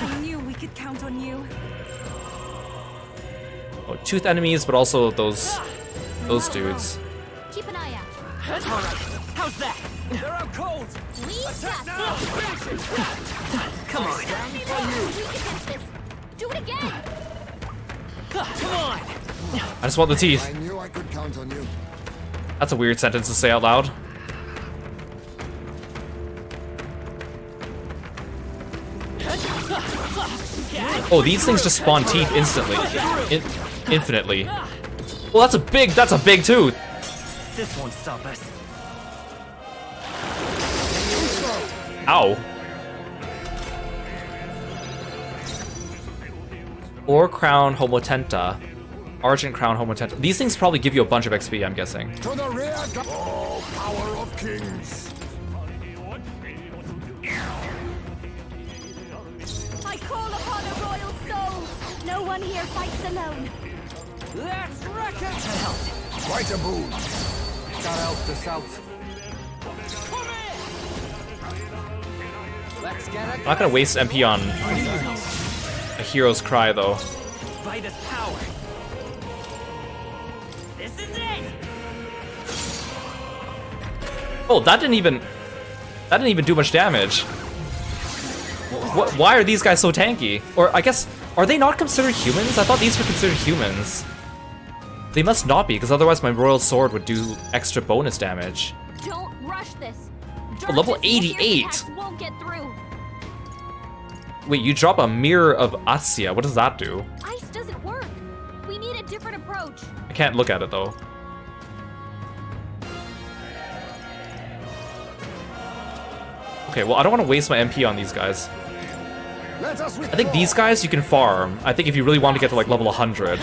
I knew we could count on you. Oh, tooth enemies, but also those dudes. Keep an eye out. All right. How's that? They're out cold. Attack now! Finish it! Come on. We can finish this. Do it again. Come on. I just want the teeth. I knew I could count on you. That's a weird sentence to say out loud. Oh, these things just spawn teeth instantly. Infinitely. Well, that's a big tooth. This won't stop us. Ow. Or Crown Homotenta. Argent Crown Homotenta. These things probably give you a bunch of XP, I'm guessing. To the rear, oh, power of kings. I call upon a royal soul. No one here fights alone. Let's wreck it! Quite a boon. That helped us out. Let's get it. I'm not gonna waste MP on a hero's cry, though. Vitus power. This is it. Oh, that didn't even do much damage. Why are these guys so tanky? Or I guess, are they not considered humans? I thought these were considered humans. They must not be, because otherwise my royal sword would do extra bonus damage. Don't rush this. Oh, level 88. Won't get through. Wait, you drop a mirror of Asya. What does that do? Ice doesn't work. We need a different approach. I can't look at it though. Okay, well I don't want to waste my MP on these guys. I think these guys you can farm. I think if you really want to get to like level 100.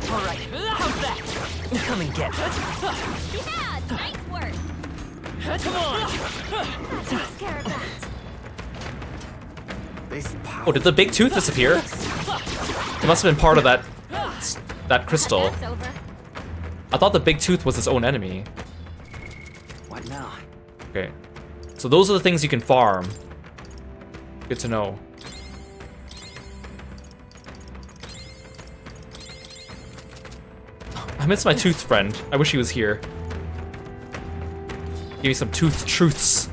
Alright, how's that? Come and get it. Yeah, nice work. Come on! That takes care of that. Oh, did the big tooth disappear? It must have been part of that crystal. That's over. I thought the big tooth was its own enemy. What now? Okay. So those are the things you can farm. Good to know. I miss my tooth friend. I wish he was here. Give me some tooth truths.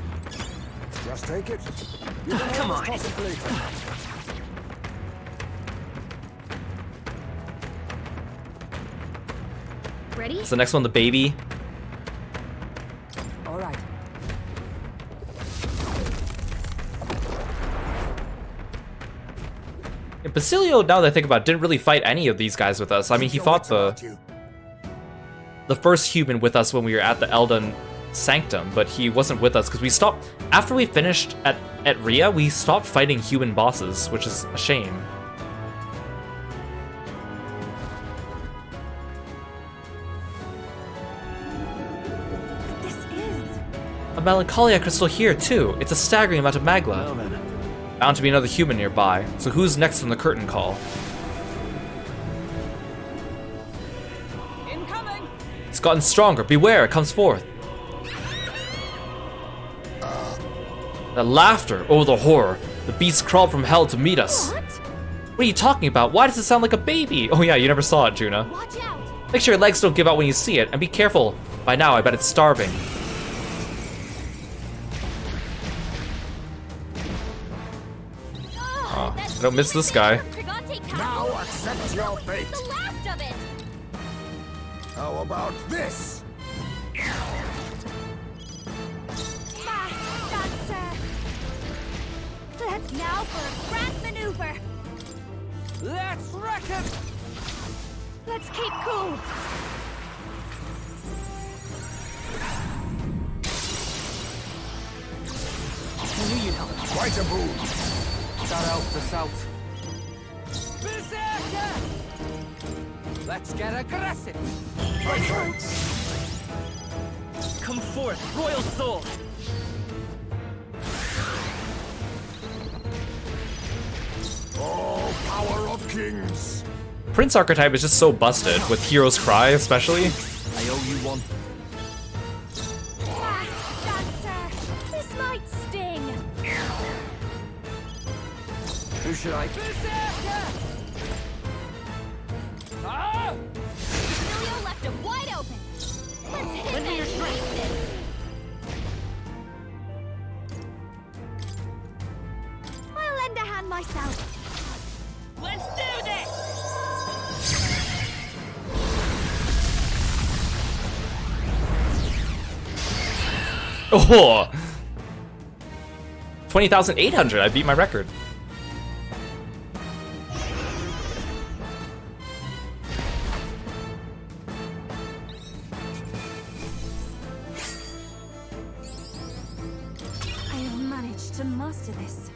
Just take it. Come on. Ready? Is the next one the baby? All right. Yeah, Basilio, now that I think about it, didn't really fight any of these guys with us. I mean, he fought the first human with us when we were at the Elden Sanctum, but he wasn't with us because we stopped after we finished at Ria. We stopped fighting human bosses, which is a shame. This is... A Melancholia crystal here too. It's a staggering amount of magla. Bound to be another human nearby. So who's next on the curtain call? Incoming! It's gotten stronger. Beware, it comes forth. That laughter. Oh, the horror. The beast crawled from hell to meet us. What are you talking about? Why does it sound like a baby? Oh yeah, you never saw it, Juna. Watch out! Make sure your legs don't give out when you see it, and be careful. By now, I bet it's starving. Oh, I don't miss this guy. Now accept your fate. The last of it. How about this? Let's now for a grand maneuver. Let's wreck him! Let's keep cool. Quite a boon. That helps us out. Berserker! Let's get aggressive! Come forth, royal soul! Oh, power of kings! Prince archetype is just so busted, with Hero's Cry especially. I owe you one. Fast dancer. This might sting. Who should I? Berserker! Ah! Emilio left him wide open. Let's hit Lend me your strength. I'll lend a hand myself. Let's do this! Oh! 20,800, I beat my record. I have managed to master this.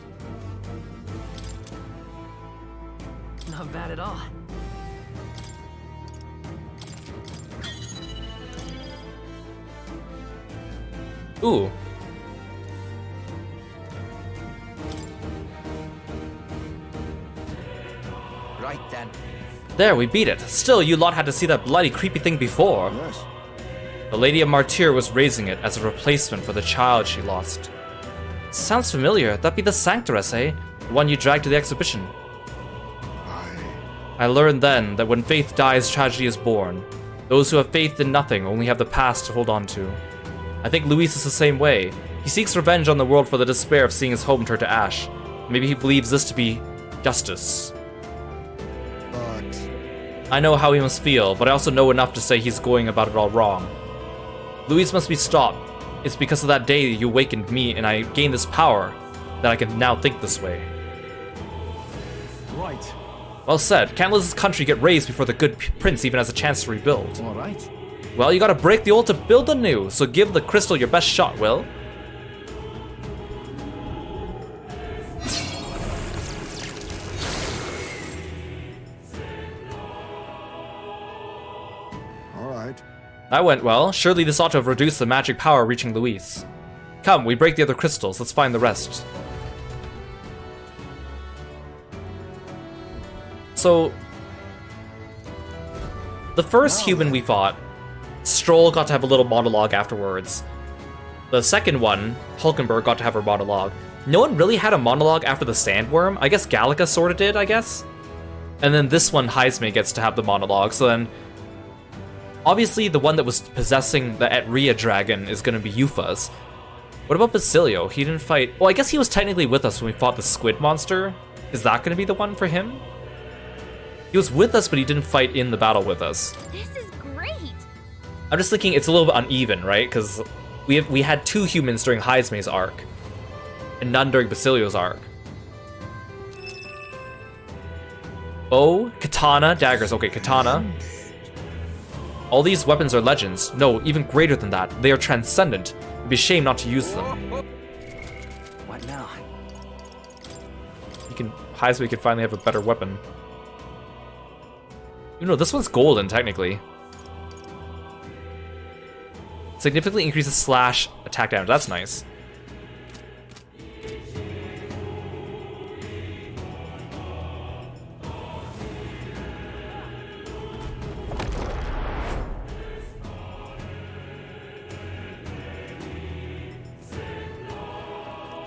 Not bad at all. Ooh. Right then. There, we beat it. Still, you lot had to see that bloody, creepy thing before. Yes. The Lady of Martyr was raising it as a replacement for the child she lost. Sounds familiar. That'd be the Sanctoress, eh? The one you dragged to the exhibition. I learned then that when faith dies, tragedy is born. Those who have faith in nothing only have the past to hold on to. I think Luis is the same way. He seeks revenge on the world for the despair of seeing his home turn to ash. Maybe he believes this to be justice. But I know how he must feel, but I also know enough to say he's going about it all wrong. Luis must be stopped. It's because of that day you awakened me and I gained this power that I can now think this way. Right. Well said. Can't let this country get razed before the good prince even has a chance to rebuild. All right. Well, you gotta break the old to build the new, so give the crystal your best shot, Will. all right. That went well. Surely this ought to have reduced the magic power reaching Luis. Come, we break the other crystals. Let's find the rest. So, the first human we fought, Stroll got to have a little monologue afterwards. The second one, Hulkenberg, got to have her monologue. No one really had a monologue after the Sandworm. I guess Gallica sorta did, I guess. And then this one, Heisme, gets to have the monologue. So then, obviously the one that was possessing the Etria dragon is gonna be Yufa's. What about Basilio? He didn't fight... Well, I guess he was technically with us when we fought the squid monster. Is that gonna be the one for him? He was with us, but he didn't fight in the battle with us. This is great. I'm just thinking it's a little bit uneven, right? Because we had two humans during Heisme's arc, and none during Basilio's arc. Oh, katana, daggers. Okay, katana. All these weapons are legends. No, even greater than that. They are transcendent. It'd be a shame not to use them. What now? Heisme could finally have a better weapon. You know, this one's golden, technically. Significantly increases slash attack damage. That's nice.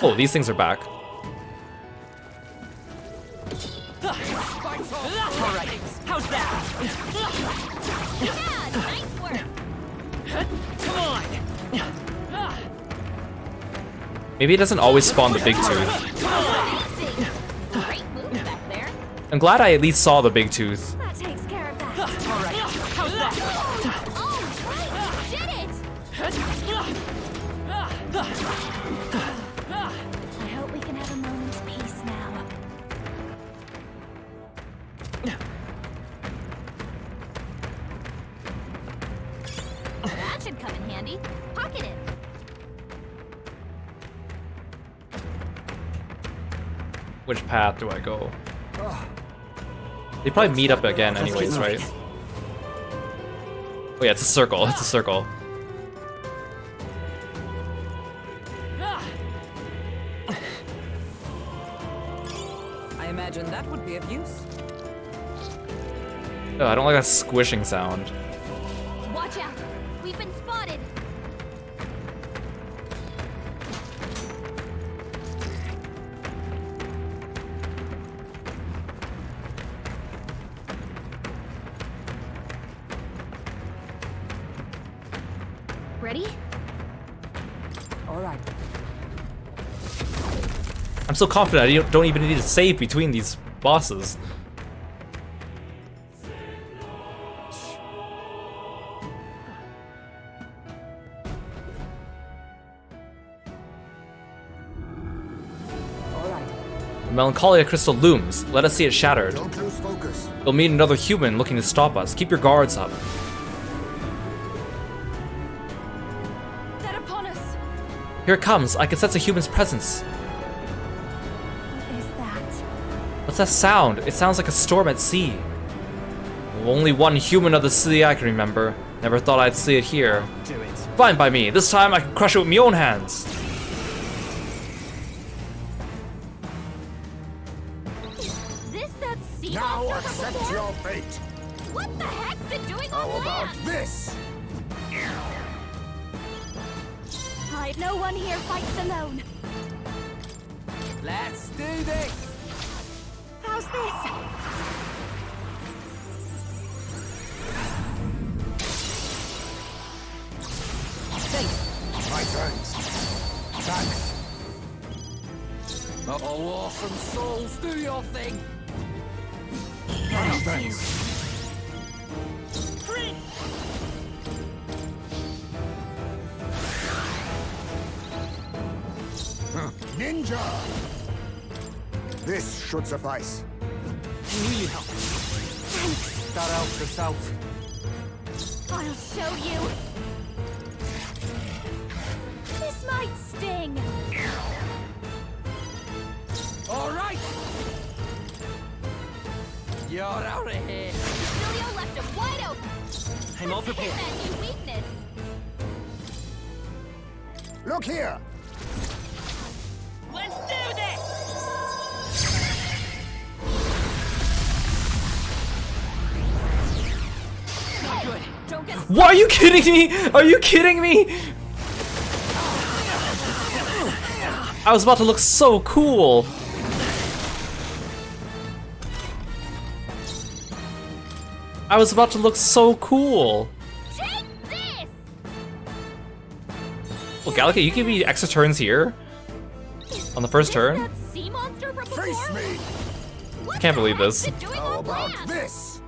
Oh, these things are back. Alright, how's that? Yeah, nice work. Come on! Maybe it doesn't always spawn the big tooth. Great moves back there. I'm glad I at least saw the big tooth. That takes care of that. Alright, how's that? Oh, right, you did it. I hope we can have a moment's peace now. That should come in handy. Pocket it. Which path do I go? They probably meet up again anyways, right? Oh yeah, it's a circle. It's a circle. I imagine that would be of use. Oh, I don't like that squishing sound. Watch out. We've been spotted. Ready? All right. I'm so confident I don't even need to save between these bosses. The Melancholia crystal looms. Let us see it shattered. Don't lose focus. We'll meet another human looking to stop us. Keep your guards up. They're upon us. Here it comes. I can sense a human's presence. What is that? What's that sound? It sounds like a storm at sea. Only one human of the sea I can remember. Never thought I'd see it here. Do it. Fine by me. This time I can crush it with my own hands. This that sea Now monster from accept before? your fate. What the heck's it doing How on about land? this? No one here fights alone. Let's do this! How's this? My turns. Thanks. Oh, awesome souls, do your thing! My turns. Ninja! This should suffice. I knew you'd help. That helps us out. I'll show you. This might sting. All right! You're out of here! Julio left him wide open. I'm all Hit prepared. that new weakness. Look here! Let's do this! Not good. Don't get What? Are you kidding me? Are you kidding me? I was about to look so cool. I was about to look so cool. take this. Well, Gallica, you give me extra turns here on the first turn. That sea monster from before? Face me! What Can't the believe heck's this. it doing How on about land? this?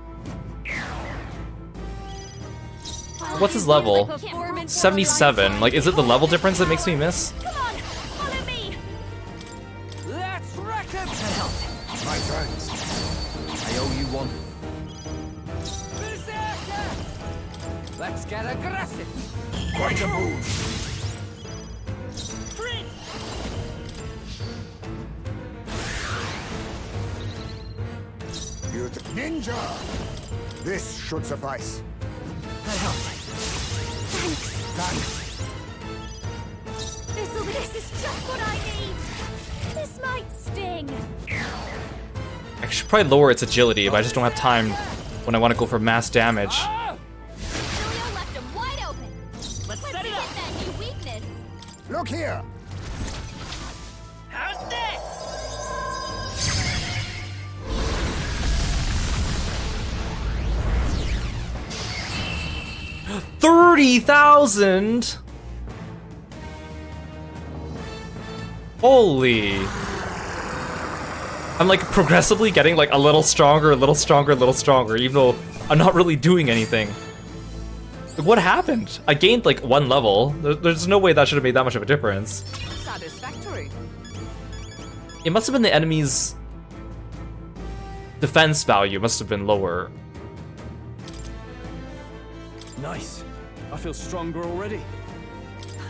What's his level? 77. Like, is it the level difference that makes me miss? Come on, follow me. Let's wreck him! My turns. I owe you one. Berserker! Let's get aggressive! Quite a move. Ninja! This should suffice. Thanks. This is just what I need. This might sting. I should probably lower its agility, but I just don't have time when I want to go for mass damage. Julio left him wide open. Let's set Let's it hit up. that new weakness. Look here! 30,000? Holy. I'm like progressively getting like a little stronger, a little stronger, a little stronger, even though I'm not really doing anything. Like, what happened? I gained like 1 level. There's no way that should have made that much of a difference. Satisfactory. It must have been the enemy's defense value must have been lower. Nice. I feel stronger already.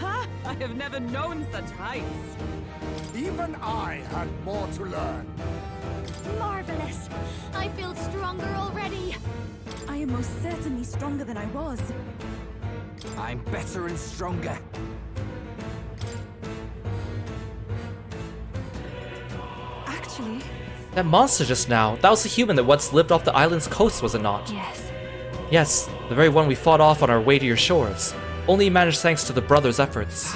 Ha! I have never known such heights. Even I had more to learn. Marvelous! I feel stronger already. I am most certainly stronger than I was. I'm better and stronger. Actually, That monster just now, that was the human that once lived off the island's coast, was it not? yes. Yes, the very one we fought off on our way to your shores. Only managed thanks to the brothers' efforts.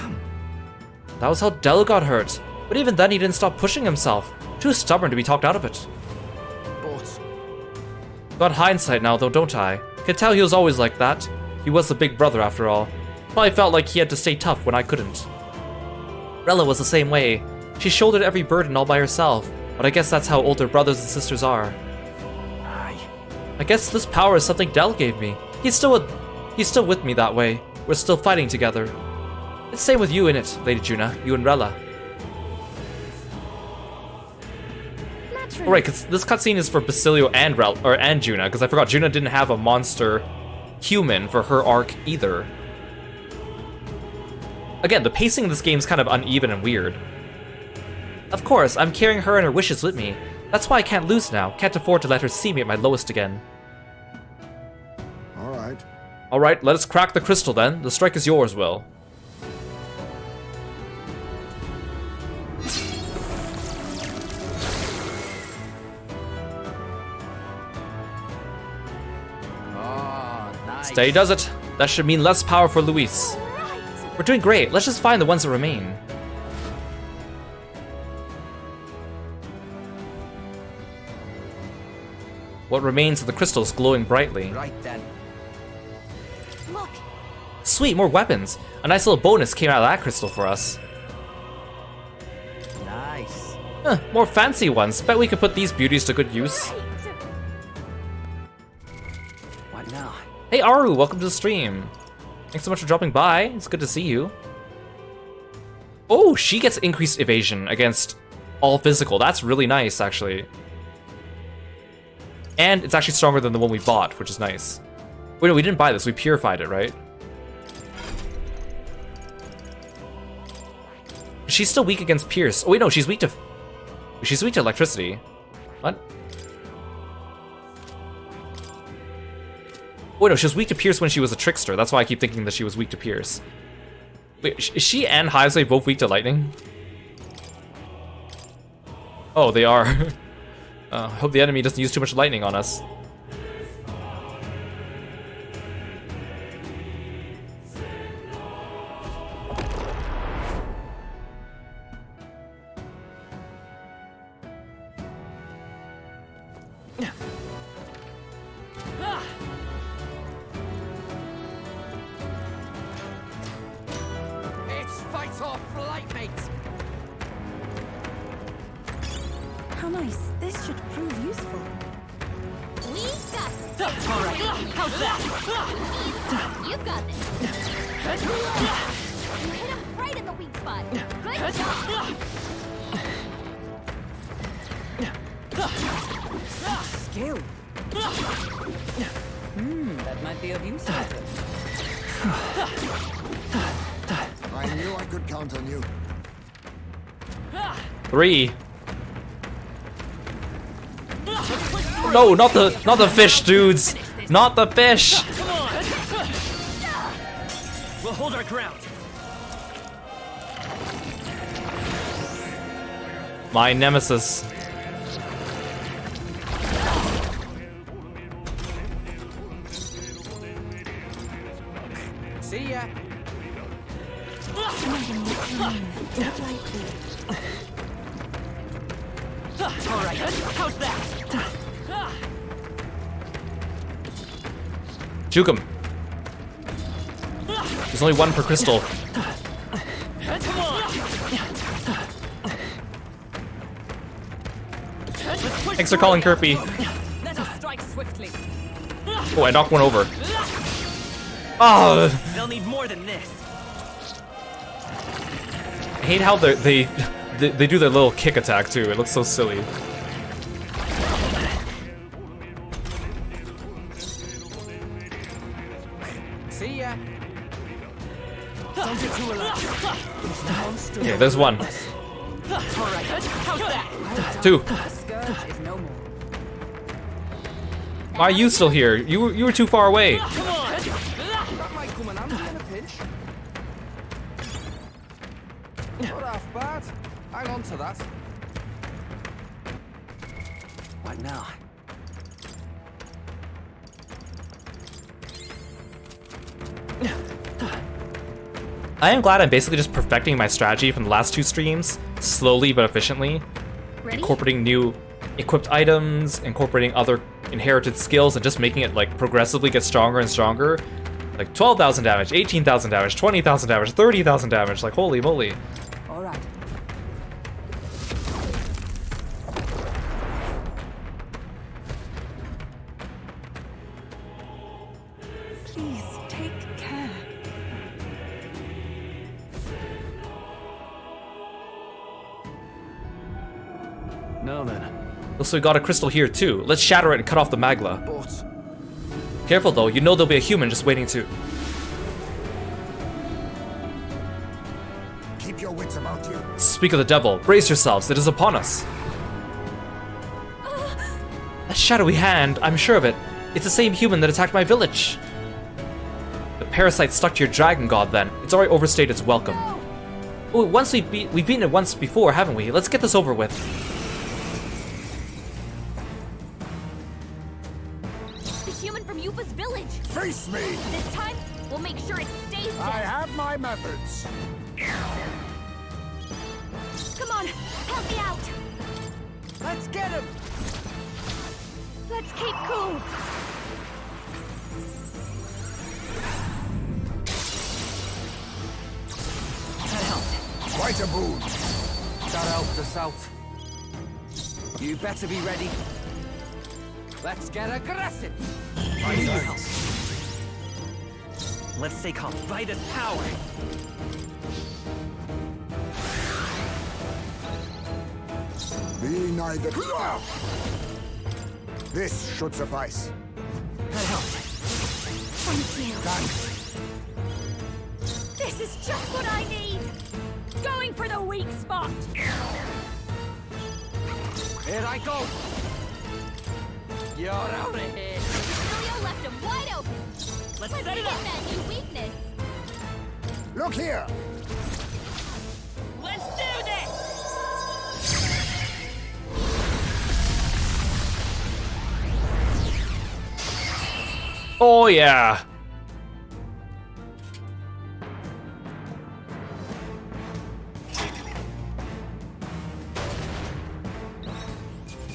That was how Del got hurt. But even then he didn't stop pushing himself. Too stubborn to be talked out of it. But Got hindsight now though, don't I? Can tell he was always like that. He was the big brother after all. Probably felt like he had to stay tough when I couldn't. Rella was the same way. She shouldered every burden all by herself. But I guess that's how older brothers and sisters are. I guess this power is something Del gave me. He's still with me that way. We're still fighting together. It's same with you in it, Lady Juna. You and Rella. Alright, because this cutscene is for Basilio and and Juna, because I forgot Juna didn't have a monster human for her arc either. Again, the pacing of this game is kind of uneven and weird. Of course, I'm carrying her and her wishes with me. That's why I can't lose now. Can't afford to let her see me at my lowest again. Alright. Alright, let us crack the crystal then. The strike is yours, Will. oh, nice. Steady does it. That should mean less power for Luis. We're doing great. Let's just find the ones that remain. What remains of the crystals glowing brightly. Right then. Look, Sweet, more weapons. A nice little bonus came out of that crystal for us. Nice. More fancy ones. Bet we could put these beauties to good use. What now? Hey Aru, welcome to the stream. Thanks so much for dropping by. It's good to see you. Oh, she gets increased evasion against all physical. That's really nice, actually. And it's actually stronger than the one we bought, which is nice. Wait, no, we didn't buy this. We purified it, right? She's still weak against Pierce. Oh, wait, no, she's weak to electricity. What? Wait, no, she was weak to Pierce when she was a trickster. That's why I keep thinking that she was weak to Pierce. Wait, is she and Hyzue both weak to lightning? Oh, they are. Hope the enemy doesn't use too much lightning on us. It's fight or flight, mate. How nice. This should prove useful. we got this. All right, how's that? You've got this. You hit him right in the weak spot. Good job. Skill. That might be of use. I knew I could count on you. 3. No, not the fish, dudes. Not the fish. Come on! We'll hold our ground. My nemesis. See ya. All right, how's that? Juke him. There's only one per crystal. Thanks for calling Kirby. Let us strike swiftly. Oh, I knocked one over. Oh! They'll need more than this. I hate how they do their little kick attack too. It looks so silly. See ya. Don't get too relaxed. Okay, there's one. Alright, how's that? Two. Scourge is no more. Why are you still here? You were too far away. Come on! That might come in handy in a pinch. Not half bad. Hang on to that. What now? I am glad I'm basically just perfecting my strategy from the last two streams, slowly but efficiently. Ready? Incorporating new equipped items, incorporating other inherited skills, and just making it like progressively get stronger and stronger. Like 12,000 damage, 18,000 damage, 20,000 damage, 30,000 damage, like holy moly. All right. Please, take care. Now then. Also, we got a crystal here too. Let's shatter it and cut off the magla. But Careful though, you know there'll be a human just waiting to... Keep your wits about you. Speak of the devil, brace yourselves, it is upon us. That shadowy hand, I'm sure of it. It's the same human that attacked my village. The parasite stuck to your dragon god then. It's already overstayed its welcome. Oh, we've beaten it once before, haven't we? Let's get this over with. The human from Yupa's village. Face me! This time, we'll make sure it stays dead. I have my methods. Come on, help me out. let's get him. Let's keep cool. That helped. Quite a boon. That helped us out. You better be ready. Let's get aggressive. Let's stay calm. By this power. Be neither. This should suffice. That helped. Thank you. Thanks. This is just what I need. Going for the weak spot. Here I go. You're out of here. Julio left him wide open. Let's Let's set it hit up. that new weakness. Look here. Let's do this! Oh yeah.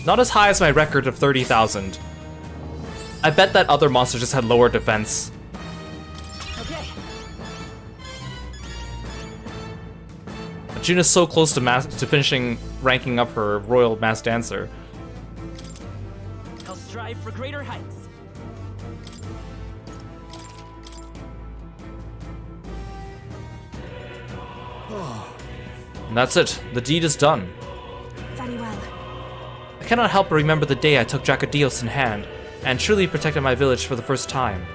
Not as high as my record of 30,000. I bet that other monster just had lower defense. Okay. Juna's so close to finishing ranking up her Royal Mass Dancer. I'll strive for greater heights. And that's it. The deed is done. Very well. I cannot help but remember the day I took Dracodios in hand and truly protected my village for the first time.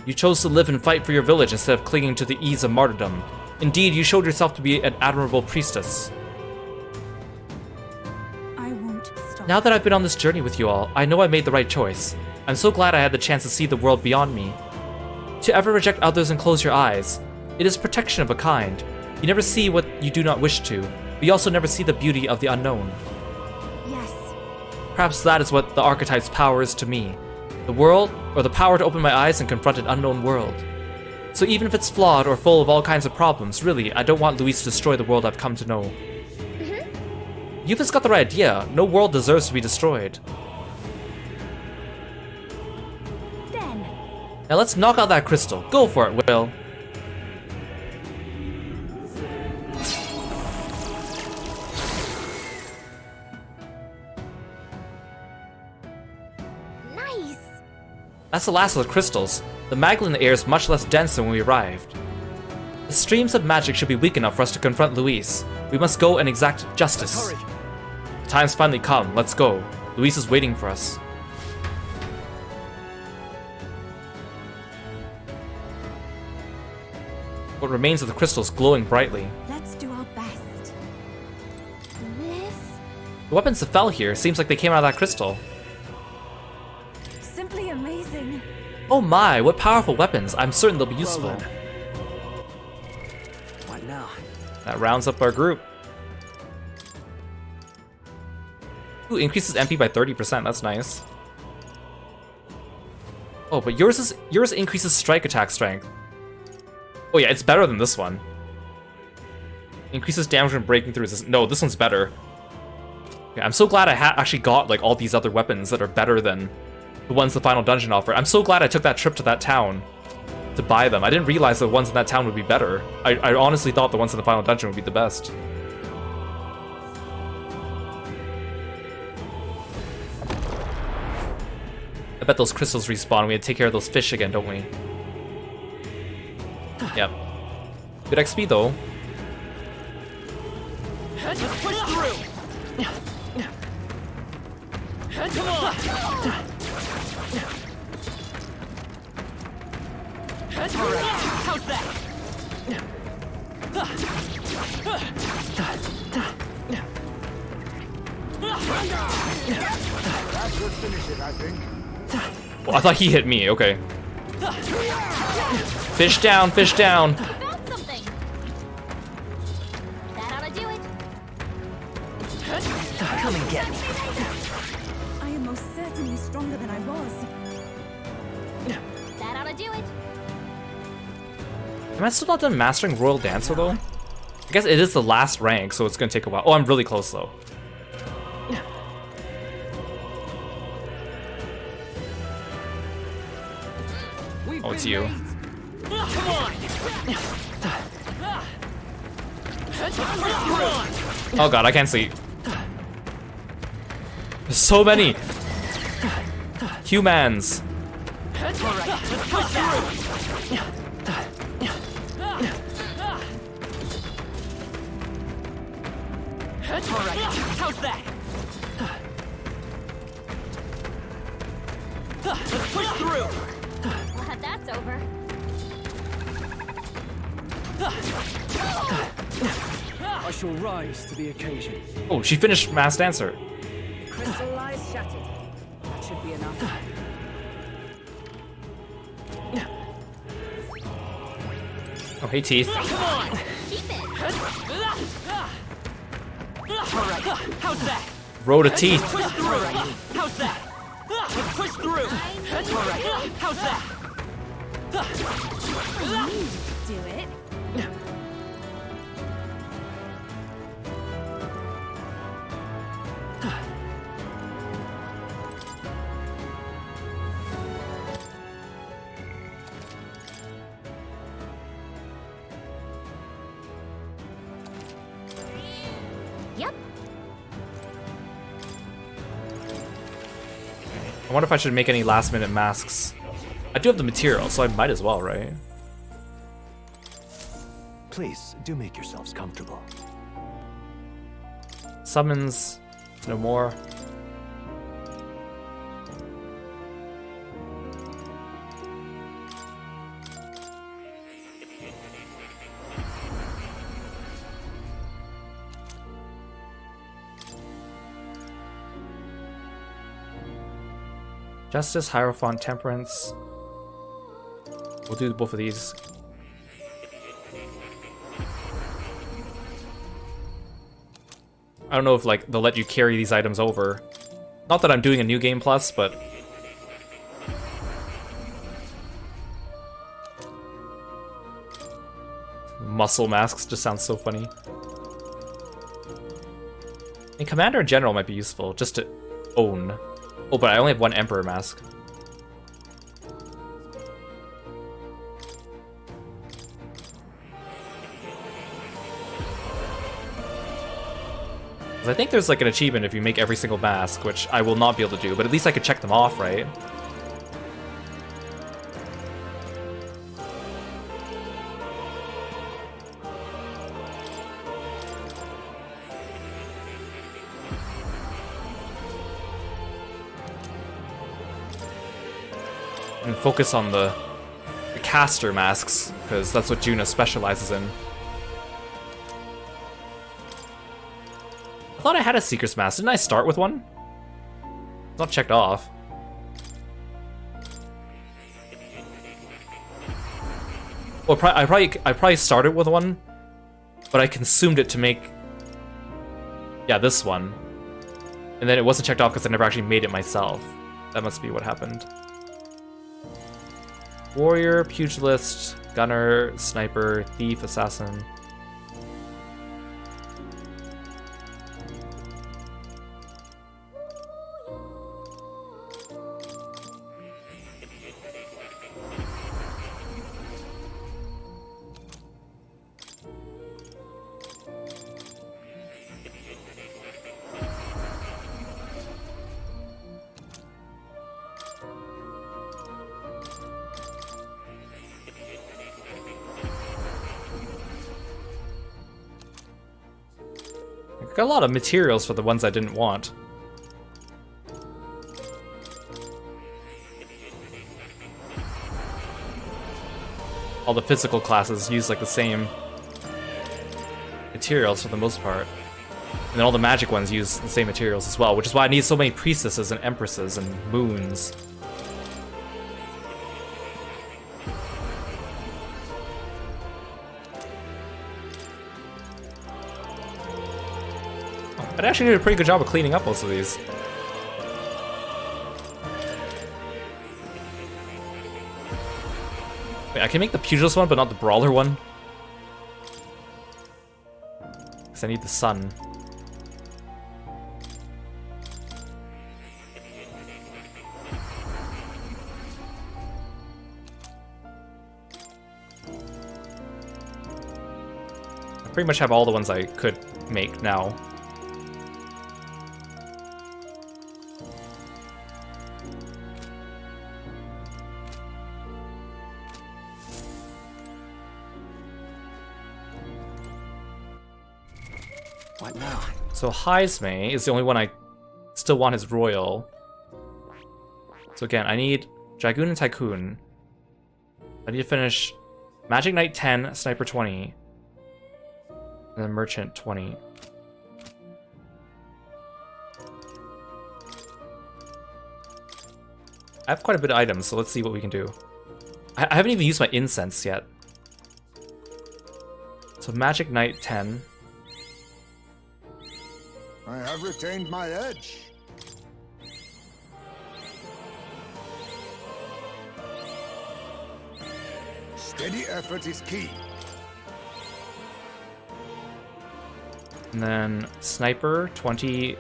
You chose to live and fight for your village instead of clinging to the ease of martyrdom. Indeed, you showed yourself to be an admirable priestess. I won't stop. Now that I've been on this journey with you all, I know I made the right choice. I'm so glad I had the chance to see the world beyond me. To ever reject others and close your eyes, it is protection of a kind. You never see what you do not wish to, but you also never see the beauty of the unknown. Yes. Perhaps that is what the archetype's power is to me. The world, or the power to open my eyes and confront an unknown world. So even if it's flawed or full of all kinds of problems, really, I don't want Luis to destroy the world I've come to know. You've just got the right idea. No world deserves to be destroyed. Then, Now let's knock out that crystal. Go for it, Will. Nice. That's the last of the crystals. The magma in the air is much less dense than when we arrived. The streams of magic should be weak enough for us to confront Luis. We must go and exact justice. Hurry. The time's finally come. Let's go. Luis is waiting for us. What remains of the crystals glowing brightly. Let's do our best. Miss? The weapons that fell here seems like they came out of that crystal. Simply amazing. Oh my, what powerful weapons. I'm certain they'll be useful. Well then. What now? That rounds up our group. Ooh, increases MP by 30%, that's nice. Oh, but yours increases strike attack strength. Oh yeah, it's better than this one. Increases damage when breaking through resistance. No, this one's better. Yeah, I'm so glad I actually got like all these other weapons that are better than the ones the final dungeon offered. I'm so glad I took that trip to that town to buy them. I didn't realize the ones in that town would be better. I honestly thought the ones in the final dungeon would be the best. I bet those crystals respawn. We had to take care of those fish again, don't we? Yep. Good XP though. Let's push through. Come on. All right. How's that? That should finish it, I think. Well, I thought he hit me. Okay. Fish down, fish down. Found something. That ought to do it. Come and get me. I am most certainly stronger than I was. That ought to do it. Am I still not done mastering Royal Dancer though? I guess it is the last rank, so it's gonna take a while. Oh, I'm really close though. Oh, it's you. Come on. Oh god, I can't see. There's so many humans. All right. Let's push through. All right. How's that? Let's push through. Glad that's over. I shall rise to the occasion. Oh, she finished Mass Dancer. Crystal eyes shattered. That should be enough. Oh, hey teeth. Come on. Keep it. All right. How's that? Row to teeth. Push through. How's that? Let's push through. All right. How's that? Do it. Yep. I wonder if I should make any last minute masks. I do have the material, so I might as well, right? Please, do make yourselves comfortable. Summons, no more. Justice, Hierophant, Temperance. We'll do both of these. I don't know if like they'll let you carry these items over. Not that I'm doing a new game plus, but muscle masks just sounds so funny. And Commander in general might be useful just to own. Oh, but I only have one Emperor mask. 'Cause I think there's like an achievement if you make every single mask, which I will not be able to do, but at least I could check them off, right? And focus on the caster masks, because that's what Juna specializes in. I thought I had a Seeker's Mask. Didn't I start with one? It's not checked off. Well, I probably started with one, but I consumed it to make, yeah, this one, and then it wasn't checked off because I never actually made it myself. That must be what happened. Warrior, Pugilist, Gunner, Sniper, Thief, Assassin. I got a lot of materials for the ones I didn't want. All the physical classes use like the same materials for the most part. And then all the magic ones use the same materials as well, which is why I need so many priestesses and empresses and moons. I actually did a pretty good job of cleaning up most of these. Wait, I can make the Pugilist one, but not the Brawler one. Because I need the sun. I pretty much have all the ones I could make now. What now? So Heisme is the only one I still want his royal. So again, I need Dragoon and Tycoon. I need to finish Magic Knight 10, Sniper 20, and then Merchant 20. I have quite a bit of items, so let's see what we can do. I haven't even used my incense yet. So Magic Knight 10. I have retained my edge. Steady effort is key. And then Sniper 20.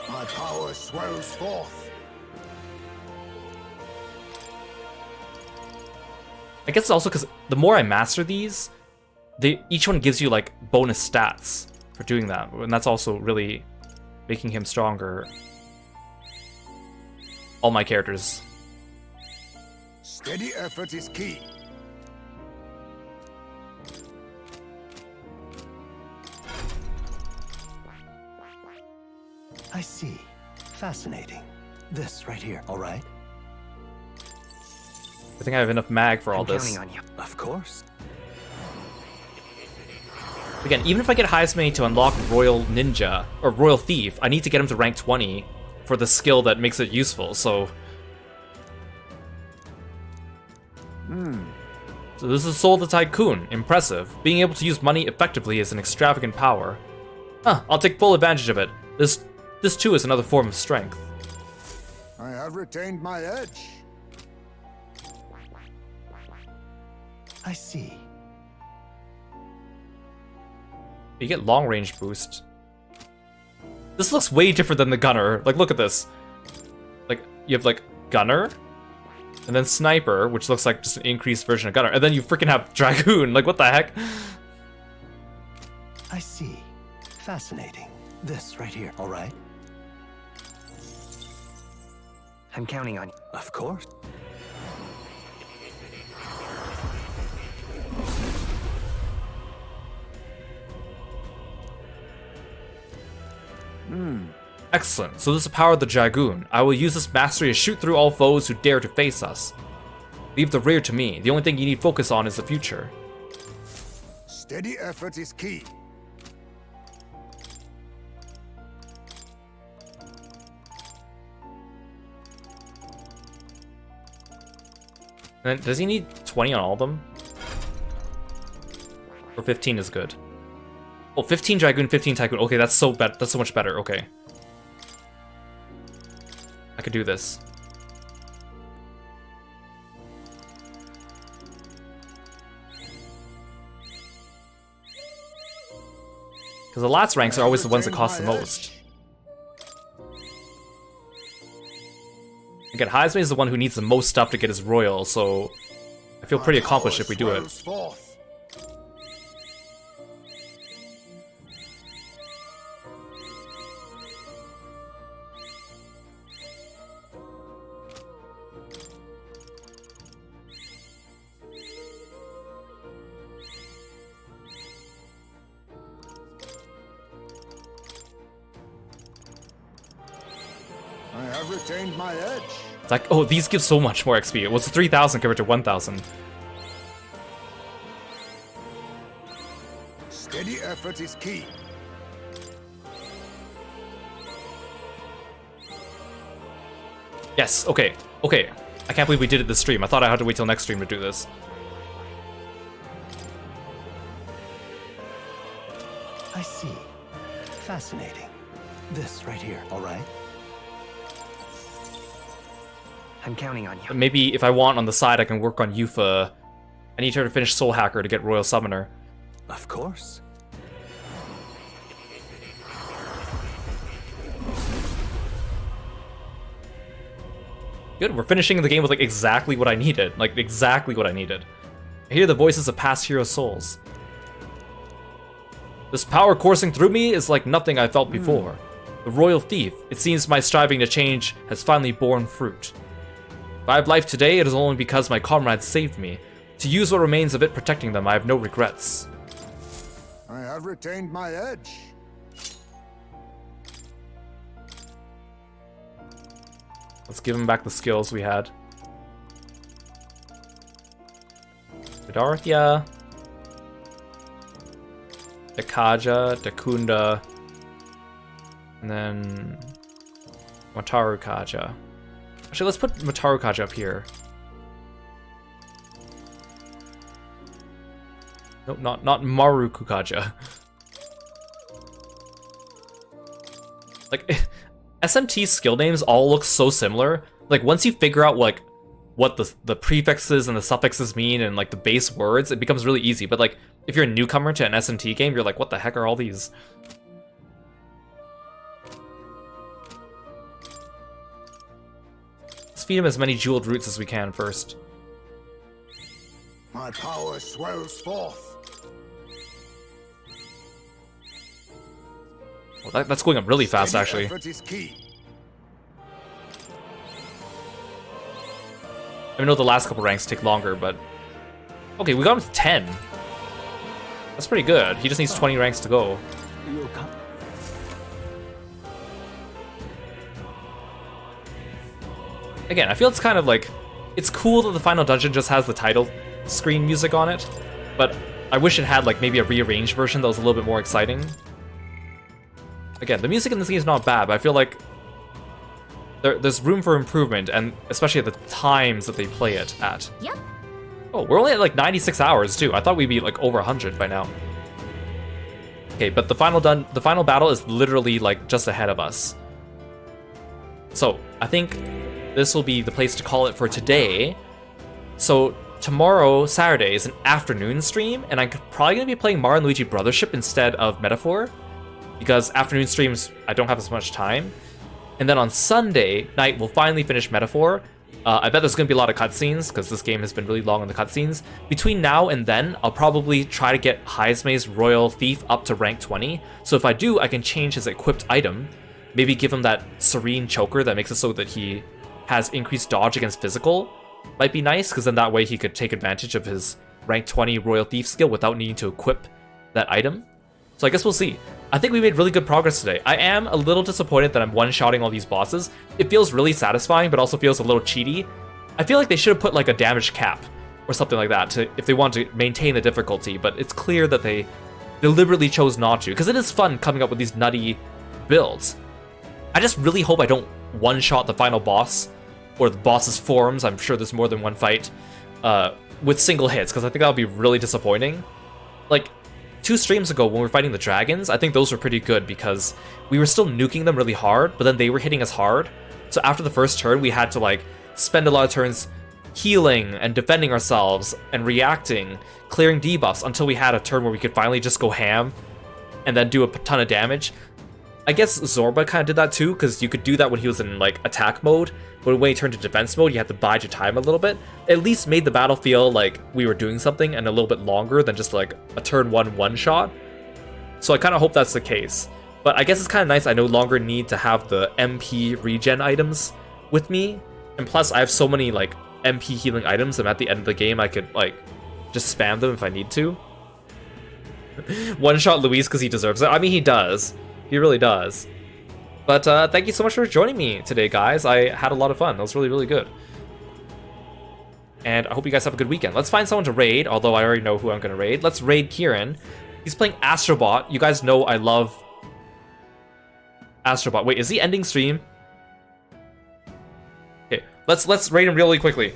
My power swells forth. I guess it's also because the more I master these, each one gives you like bonus stats for doing that, and that's also really making him stronger. All my characters. Steady effort is key. I see. Fascinating. This right here, all right? I think I have enough mag for all this. Counting on you. Of course. Again, even if I get Heisme to unlock Royal Ninja, or Royal Thief, I need to get him to rank 20 for the skill that makes it useful, so... So this is Soul the Tycoon. Impressive. Being able to use money effectively is an extravagant power. Huh, I'll take full advantage of it. This too is another form of strength. I have retained my edge. I see. You get long range boost. This looks way different than the gunner. Like, look at this. Like, you have, like, gunner, and then sniper, which looks like just an increased version of gunner, and then you freaking have dragoon. Like, what the heck? I see. Fascinating. This right here, all right? I'm counting on you. Of course. Excellent. So this is the power of the dragoon. I will use this mastery to shoot through all foes who dare to face us. Leave the rear to me. The only thing you need focus on is the future. Steady effort is key. And does he need 20 on all of them? Or 15 is good. Oh, 15 dragoon, 15 tycoon. Okay, that's so bad. That's so much better. Okay. I could do this. Because the last ranks are always the ones that cost the most. Again, Heisman is the one who needs the most stuff to get his royal, so I feel pretty accomplished if we do it. I have retained my edge. It's like, oh, these give so much more XP. It was 3,000 compared to 1,000. Steady effort is key. Yes, okay, okay. I can't believe we did it this stream. I thought I had to wait till next stream to do this. I see. Fascinating. This right here, all right? I'm counting on you. Maybe if I want on the side, I can work on Yufa. I need her to finish Soul Hacker to get Royal Summoner. Of course. Good, we're finishing the game with like exactly what I needed. Like exactly what I needed. I hear the voices of past hero souls. This power coursing through me is like nothing I felt before. The Royal Thief. It seems my striving to change has finally borne fruit. If I have life today, it is only because my comrades saved me. To use what remains of it protecting them, I have no regrets. I have retained my edge. Let's give him back the skills we had. Siddharthya. Dekaja, Dakunda. And then Mataru Kaja. Actually, let's put Mataru Kaja up here. Nope, not Maruku Kaja. Like, SMT skill names all look so similar. Like, once you figure out, like, what the prefixes and the suffixes mean and, like, the base words, it becomes really easy. But, like, if you're a newcomer to an SMT game, you're like, what the heck are all these? Let's feed him as many jeweled roots as we can first. My power swells forth. Well, that's going up really fast, actually. Effort is key. I know the last couple ranks take longer, but... Okay, we got him to 10. That's pretty good. He just needs 20 ranks to go. Again, I feel it's kind of like... It's cool that the final dungeon just has the title screen music on it, but I wish it had like maybe a rearranged version that was a little bit more exciting. Again, the music in this game is not bad, but I feel like there's room for improvement, and especially at the times that they play it at. Yep. Oh, we're only at like 96 hours too. I thought we'd be like over 100 by now. Okay, but the final battle is literally like just ahead of us. So I think this will be the place to call it for today. So tomorrow, Saturday, is an afternoon stream, and I'm probably gonna be playing Mario and Luigi Brothership instead of Metaphor. because afternoon streams, I don't have as much time. And then on Sunday night, we'll finally finish Metaphor. I bet there's going to be a lot of cutscenes, because this game has been really long on the cutscenes. Between now and then, I'll probably try to get Haizme's Royal Thief up to rank 20. So if I do, I can change his equipped item. Maybe give him that Serene Choker that makes it so that he has increased dodge against physical. Might be nice, because then that way he could take advantage of his rank 20 Royal Thief skill without needing to equip that item. So I guess we'll see. I think we made really good progress today. I am a little disappointed that I'm one-shotting all these bosses. It feels really satisfying, but also feels a little cheaty. I feel like they should have put like a damage cap or something like that if they want to maintain the difficulty, but it's clear that they deliberately chose not to, because it is fun coming up with these nutty builds. I just really hope I don't one-shot the final boss, or the boss's forms, I'm sure there's more than one fight, with single hits, because I think that would be really disappointing. Like, 2 streams ago when we were fighting the dragons, I think those were pretty good because we were still nuking them really hard, but then they were hitting us hard. So after the first turn, we had to like spend a lot of turns healing and defending ourselves and reacting, clearing debuffs until we had a turn where we could finally just go ham and then do a ton of damage. I guess Zorba kind of did that too, because you could do that when he was in like attack mode, but when he turned to defense mode, you had to bide your time a little bit. At least made the battle feel like we were doing something and a little bit longer than just like a turn one shot. So I kind of hope that's the case. But I guess it's kind of nice I no longer need to have the MP regen items with me. And plus I have so many like MP healing items, and at the end of the game I could like just spam them if I need to. One shot Luis because he deserves it. I mean, he does. He really does. But thank you so much for joining me today, guys. I had a lot of fun. That was really, really good. And I hope you guys have a good weekend. Let's find someone to raid, although I already know who I'm going to raid. Let's raid Kieran. He's playing Astrobot. You guys know I love Astrobot. Wait, is he ending stream? Okay, let's raid him really quickly.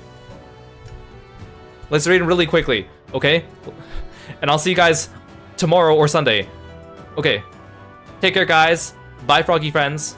Let's raid him really quickly, okay? And I'll see you guys tomorrow or Sunday. Okay. Take care, guys. Bye, froggy friends.